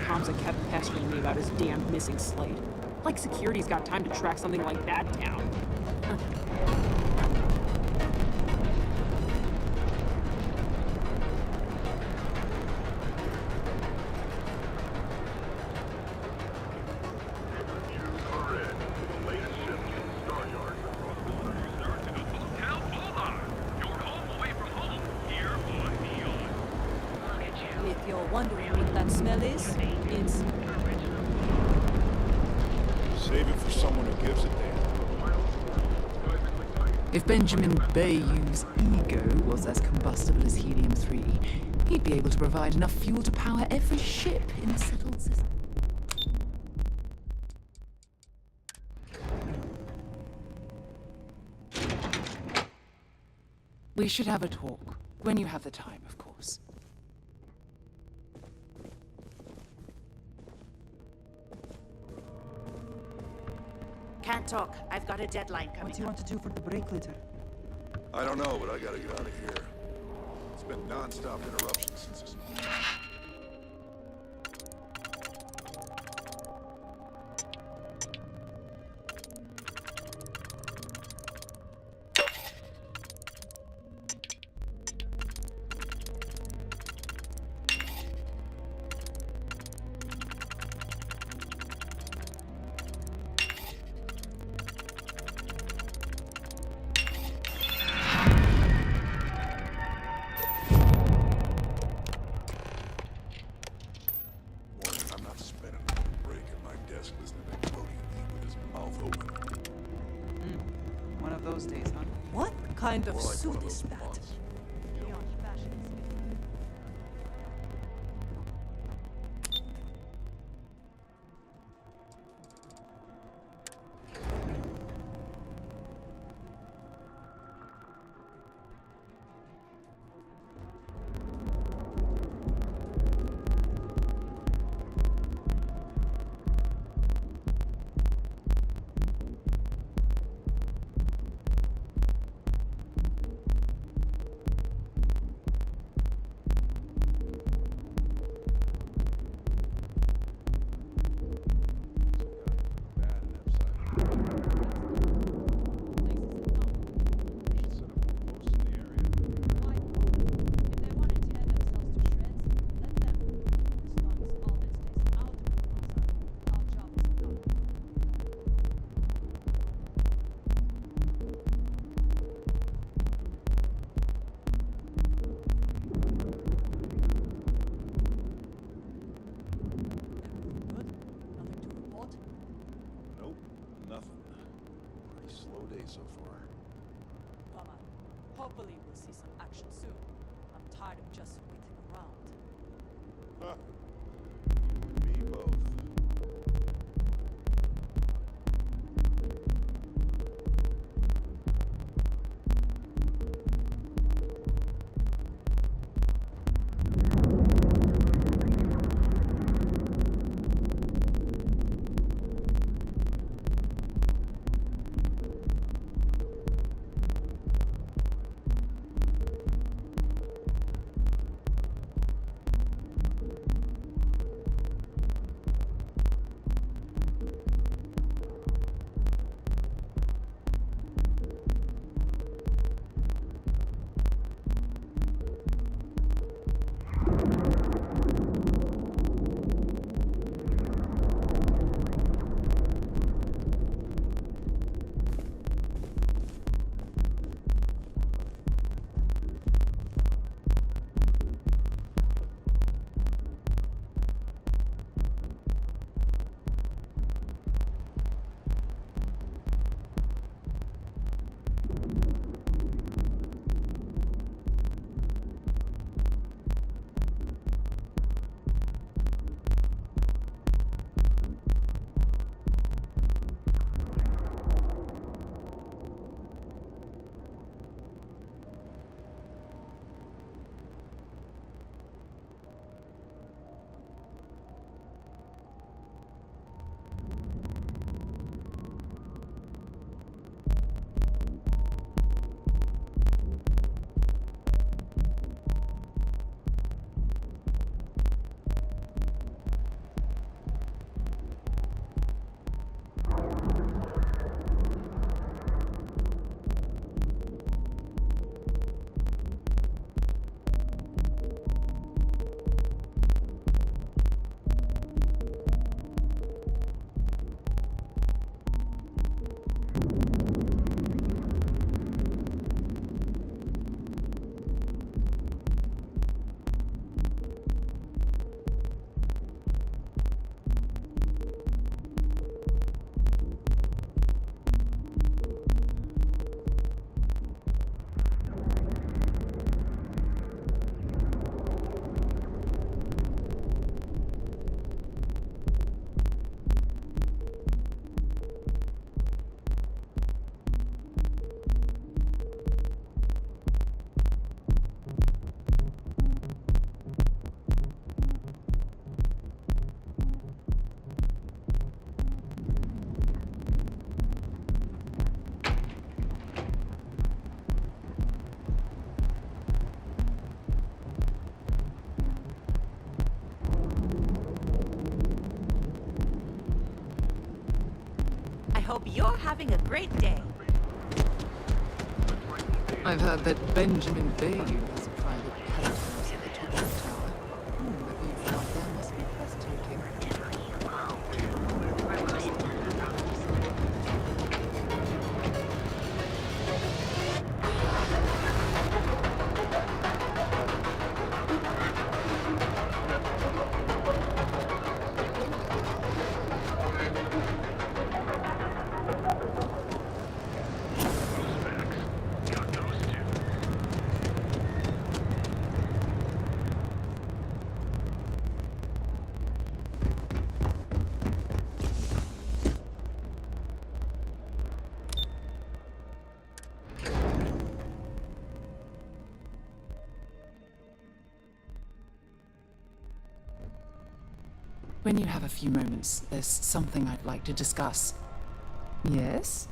[SPEAKER 11] Hamza kept pestering me about his damn missing slate. Like security's got time to track something like that down.
[SPEAKER 18] If you're wondering what that smell is, it's...
[SPEAKER 21] Save it for someone who gives a damn.
[SPEAKER 20] If Benjamin Bayou's ego was as combustible as helium-3, he'd be able to provide enough fuel to power every ship in the settled system. We should have a talk. When you have the time, of course.
[SPEAKER 9] Can't talk. I've got a deadline coming.
[SPEAKER 12] What do you want to do for the break later?
[SPEAKER 16] I don't know, but I gotta get out of here. It's been non-stop interruptions since this morning.
[SPEAKER 12] One of those days, huh?
[SPEAKER 18] What kind of
[SPEAKER 16] More like
[SPEAKER 18] suit
[SPEAKER 16] one of
[SPEAKER 18] is
[SPEAKER 16] those
[SPEAKER 18] that?
[SPEAKER 16] months.
[SPEAKER 21] day so far?
[SPEAKER 18] Come on. Hopefully we'll see some action soon. I'm tired of just waiting around.
[SPEAKER 21] Me both.
[SPEAKER 9] Hope you're having a great day.
[SPEAKER 20] I've heard that Benjamin Bayou has a private penthouse at the top of the tower. The view from up there must be breathtaking. When you have a few moments, there's something I'd like to discuss.
[SPEAKER 1] Yes?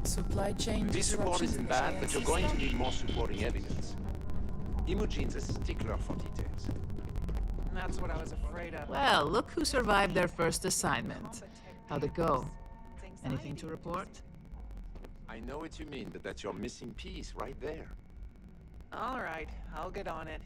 [SPEAKER 17] Supply chain
[SPEAKER 14] This report
[SPEAKER 17] disruptions
[SPEAKER 14] isn't
[SPEAKER 17] in the
[SPEAKER 14] bad, but you're going to
[SPEAKER 17] system.
[SPEAKER 14] need more supporting evidence. Imogene's a stickler for details.
[SPEAKER 23] That's what I was afraid of.
[SPEAKER 17] Well, look who survived their first assignment. How'd it go? Anything to report?
[SPEAKER 14] I know what you mean, but that's your missing piece right there.
[SPEAKER 23] All right, I'll get on it.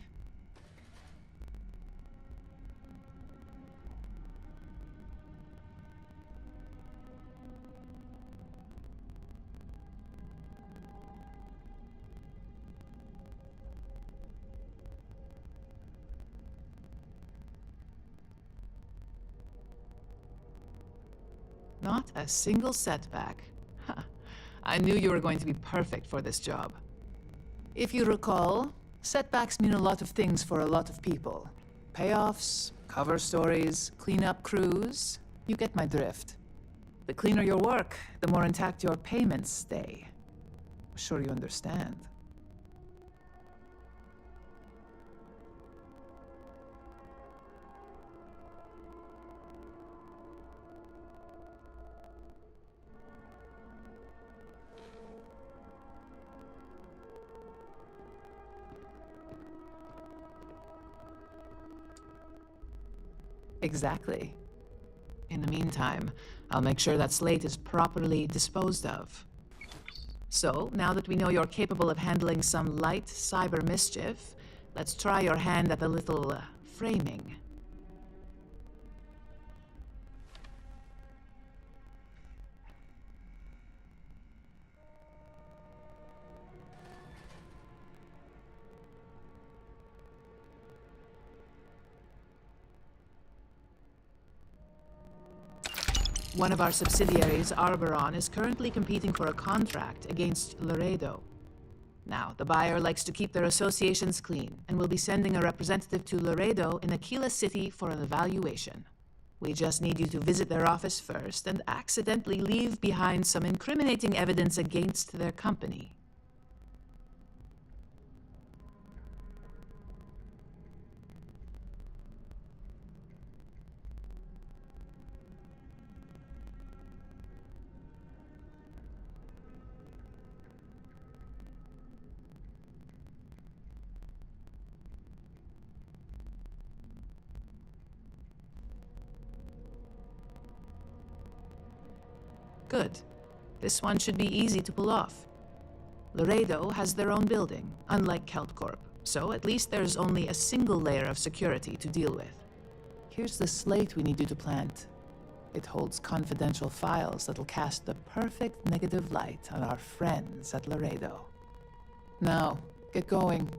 [SPEAKER 17] Not a single setback. Huh. I knew you were going to be perfect for this job. If you recall, setbacks mean a lot of things for a lot of people. Payoffs, cover stories, cleanup crews. You get my drift. The cleaner your work, the more intact your payments stay. I'm sure you understand. Exactly. In the meantime, I'll make sure that slate is properly disposed of. So, now that we know you're capable of handling some light cyber mischief, let's try your hand at a little framing. One of our subsidiaries, Arboron, is currently competing for a contract against Laredo. Now, the buyer likes to keep their associations clean, and will be sending a representative to Laredo in Aquila City for an evaluation. We just need you to visit their office first and accidentally leave behind some incriminating evidence against their company. Good. This one should be easy to pull off. Laredo has their own building, unlike KeltCorp, so at least there's only a single layer of security to deal with. Here's the slate we need you to plant. It holds confidential files that'll cast the perfect negative light on our friends at Laredo. Now, get going.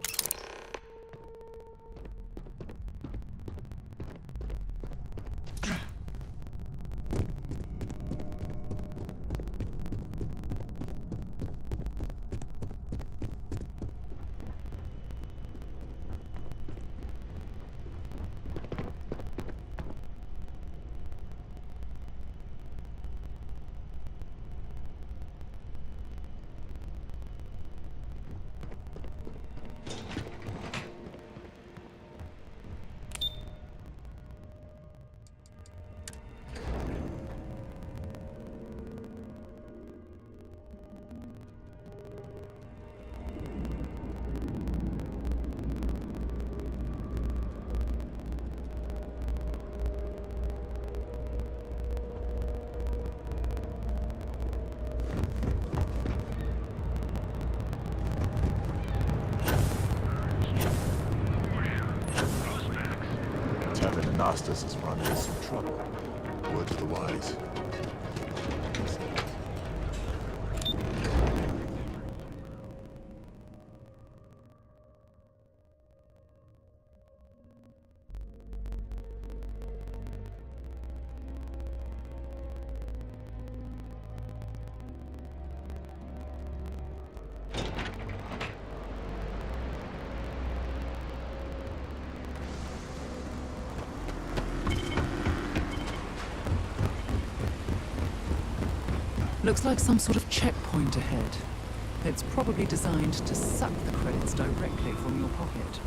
[SPEAKER 10] Nastas is running into some trouble. Word to the wise.
[SPEAKER 20] Looks like some sort of checkpoint ahead. It's probably designed to suck the credits directly from your pocket.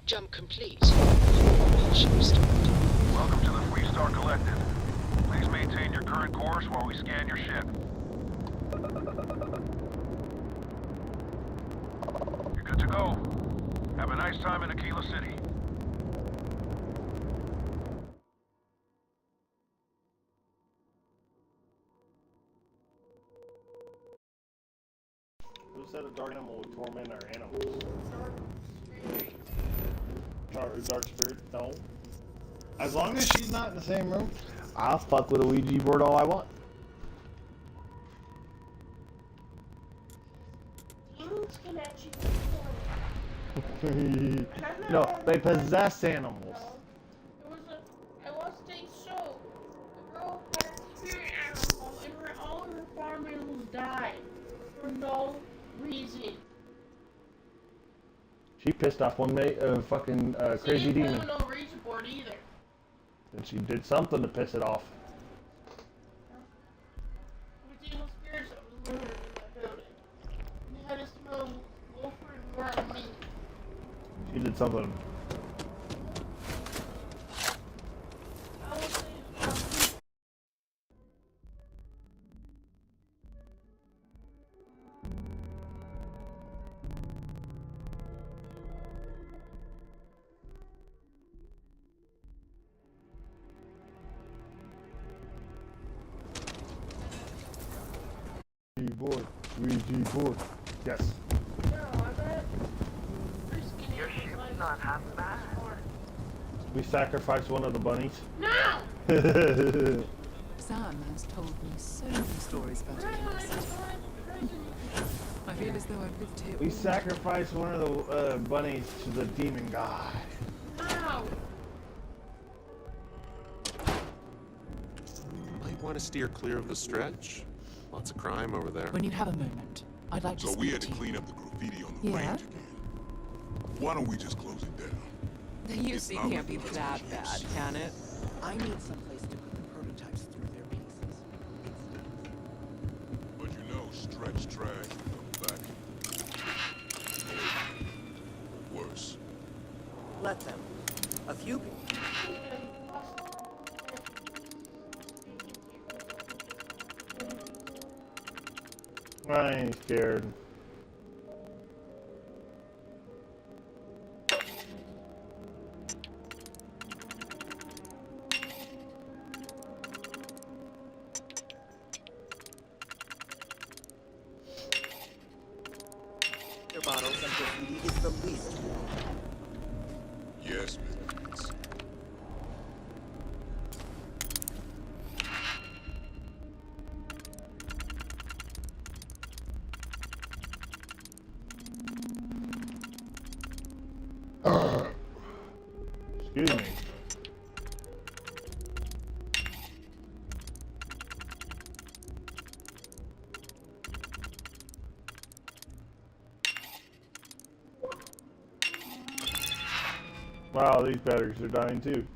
[SPEAKER 2] Jump complete. Propulsion restored.
[SPEAKER 13] Welcome to the Freestar Collective. Please maintain your current course while we scan your ship. You're good to go. Have a nice time in Aquila City.
[SPEAKER 8] Who said a dark animal would torment our animals? Dark spirit? No. As long as she's not in the same room, I'll fuck with a Ouija board all I want.
[SPEAKER 19] Demons can actually
[SPEAKER 8] No, they possess animals.
[SPEAKER 19] I watched a show. The girl had a spirit animal and all of her farm animals died for no reason.
[SPEAKER 8] She pissed off one fucking crazy demon.
[SPEAKER 19] She didn't play with no Ouija board either.
[SPEAKER 8] And she did something to piss it off.
[SPEAKER 19] There was evil spirits that was living in that building. And they had to smell Wolford and rotten meat.
[SPEAKER 8] She did something.
[SPEAKER 19] I would say
[SPEAKER 8] board. Ouija board. Yes.
[SPEAKER 6] Your ship's not half bad.
[SPEAKER 8] We sacrificed one of the bunnies.
[SPEAKER 19] No!
[SPEAKER 20] Sam has told me so many stories about it. I feel as though I've lived here.
[SPEAKER 8] We sacrificed one of the bunnies to the demon god.
[SPEAKER 19] No!
[SPEAKER 3] Might want to steer clear of the stretch. Lots of crime over there.
[SPEAKER 20] When you have a moment, I'd like to
[SPEAKER 10] So
[SPEAKER 20] speak
[SPEAKER 10] we had
[SPEAKER 20] to
[SPEAKER 10] to
[SPEAKER 20] you.
[SPEAKER 10] clean up the graffiti on the
[SPEAKER 20] Yeah?
[SPEAKER 10] range again. Why don't we just close it down?
[SPEAKER 23] The UC can't be that bad, can it?
[SPEAKER 12] I need someplace to put the prototypes through their paces.
[SPEAKER 10] But you know, stretch trash will come back. Worse.
[SPEAKER 12] Let them. A few people.
[SPEAKER 8] I ain't scared.
[SPEAKER 12] Their bottles and graffiti is the least.
[SPEAKER 10] Yes, Miss.
[SPEAKER 8] Excuse me. Wow, these batteries are dying too.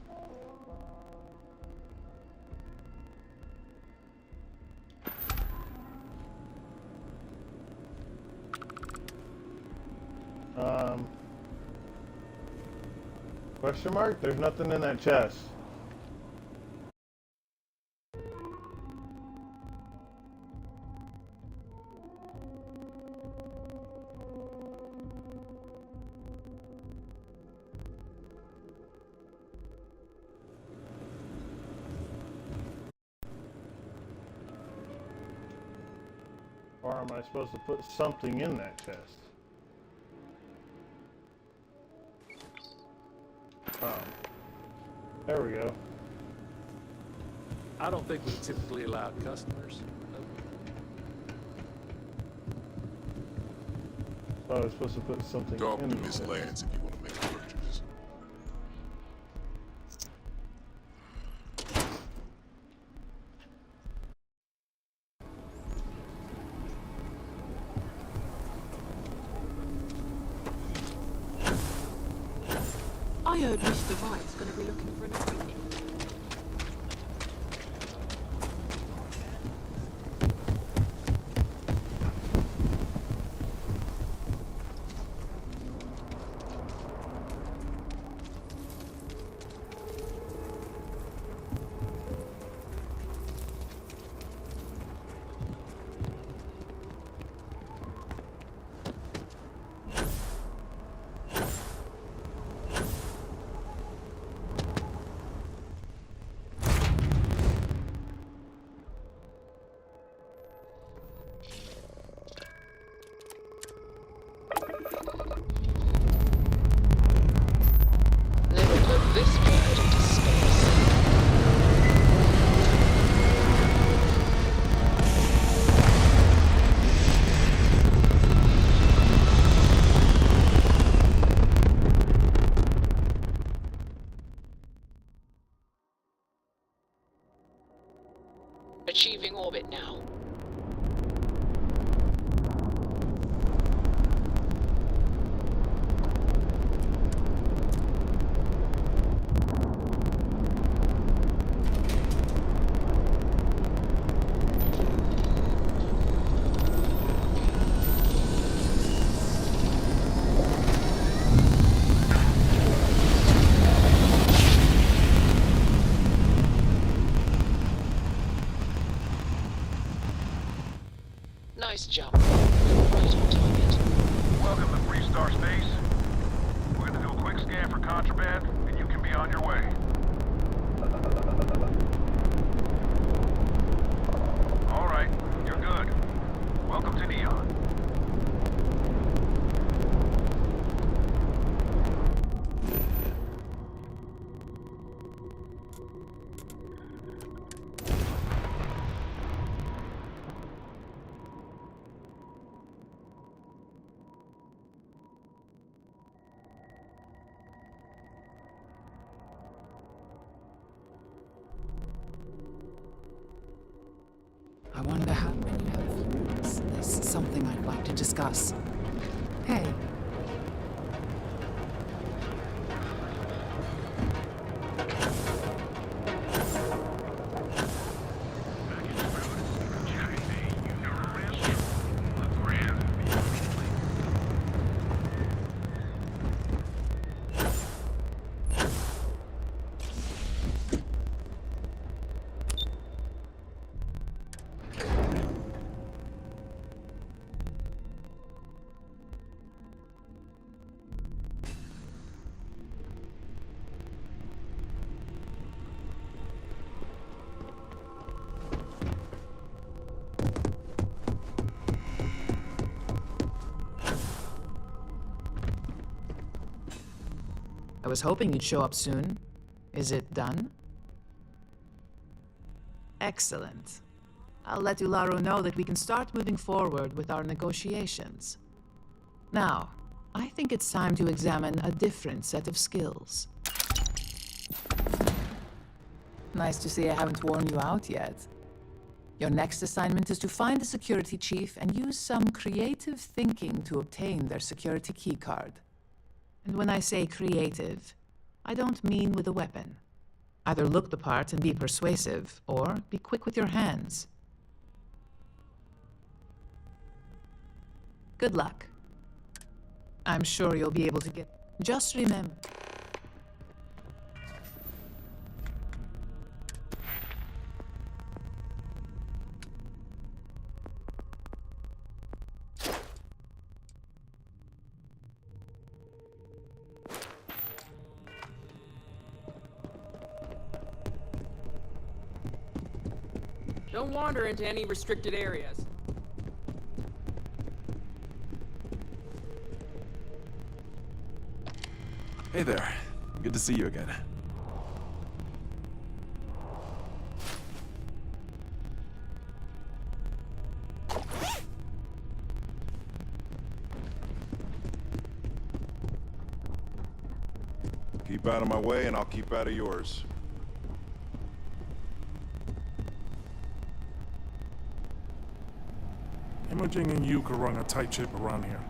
[SPEAKER 8] Question mark? There's nothing in that chest. Or am I supposed to put something in that chest? There we go.
[SPEAKER 21] I don't think we typically allow customers.
[SPEAKER 8] So I was supposed to put something
[SPEAKER 10] Talk
[SPEAKER 8] in
[SPEAKER 10] to
[SPEAKER 8] the
[SPEAKER 10] Miss
[SPEAKER 8] chest.
[SPEAKER 10] Lance if you want to make a purchase.
[SPEAKER 23] I heard Mr. Wright's gonna be looking for an appointment.
[SPEAKER 2] orbit now. Nice jump. Right on target.
[SPEAKER 13] Welcome to Free Star Space. We're gonna do a quick scan for contraband, and you can be on your way. All right, you're good. Welcome to Neon.
[SPEAKER 1] I wonder how many have. There's something I'd like to discuss. Hey.
[SPEAKER 17] I was hoping you'd show up soon. Is it done? Excellent. I'll let Ularo know that we can start moving forward with our negotiations. Now, I think it's time to examine a different set of skills. Nice to see I haven't worn you out yet. Your next assignment is to find the security chief and use some creative thinking to obtain their security keycard. And when I say creative, I don't mean with a weapon. Either look the part and be persuasive, or be quick with your hands. Good luck. I'm sure you'll be able to get... Just remember...
[SPEAKER 11] Don't wander into any restricted areas.
[SPEAKER 4] Hey there. Good to see you again.
[SPEAKER 16] Keep out of my way and I'll keep out of yours.
[SPEAKER 5] Imaging and you could run a tight ship around here.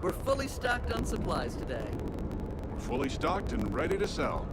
[SPEAKER 7] We're fully stocked on supplies today.
[SPEAKER 16] We're fully stocked and ready to sell.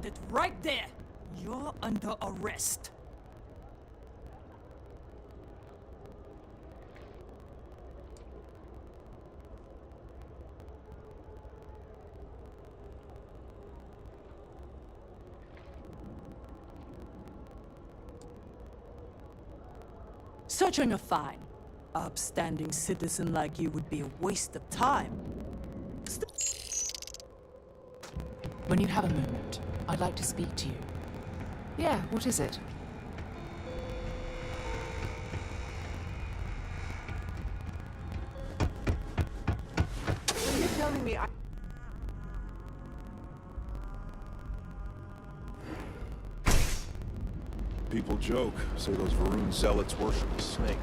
[SPEAKER 15] hold it right there. You're under arrest. Such on your fine. Upstanding citizen like you would be a waste of time.
[SPEAKER 17] When you have a moment, I'd like to speak to you.
[SPEAKER 1] Yeah, what is it?
[SPEAKER 7] So you're telling me
[SPEAKER 21] People joke, say those Varun zealots worship a snake.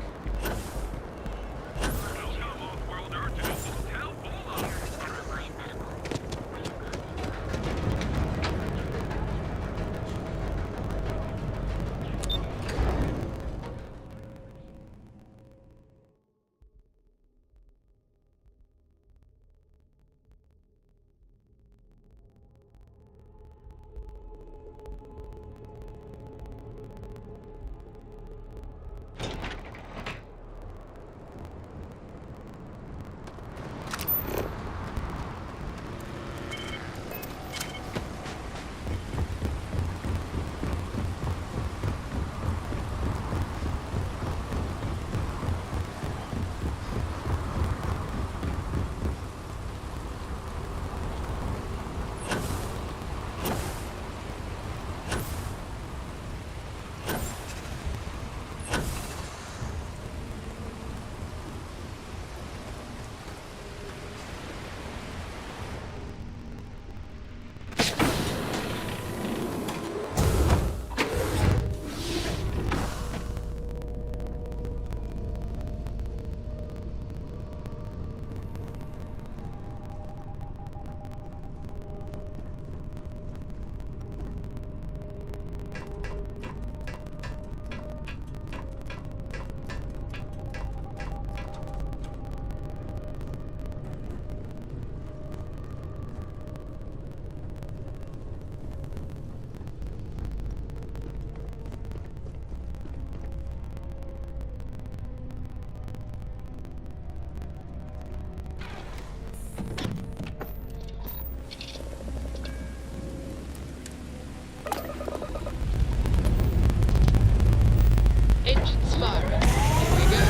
[SPEAKER 2] Engines firing. Here we go.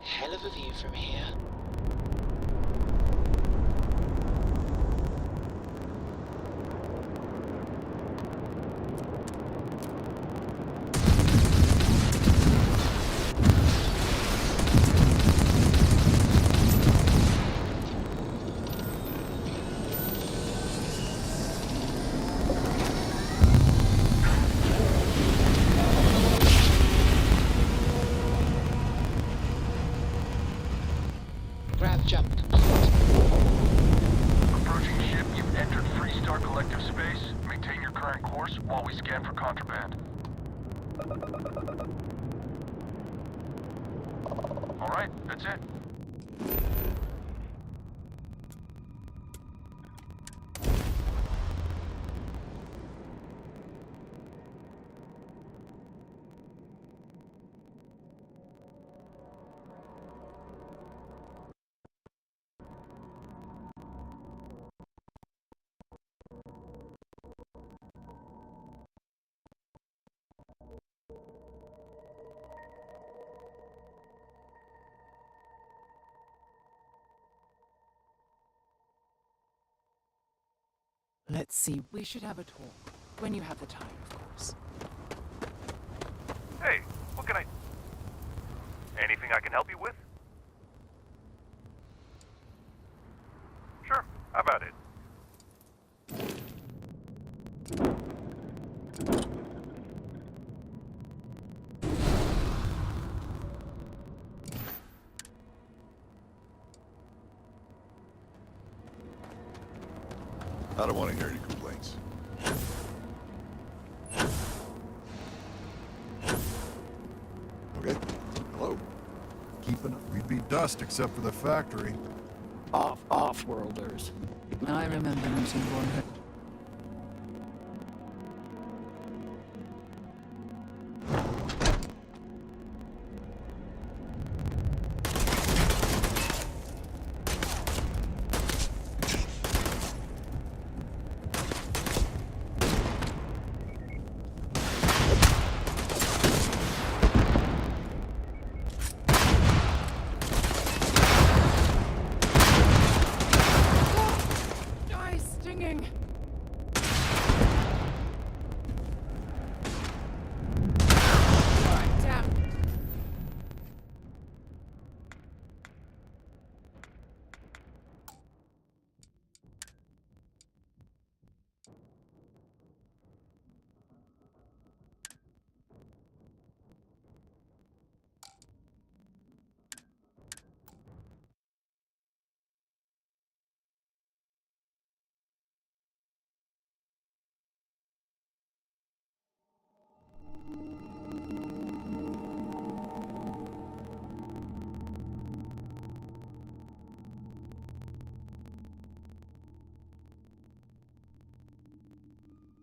[SPEAKER 2] Hell of a view from here. Grav jump complete.
[SPEAKER 13] Approaching ship, you've entered Freestar Collective space. Maintain your current course while we scan for contraband. Alright, that's it.
[SPEAKER 17] Let's see, we should have a talk. When you have the time, of course.
[SPEAKER 13] Hey, what can I... Anything I can help you with? Sure, how about it?
[SPEAKER 21] I don't want to hear any complaints. Okay. Hello. Keeping up. We'd be dust except for the factory.
[SPEAKER 20] Off-worlders. I remember meeting one. Die stinging. Damn.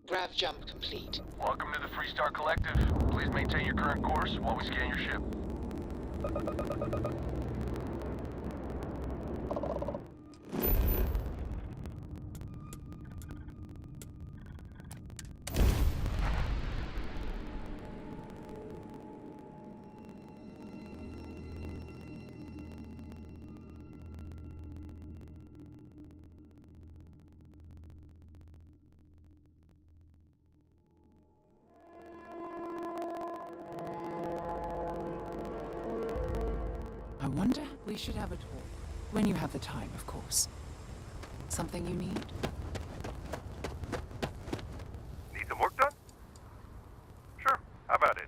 [SPEAKER 9] Grav jump complete.
[SPEAKER 13] Welcome to the Freestar Collective. Please maintain your current course while we scan your ship.
[SPEAKER 20] I wonder, we should have a talk. When you have the time, of course. Something you need?
[SPEAKER 13] Need some work done? Sure. How about it?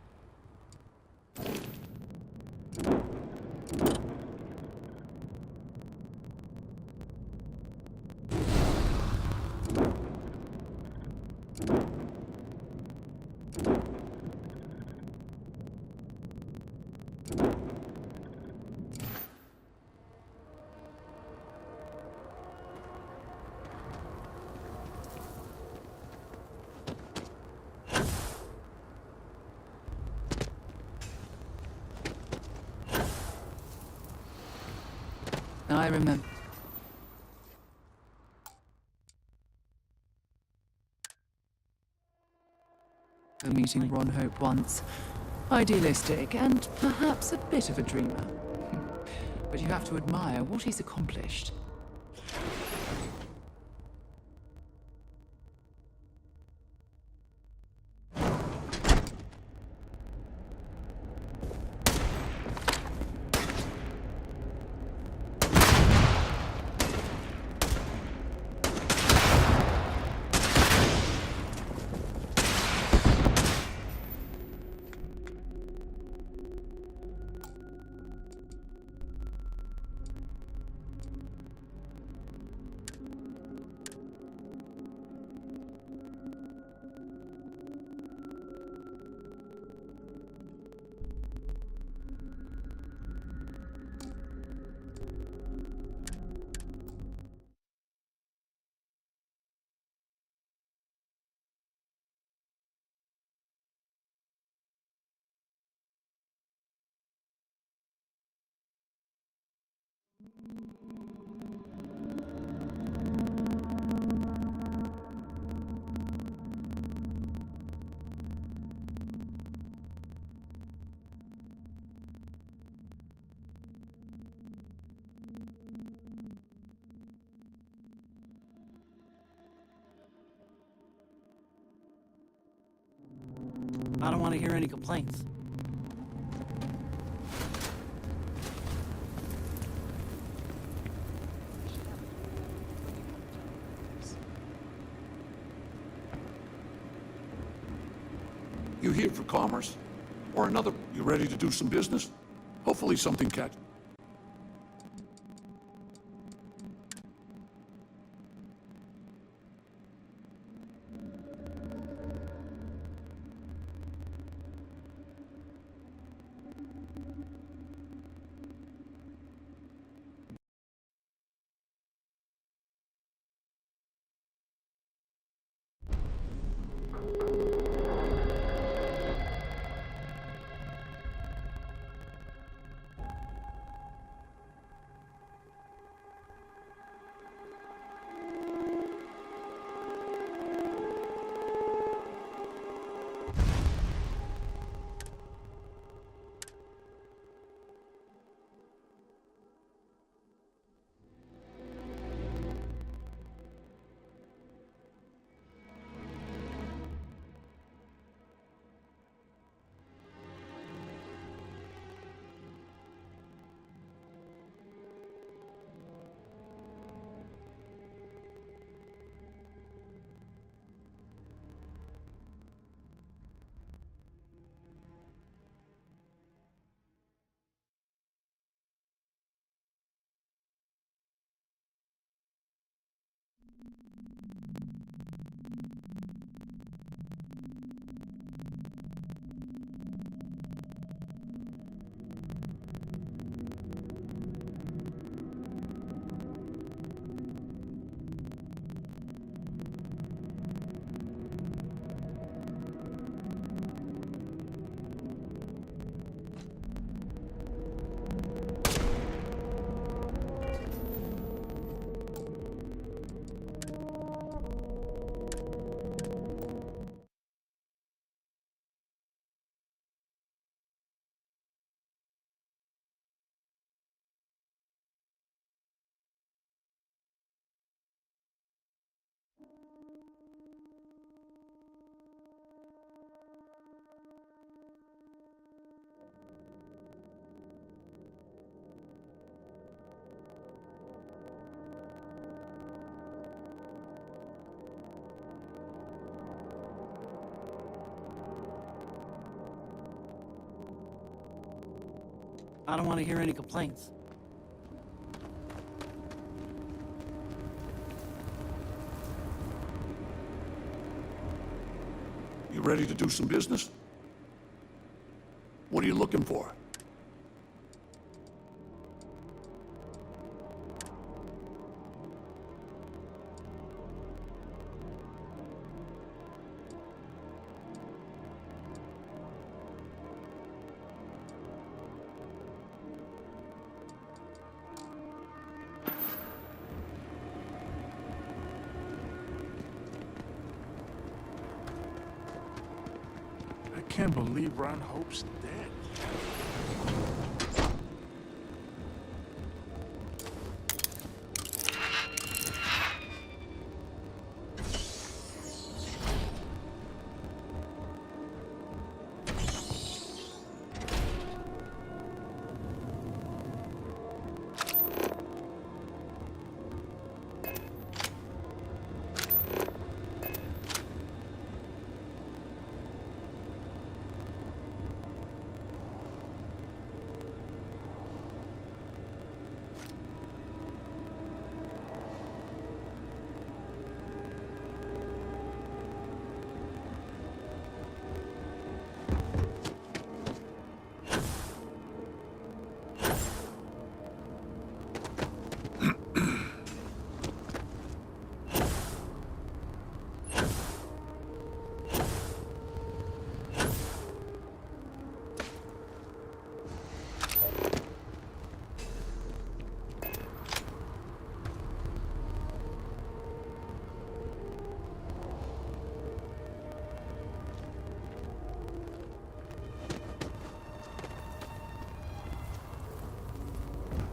[SPEAKER 20] I remember. Meeting Ron Hope once. Idealistic and perhaps a bit of a dreamer. But you have to admire what he's accomplished.
[SPEAKER 18] I don't want to hear any complaints.
[SPEAKER 21] You here for commerce? Or another? You ready to do some business? Hopefully something catch.
[SPEAKER 18] I don't want to hear any complaints.
[SPEAKER 21] You ready to do some business? What are you looking for?
[SPEAKER 5] I can't believe Ron Hope's dead.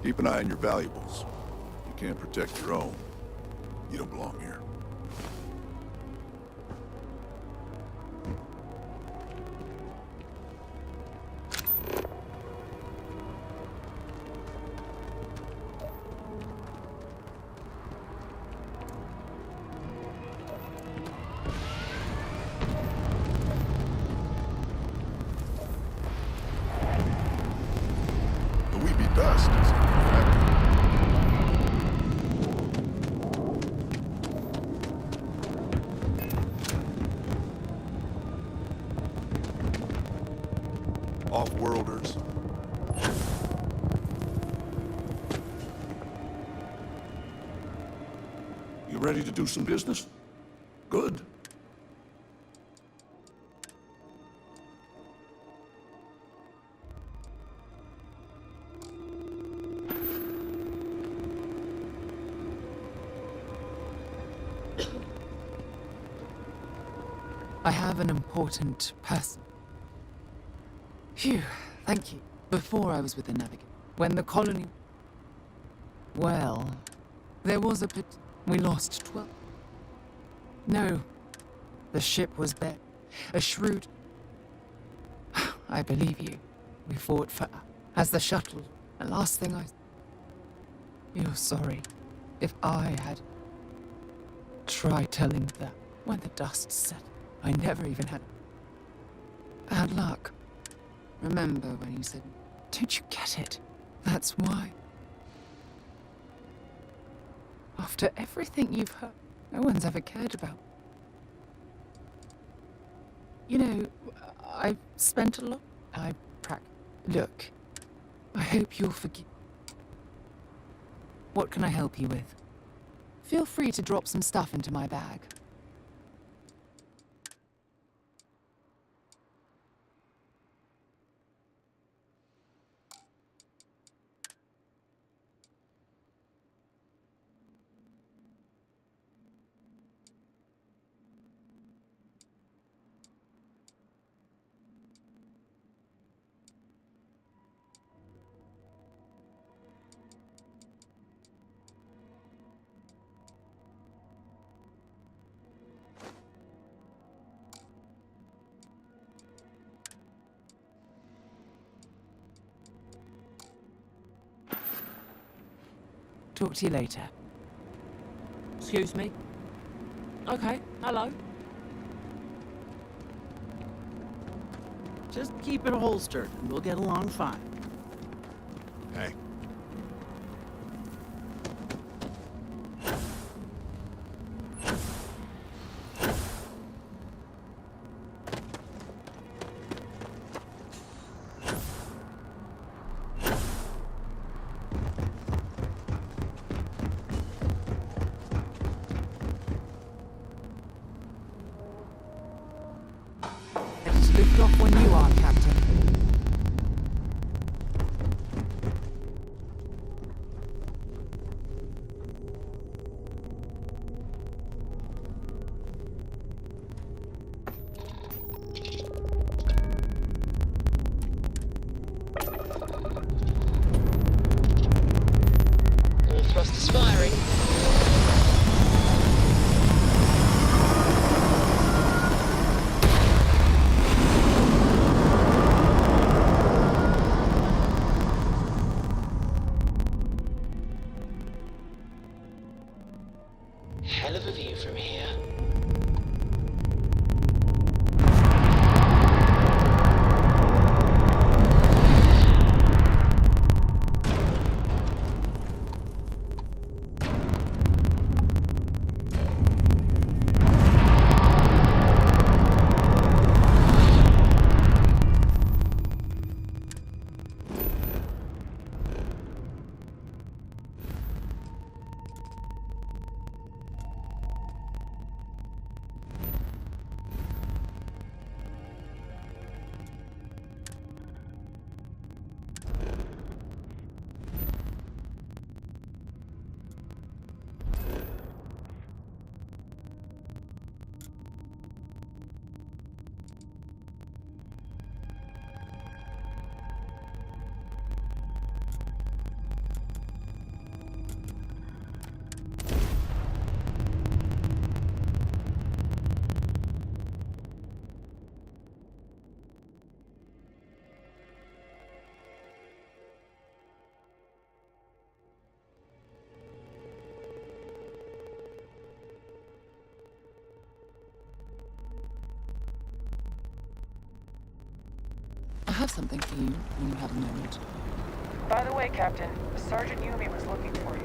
[SPEAKER 21] Keep an eye on your valuables. You can't protect your own. You don't belong here. The weepy dust is off-worlders. You ready to do some business? Good.
[SPEAKER 20] I have an important person. Phew, thank you. Before I was with the Navigator, when the colony... Well, there was a pit... We lost 12. No, the ship was bare. A shrewd... I believe you. We fought for... As the shuttle, the last thing I... You're sorry. If I had... tried telling them when the dust settled, I never even had... bad luck. Remember when you said, don't you get it? That's why. After everything you've heard, no one's ever cared about. You know, I've spent a lot... Look, I hope you'll forgive... What can I help you with? Feel free to drop some stuff into my bag. Talk to you later.
[SPEAKER 11] Excuse me? Okay, hello.
[SPEAKER 18] Just keep it holstered, and we'll get along fine.
[SPEAKER 10] Hey.
[SPEAKER 20] Let's lift off when you are, Captain.
[SPEAKER 2] All thrusters firing.
[SPEAKER 9] Hell of a view from here.
[SPEAKER 20] I have something for you when you have a moment.
[SPEAKER 23] By the way, Captain, Sergeant Yumi was looking for you.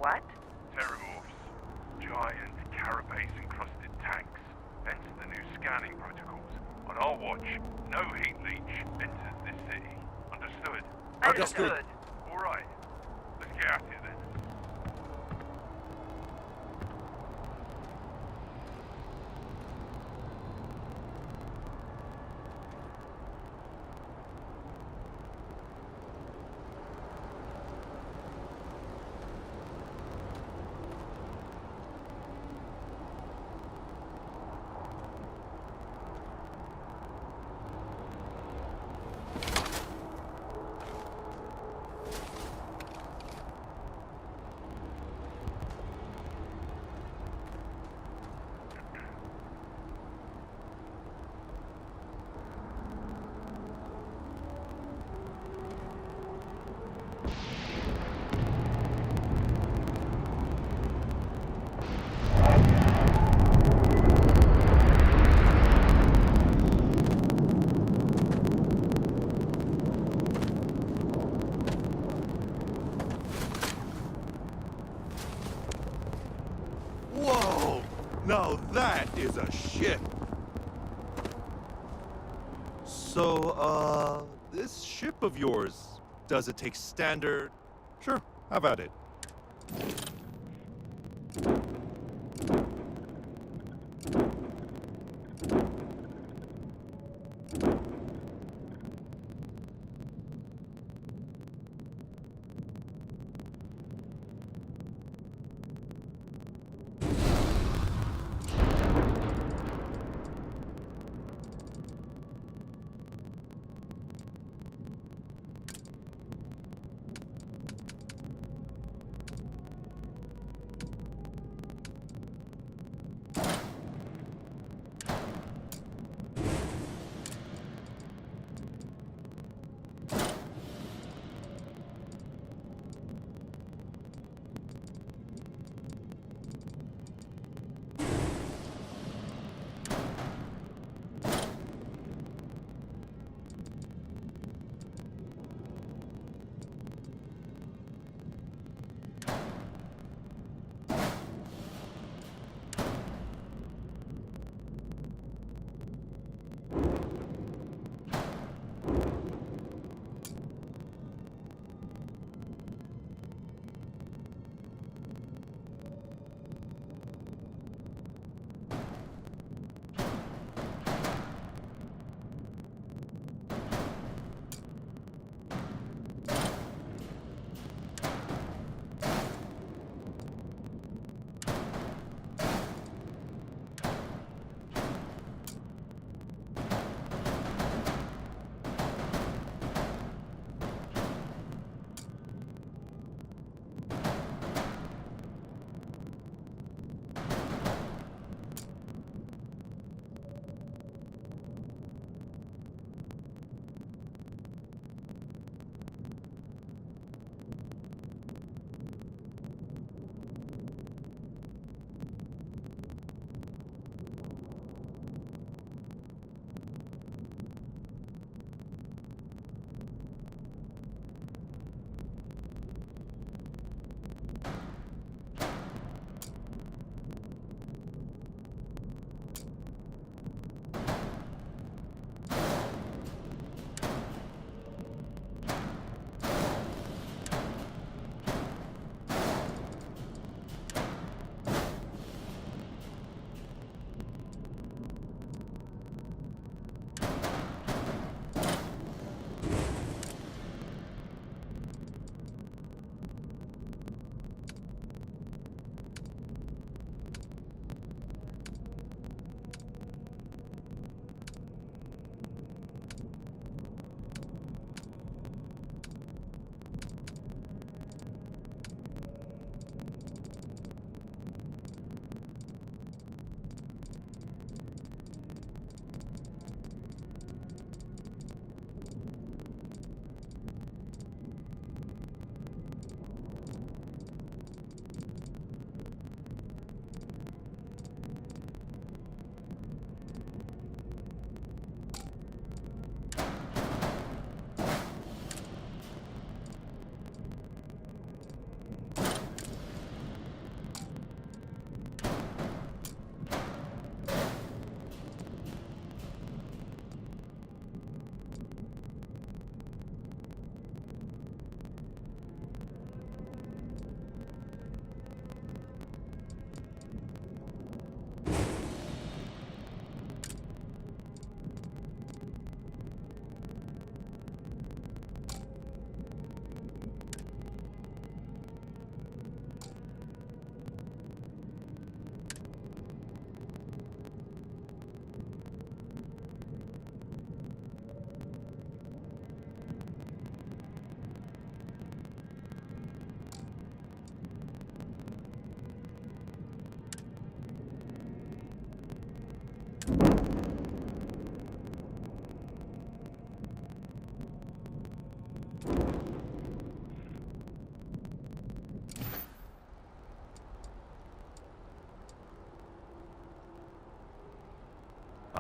[SPEAKER 6] What?
[SPEAKER 13] Terramorphs. Giant carapace-encrusted tanks. Hence the new scanning protocols. On our watch, no heat leech enters this city. Understood?
[SPEAKER 6] Understood.
[SPEAKER 13] All right. Let's get at it then.
[SPEAKER 21] Whoa! Now that is a ship! So, this ship of yours, does it take standard? Sure, how about it?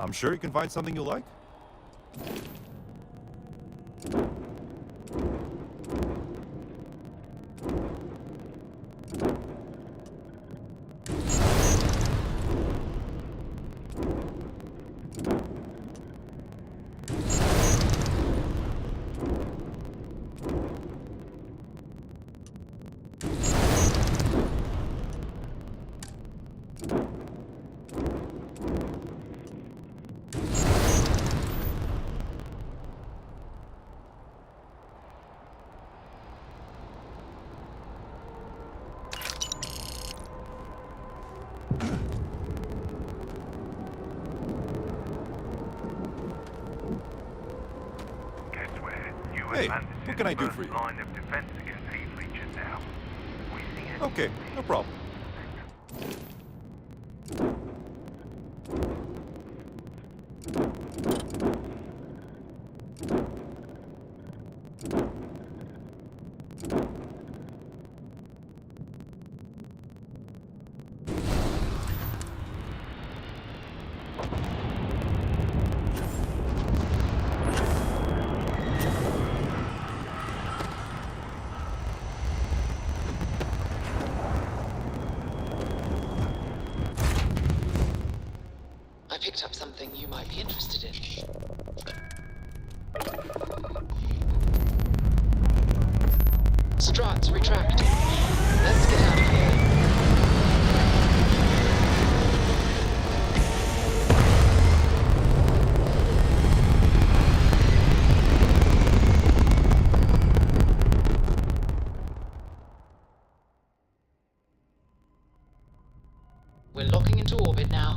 [SPEAKER 4] I'm sure you can find something you'll like. Hey, what can I do for you?
[SPEAKER 13] Line of defense against heat leeches now. We see it.
[SPEAKER 4] Okay, no problem.
[SPEAKER 9] I picked up something you might be interested in. Struts retracting. Let's get out of here. We're locking into orbit now.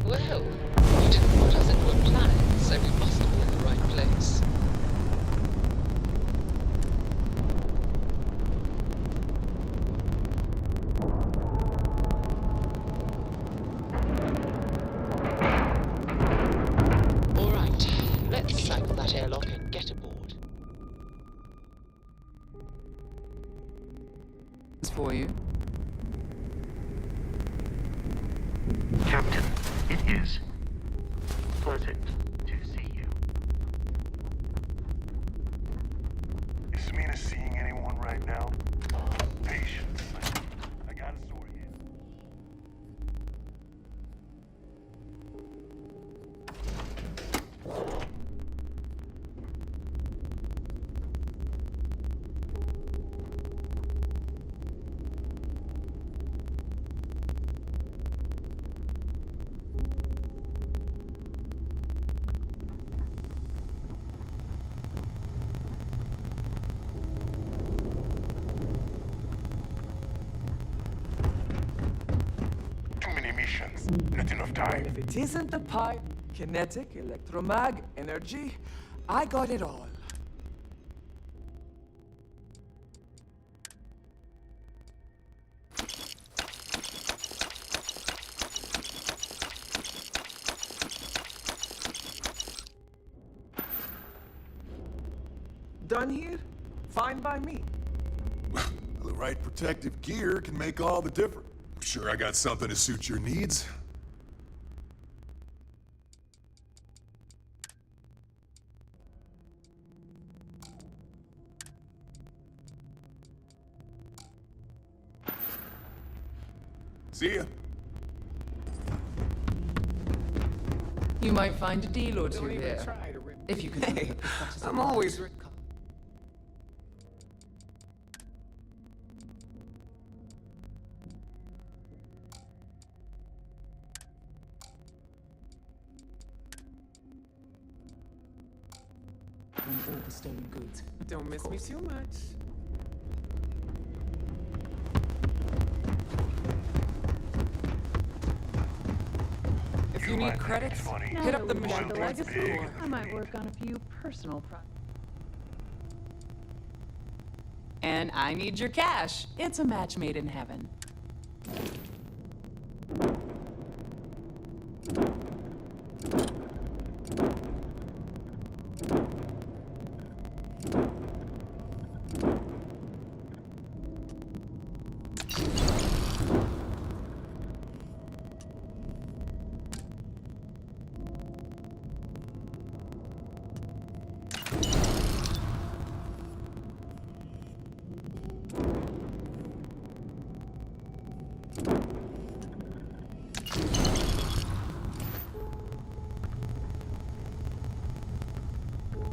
[SPEAKER 9] Well, you didn't put us into a planet, so we must be in the right place. All right, let's cycle that airlock and get aboard.
[SPEAKER 20] It's for you.
[SPEAKER 6] Captain, it is pleasant to see you.
[SPEAKER 13] Is Mina seeing anyone right now? Patience. I gotta sort it. Too many missions. Not enough time.
[SPEAKER 14] If it isn't the pipe, kinetic, electromag, energy, I got it all. Done here? Fine by me.
[SPEAKER 10] The right protective gear can make all the difference. I'm sure I got something to suit your needs. See ya.
[SPEAKER 20] You might find a deal or two here. If you can.
[SPEAKER 12] Hey, I'm always...
[SPEAKER 20] All the stolen goods.
[SPEAKER 14] Don't miss me too much. If you need credits, hit up the mission
[SPEAKER 15] the
[SPEAKER 14] boards.
[SPEAKER 15] legacy. I might work on a few personal projects.
[SPEAKER 23] And I need your cash. It's a match made in heaven.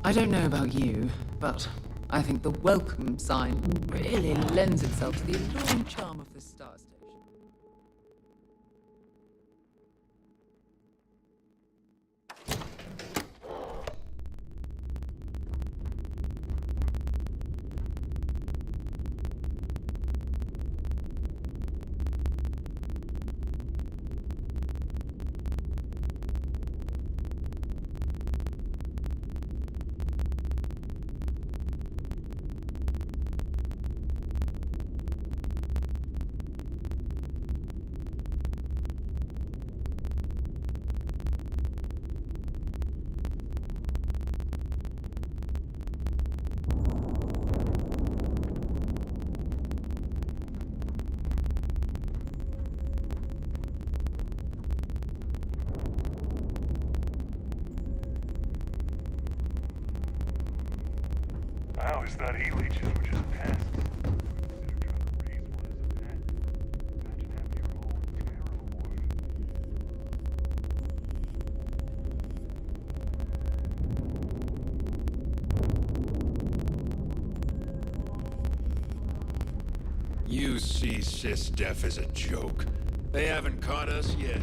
[SPEAKER 20] I don't know about you, but I think the welcome sign really lends itself to the alluring charm of this star station.
[SPEAKER 13] I always thought E-leeches were just pests.
[SPEAKER 3] You see SysDef as a joke. They haven't caught us yet.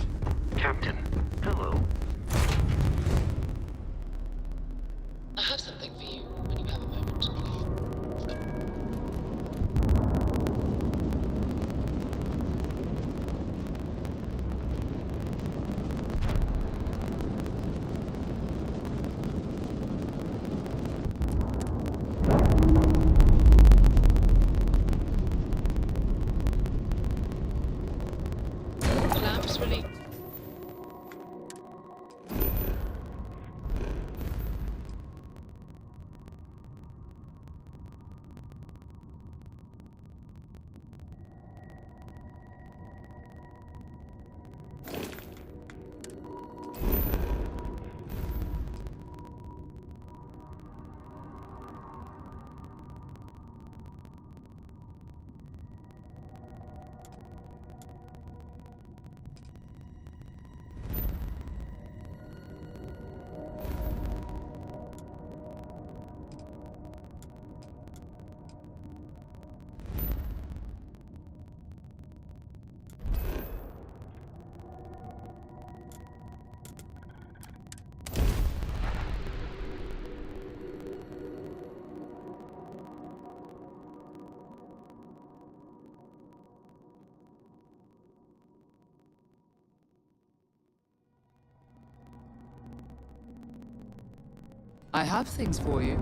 [SPEAKER 6] Captain, hello.
[SPEAKER 2] I have something for you when you have a moment. Lamps released.
[SPEAKER 20] I have things for you.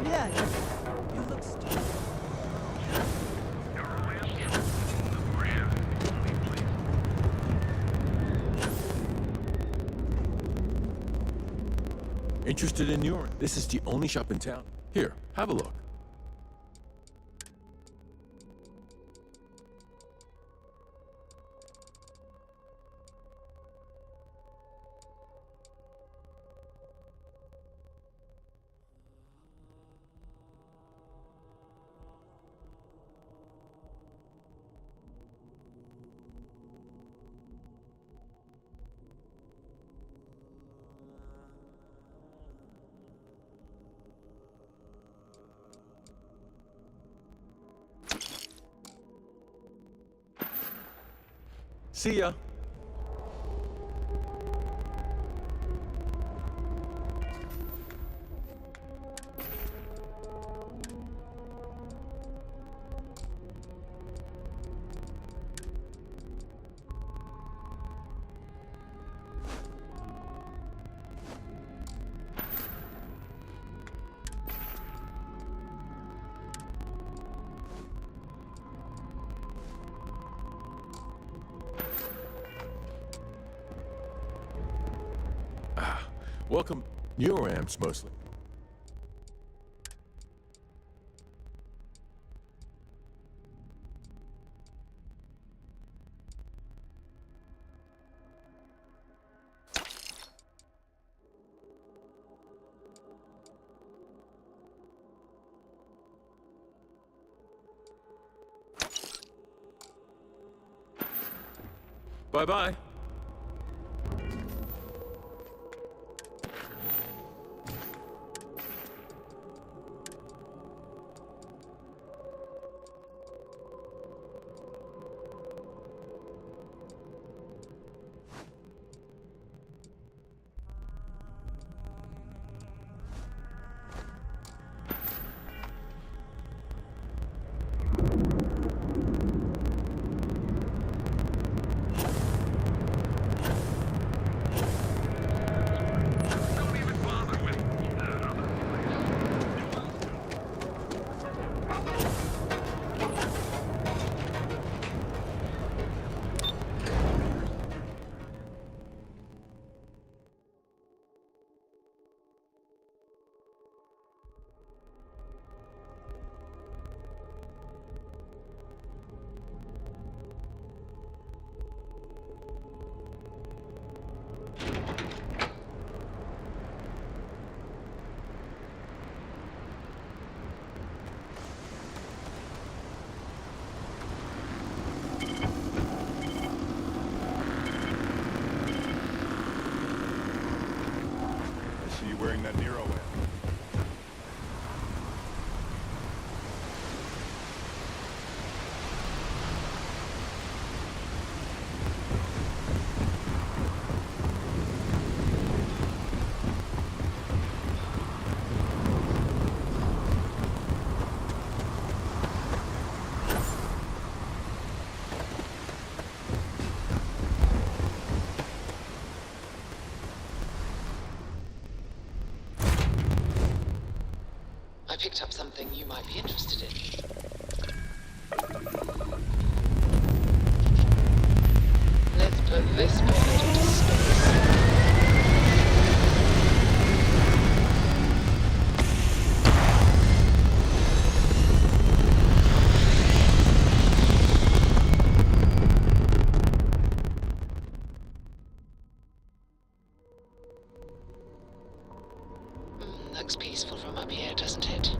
[SPEAKER 15] Yeah, you look stupid.
[SPEAKER 21] Interested in urine? This is the only shop in town. Here, have a look.
[SPEAKER 4] See ya.
[SPEAKER 21] Welcome. New ramps, mostly.
[SPEAKER 4] Bye-bye.
[SPEAKER 10] Wearing that Nero lamp.
[SPEAKER 2] I picked up something you might be interested in. Let's put this bird into space. Looks peaceful from up here, doesn't it?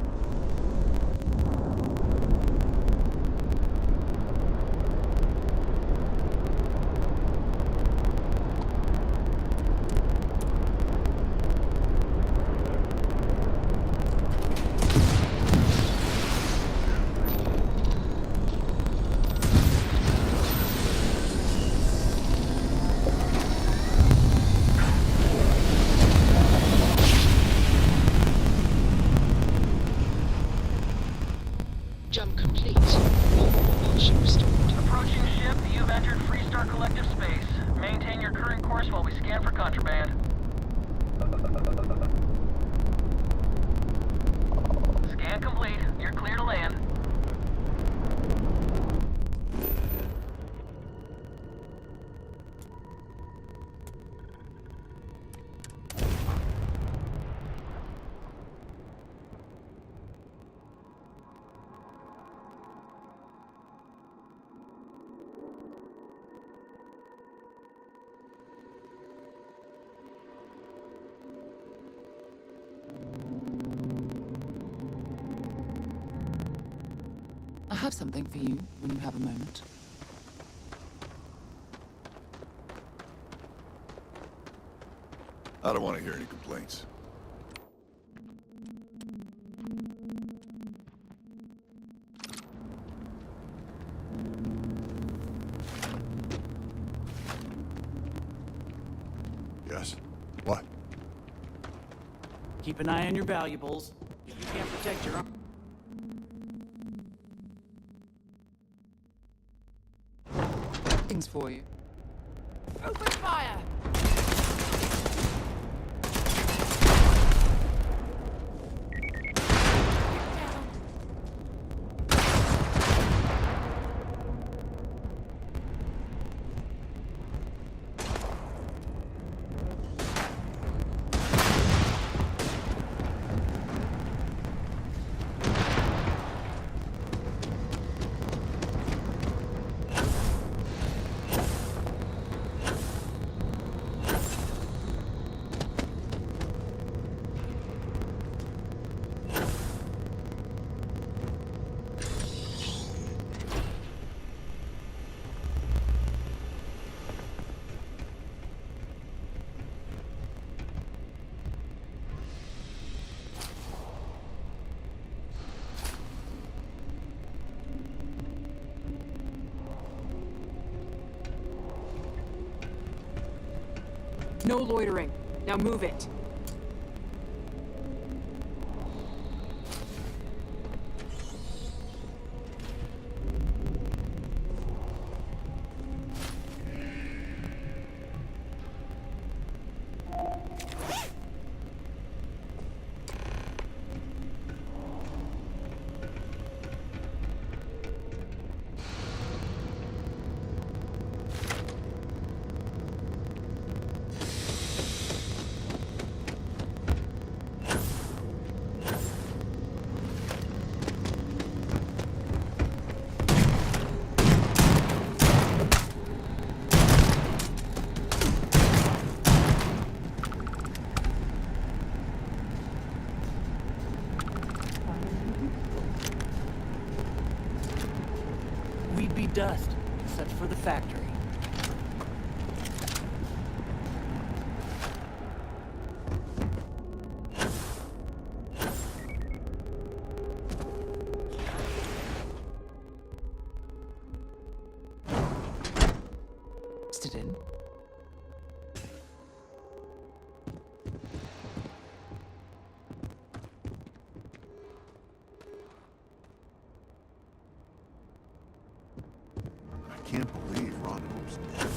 [SPEAKER 2] Jump complete. Propulsion restored.
[SPEAKER 8] Approaching ship, you've entered Freestar Collective space. Maintain your current course while we scan for contraband. Scan complete. You're clear to land.
[SPEAKER 20] I have something for you when you have a moment.
[SPEAKER 10] I don't want to hear any complaints.
[SPEAKER 18] Keep an eye on your valuables. If you can't protect your own...
[SPEAKER 20] Things for you.
[SPEAKER 11] Open fire!
[SPEAKER 23] No loitering. Now move it.
[SPEAKER 18] We'd be dust, except for the factory.
[SPEAKER 20] Stood in.
[SPEAKER 10] I can't believe Ron Hope's dead.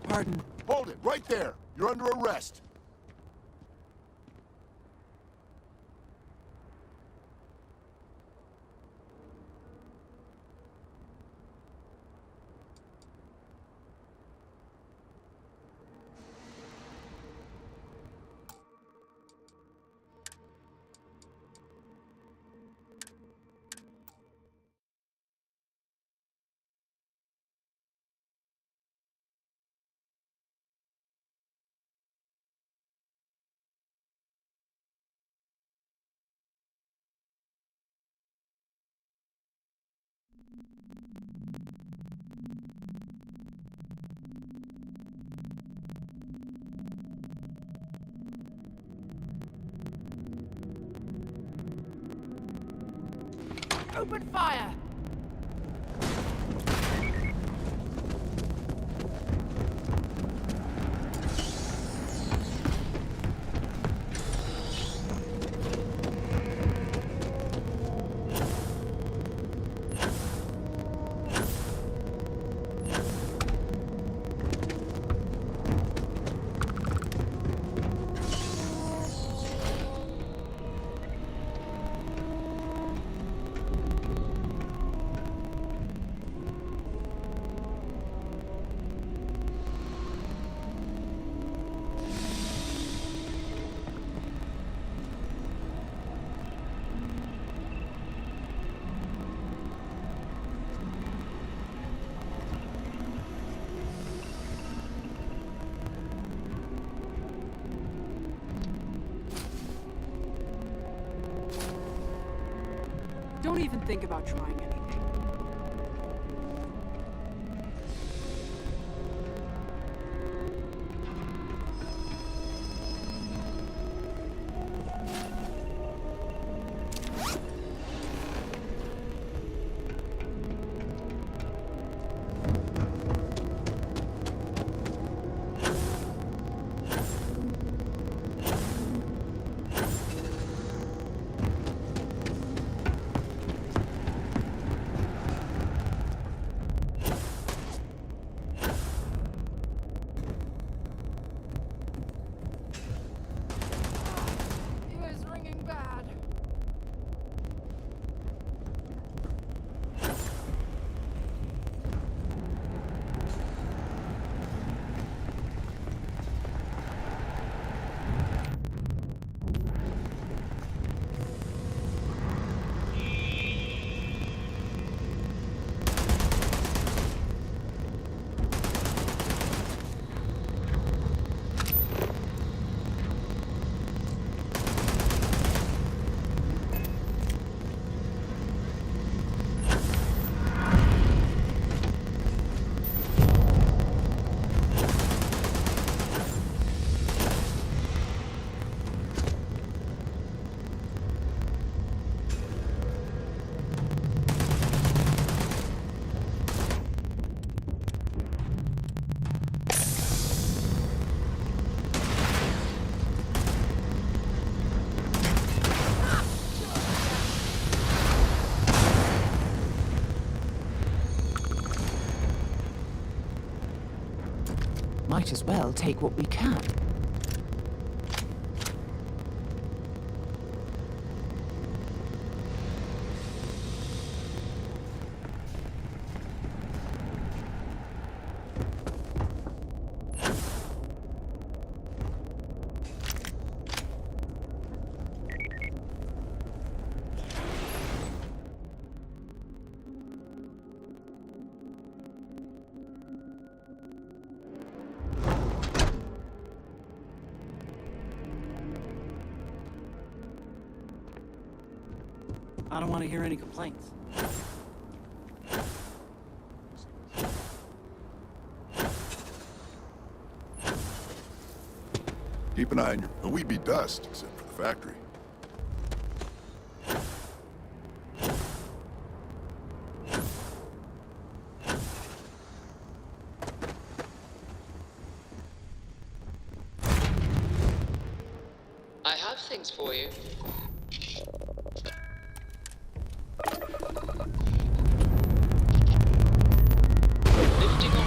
[SPEAKER 18] Pardon?
[SPEAKER 10] Hold it, right there! You're under arrest!
[SPEAKER 11] Open fire!
[SPEAKER 23] Don't even think about trying anything.
[SPEAKER 17] Might as well take what we can.
[SPEAKER 18] I don't want to hear any complaints.
[SPEAKER 10] Keep an eye on your... We'd be dust, except for the factory.
[SPEAKER 9] I have things for you. Lifting off.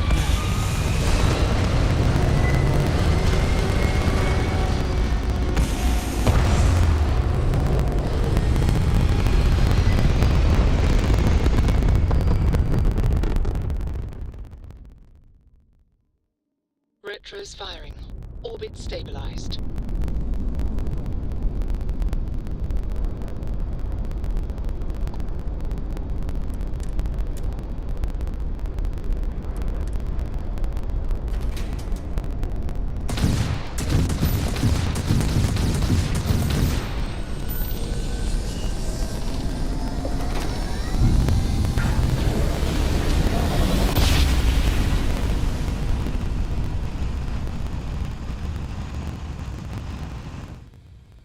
[SPEAKER 9] Retros firing. Orbit stabilized.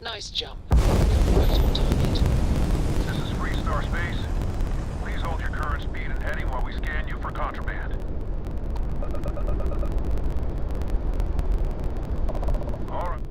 [SPEAKER 9] Nice jump. Right on target.
[SPEAKER 8] This is Freestar Space. Please hold your current speed and heading while we scan you for contraband. All right.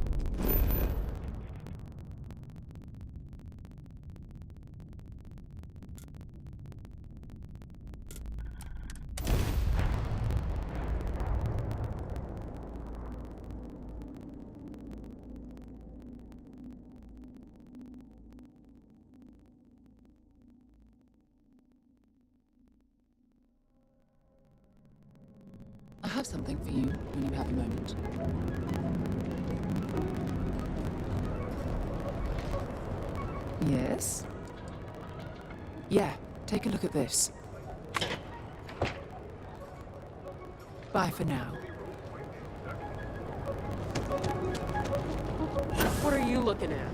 [SPEAKER 20] I have something for you when you have a moment. Yes? Yeah, take a look at this. Bye for now.
[SPEAKER 11] What are you looking at?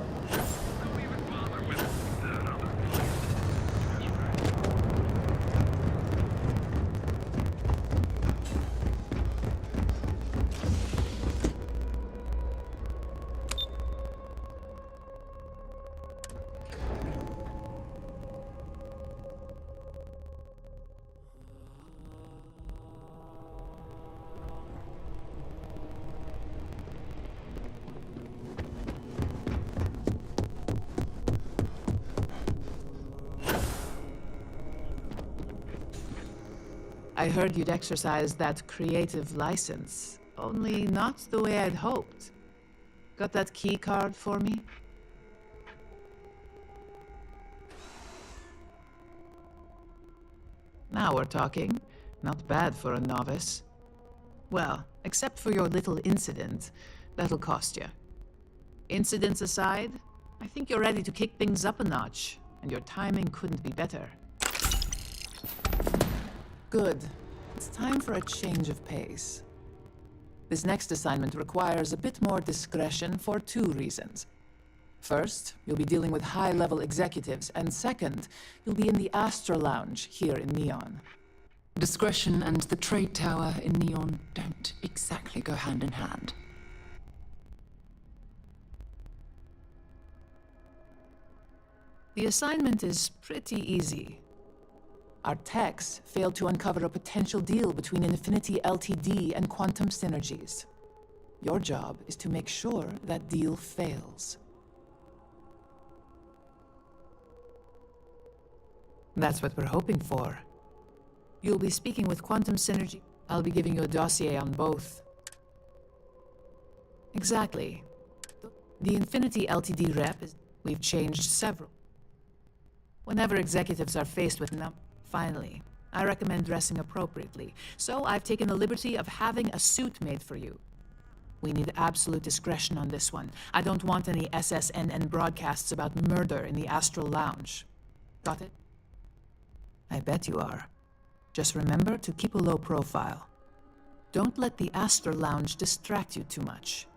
[SPEAKER 17] I heard you'd exercised that creative license, only not the way I'd hoped. Got that key card for me? Now we're talking. Not bad for a novice. Well, except for your little incident, that'll cost you. Incidents aside, I think you're ready to kick things up a notch, and your timing couldn't be better. Good. It's time for a change of pace. This next assignment requires a bit more discretion for 2 reasons. First, you'll be dealing with high-level executives, and second, you'll be in the Astra Lounge here in Neon.
[SPEAKER 20] Discretion and the trade tower in Neon don't exactly go hand in hand.
[SPEAKER 17] The assignment is pretty easy. Our techs failed to uncover a potential deal between Infinity Ltd. And Quantum Synergies. Your job is to make sure that deal fails. That's what we're hoping for. You'll be speaking with Quantum Synergy. I'll be giving you a dossier on both. Exactly. The Infinity Ltd rep is... We've changed several. Whenever executives are faced with finally, I recommend dressing appropriately. So I've taken the liberty of having a suit made for you. We need absolute discretion on this one. I don't want any SSNN broadcasts about murder in the Astral Lounge. Got it? I bet you are. Just remember to keep a low profile. Don't let the Astral Lounge distract you too much.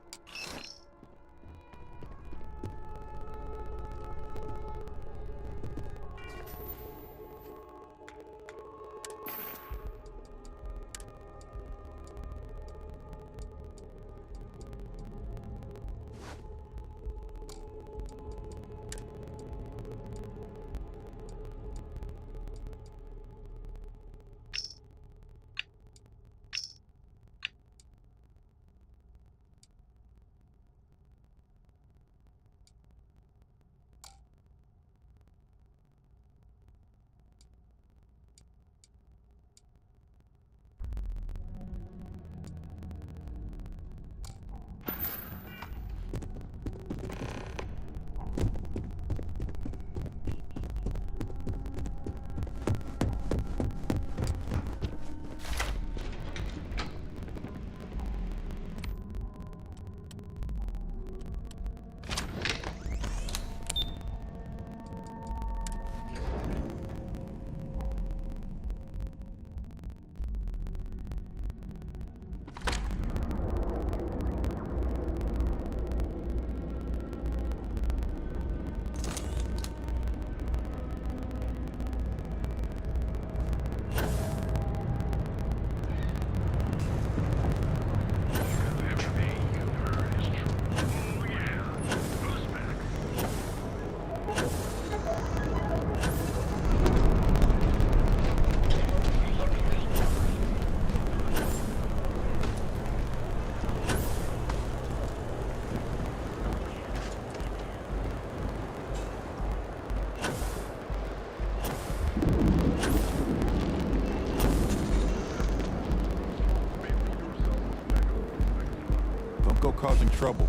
[SPEAKER 5] Causing trouble.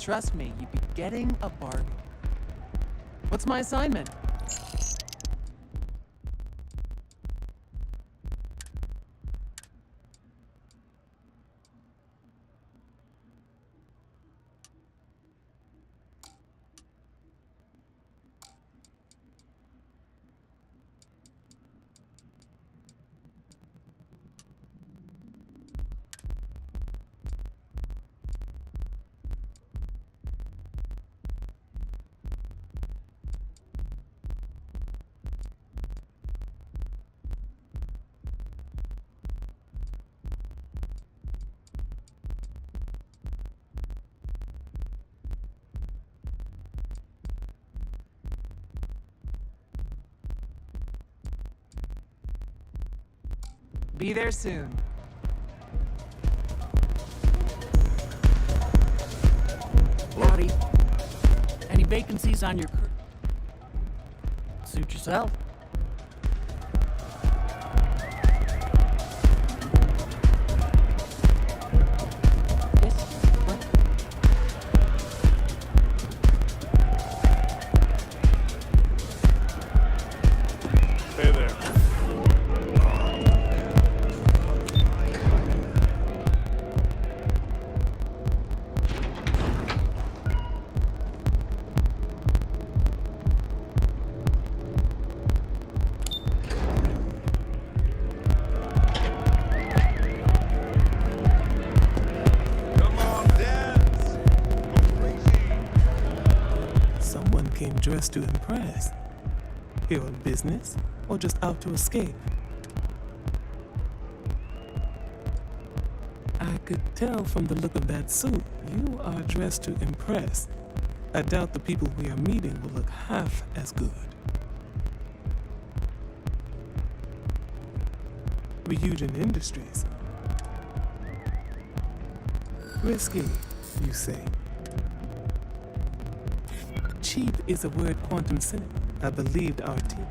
[SPEAKER 18] Trust me, you'd be getting a bargain. What's my assignment? Be there soon. Howdy. Any vacancies on your suit yourself?
[SPEAKER 5] Hey there.
[SPEAKER 16] Came dressed to impress. Here on business, or just out to escape? I could tell from the look of that suit, you are dressed to impress. I doubt the people we are meeting will look half as good. Ryujin Industries. Risky, you say. Cheap is a word Quantum said. I believed our team.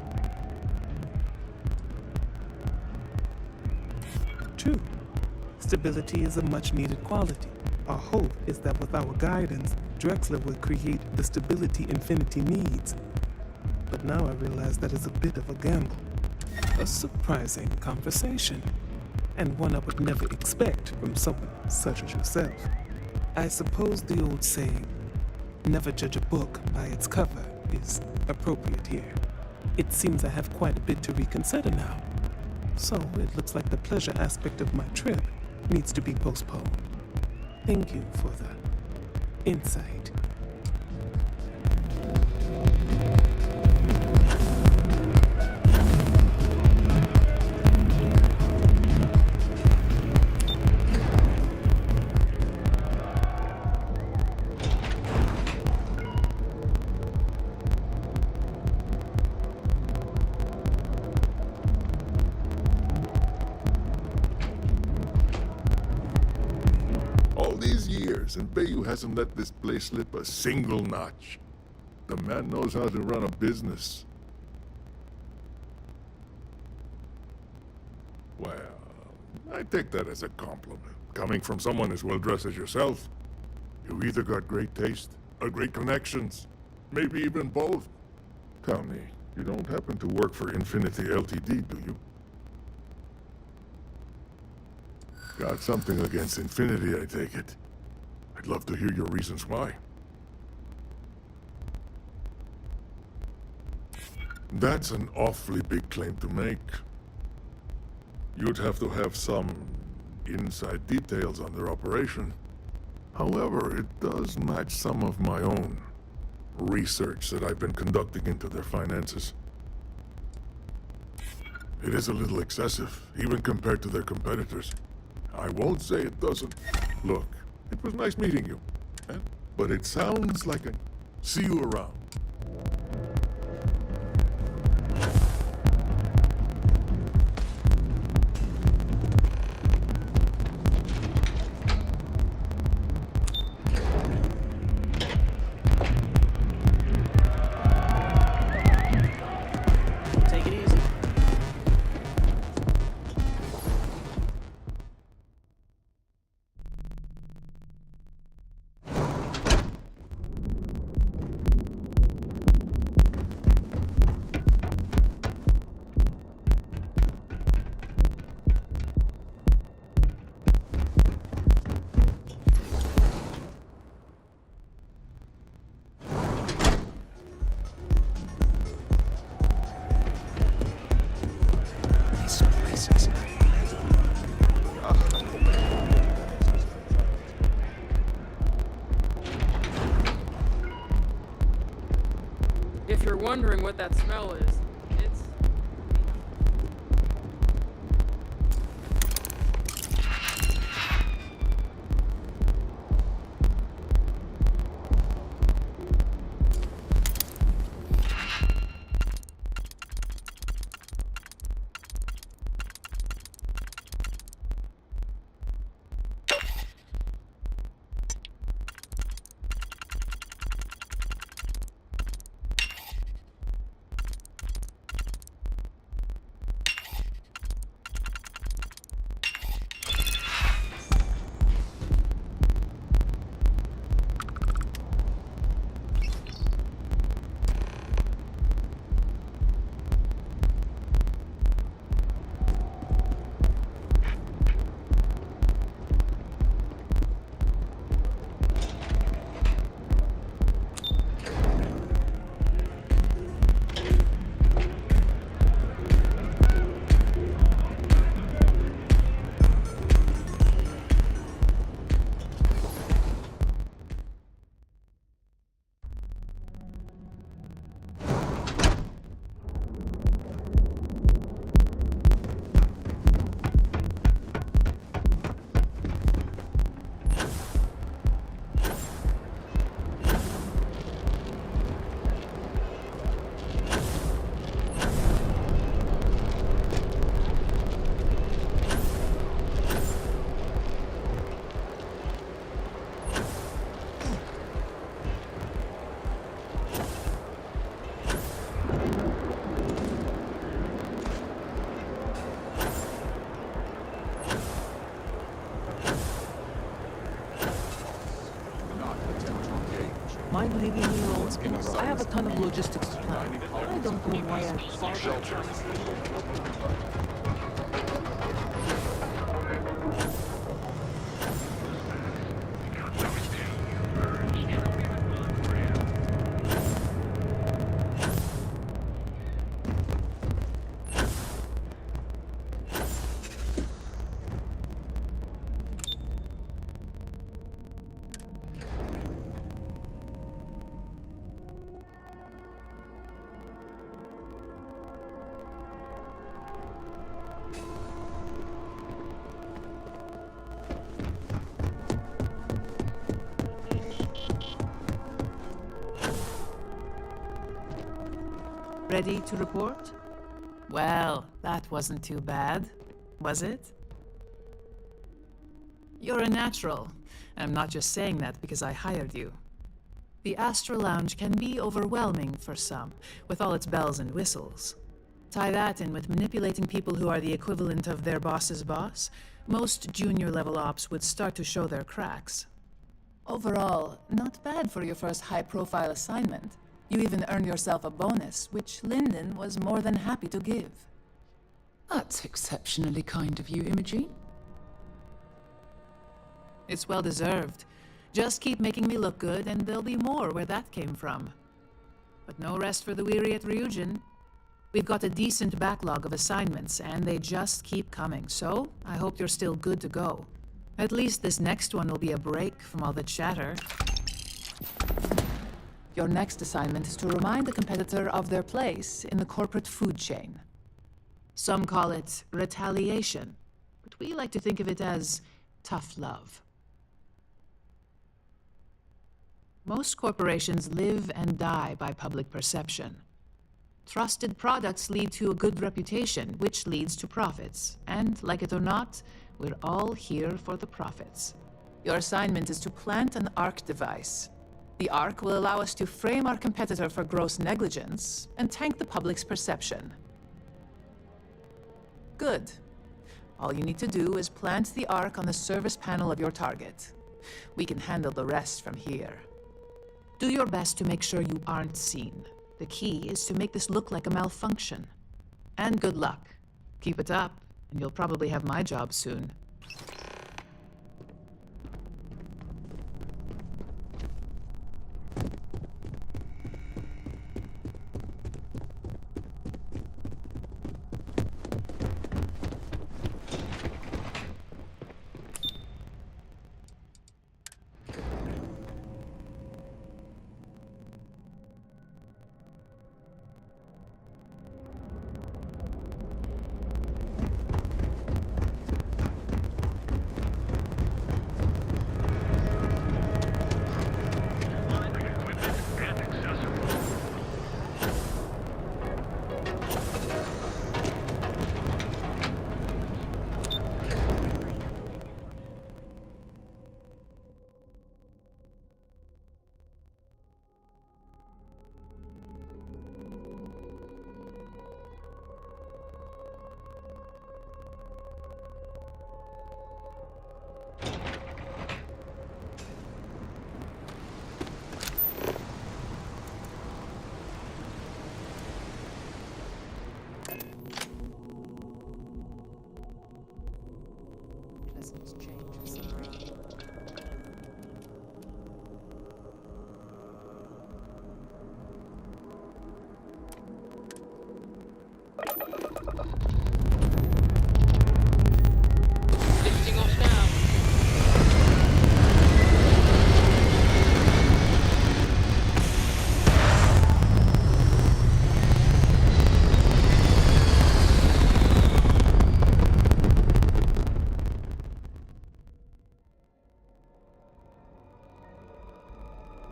[SPEAKER 16] True. Stability is a much-needed quality. Our hope is that with our guidance, Drexler will create the stability Infinity needs. But now I realize that is a bit of a gamble. A surprising conversation, and one I would never expect from someone such as yourself. I suppose the old saying, never judge a book by its cover, is appropriate here. It seems I have quite a bit to reconsider now. So it looks like the pleasure aspect of my trip needs to be postponed. Thank you for the insight.
[SPEAKER 10] And Bayou hasn't let this place slip a single notch. The man knows how to run a business. Well, I take that as a compliment. Coming from someone as well-dressed as yourself. You either got great taste or great connections. Maybe even both. Tell me, you don't happen to work for Infinity Ltd, do you? Got something against Infinity, I take it. I'd love to hear your reasons why. That's an awfully big claim to make. You'd have to have some inside details on their operation. However, it does match some of my own research that I've been conducting into their finances. It is a little excessive, even compared to their competitors. I won't say it doesn't. Look. It was nice meeting you, but it sounds like a see you around.
[SPEAKER 12] Take it easy.
[SPEAKER 11] If you're wondering what that smell is, it's...
[SPEAKER 15] leaving me alone? I have a ton of logistics to plan. I don't know why I
[SPEAKER 17] Ready to report? Well, that wasn't too bad, was it? You're a natural. I'm not just saying that because I hired you. The Astra Lounge can be overwhelming for some, with all its bells and whistles. Tie that in with manipulating people who are the equivalent of their boss's boss, most junior-level ops would start to show their cracks. Overall, not bad for your first high-profile assignment. You even earned yourself a bonus, which Lyndon was more than happy to give.
[SPEAKER 20] That's exceptionally kind of you, Imogene.
[SPEAKER 17] It's well deserved. Just keep making me look good, and there'll be more where that came from. But no rest for the weary at Ryujin. We've got a decent backlog of assignments, and they just keep coming, so I hope you're still good to go. At least this next one will be a break from all the chatter. Your next assignment is to remind the competitor of their place in the corporate food chain. Some call it retaliation, but we like to think of it as tough love. Most corporations live and die by public perception. Trusted products lead to a good reputation, which leads to profits. And, like it or not, we're all here for the profits. Your assignment is to plant an ARC device. The ARC will allow us to frame our competitor for gross negligence and tank the public's perception. Good. All you need to do is plant the ARC on the service panel of your target. We can handle the rest from here. Do your best to make sure you aren't seen. The key is to make this look like a malfunction. And good luck. Keep it up, and you'll probably have my job soon.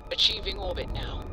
[SPEAKER 9] Achieving orbit now.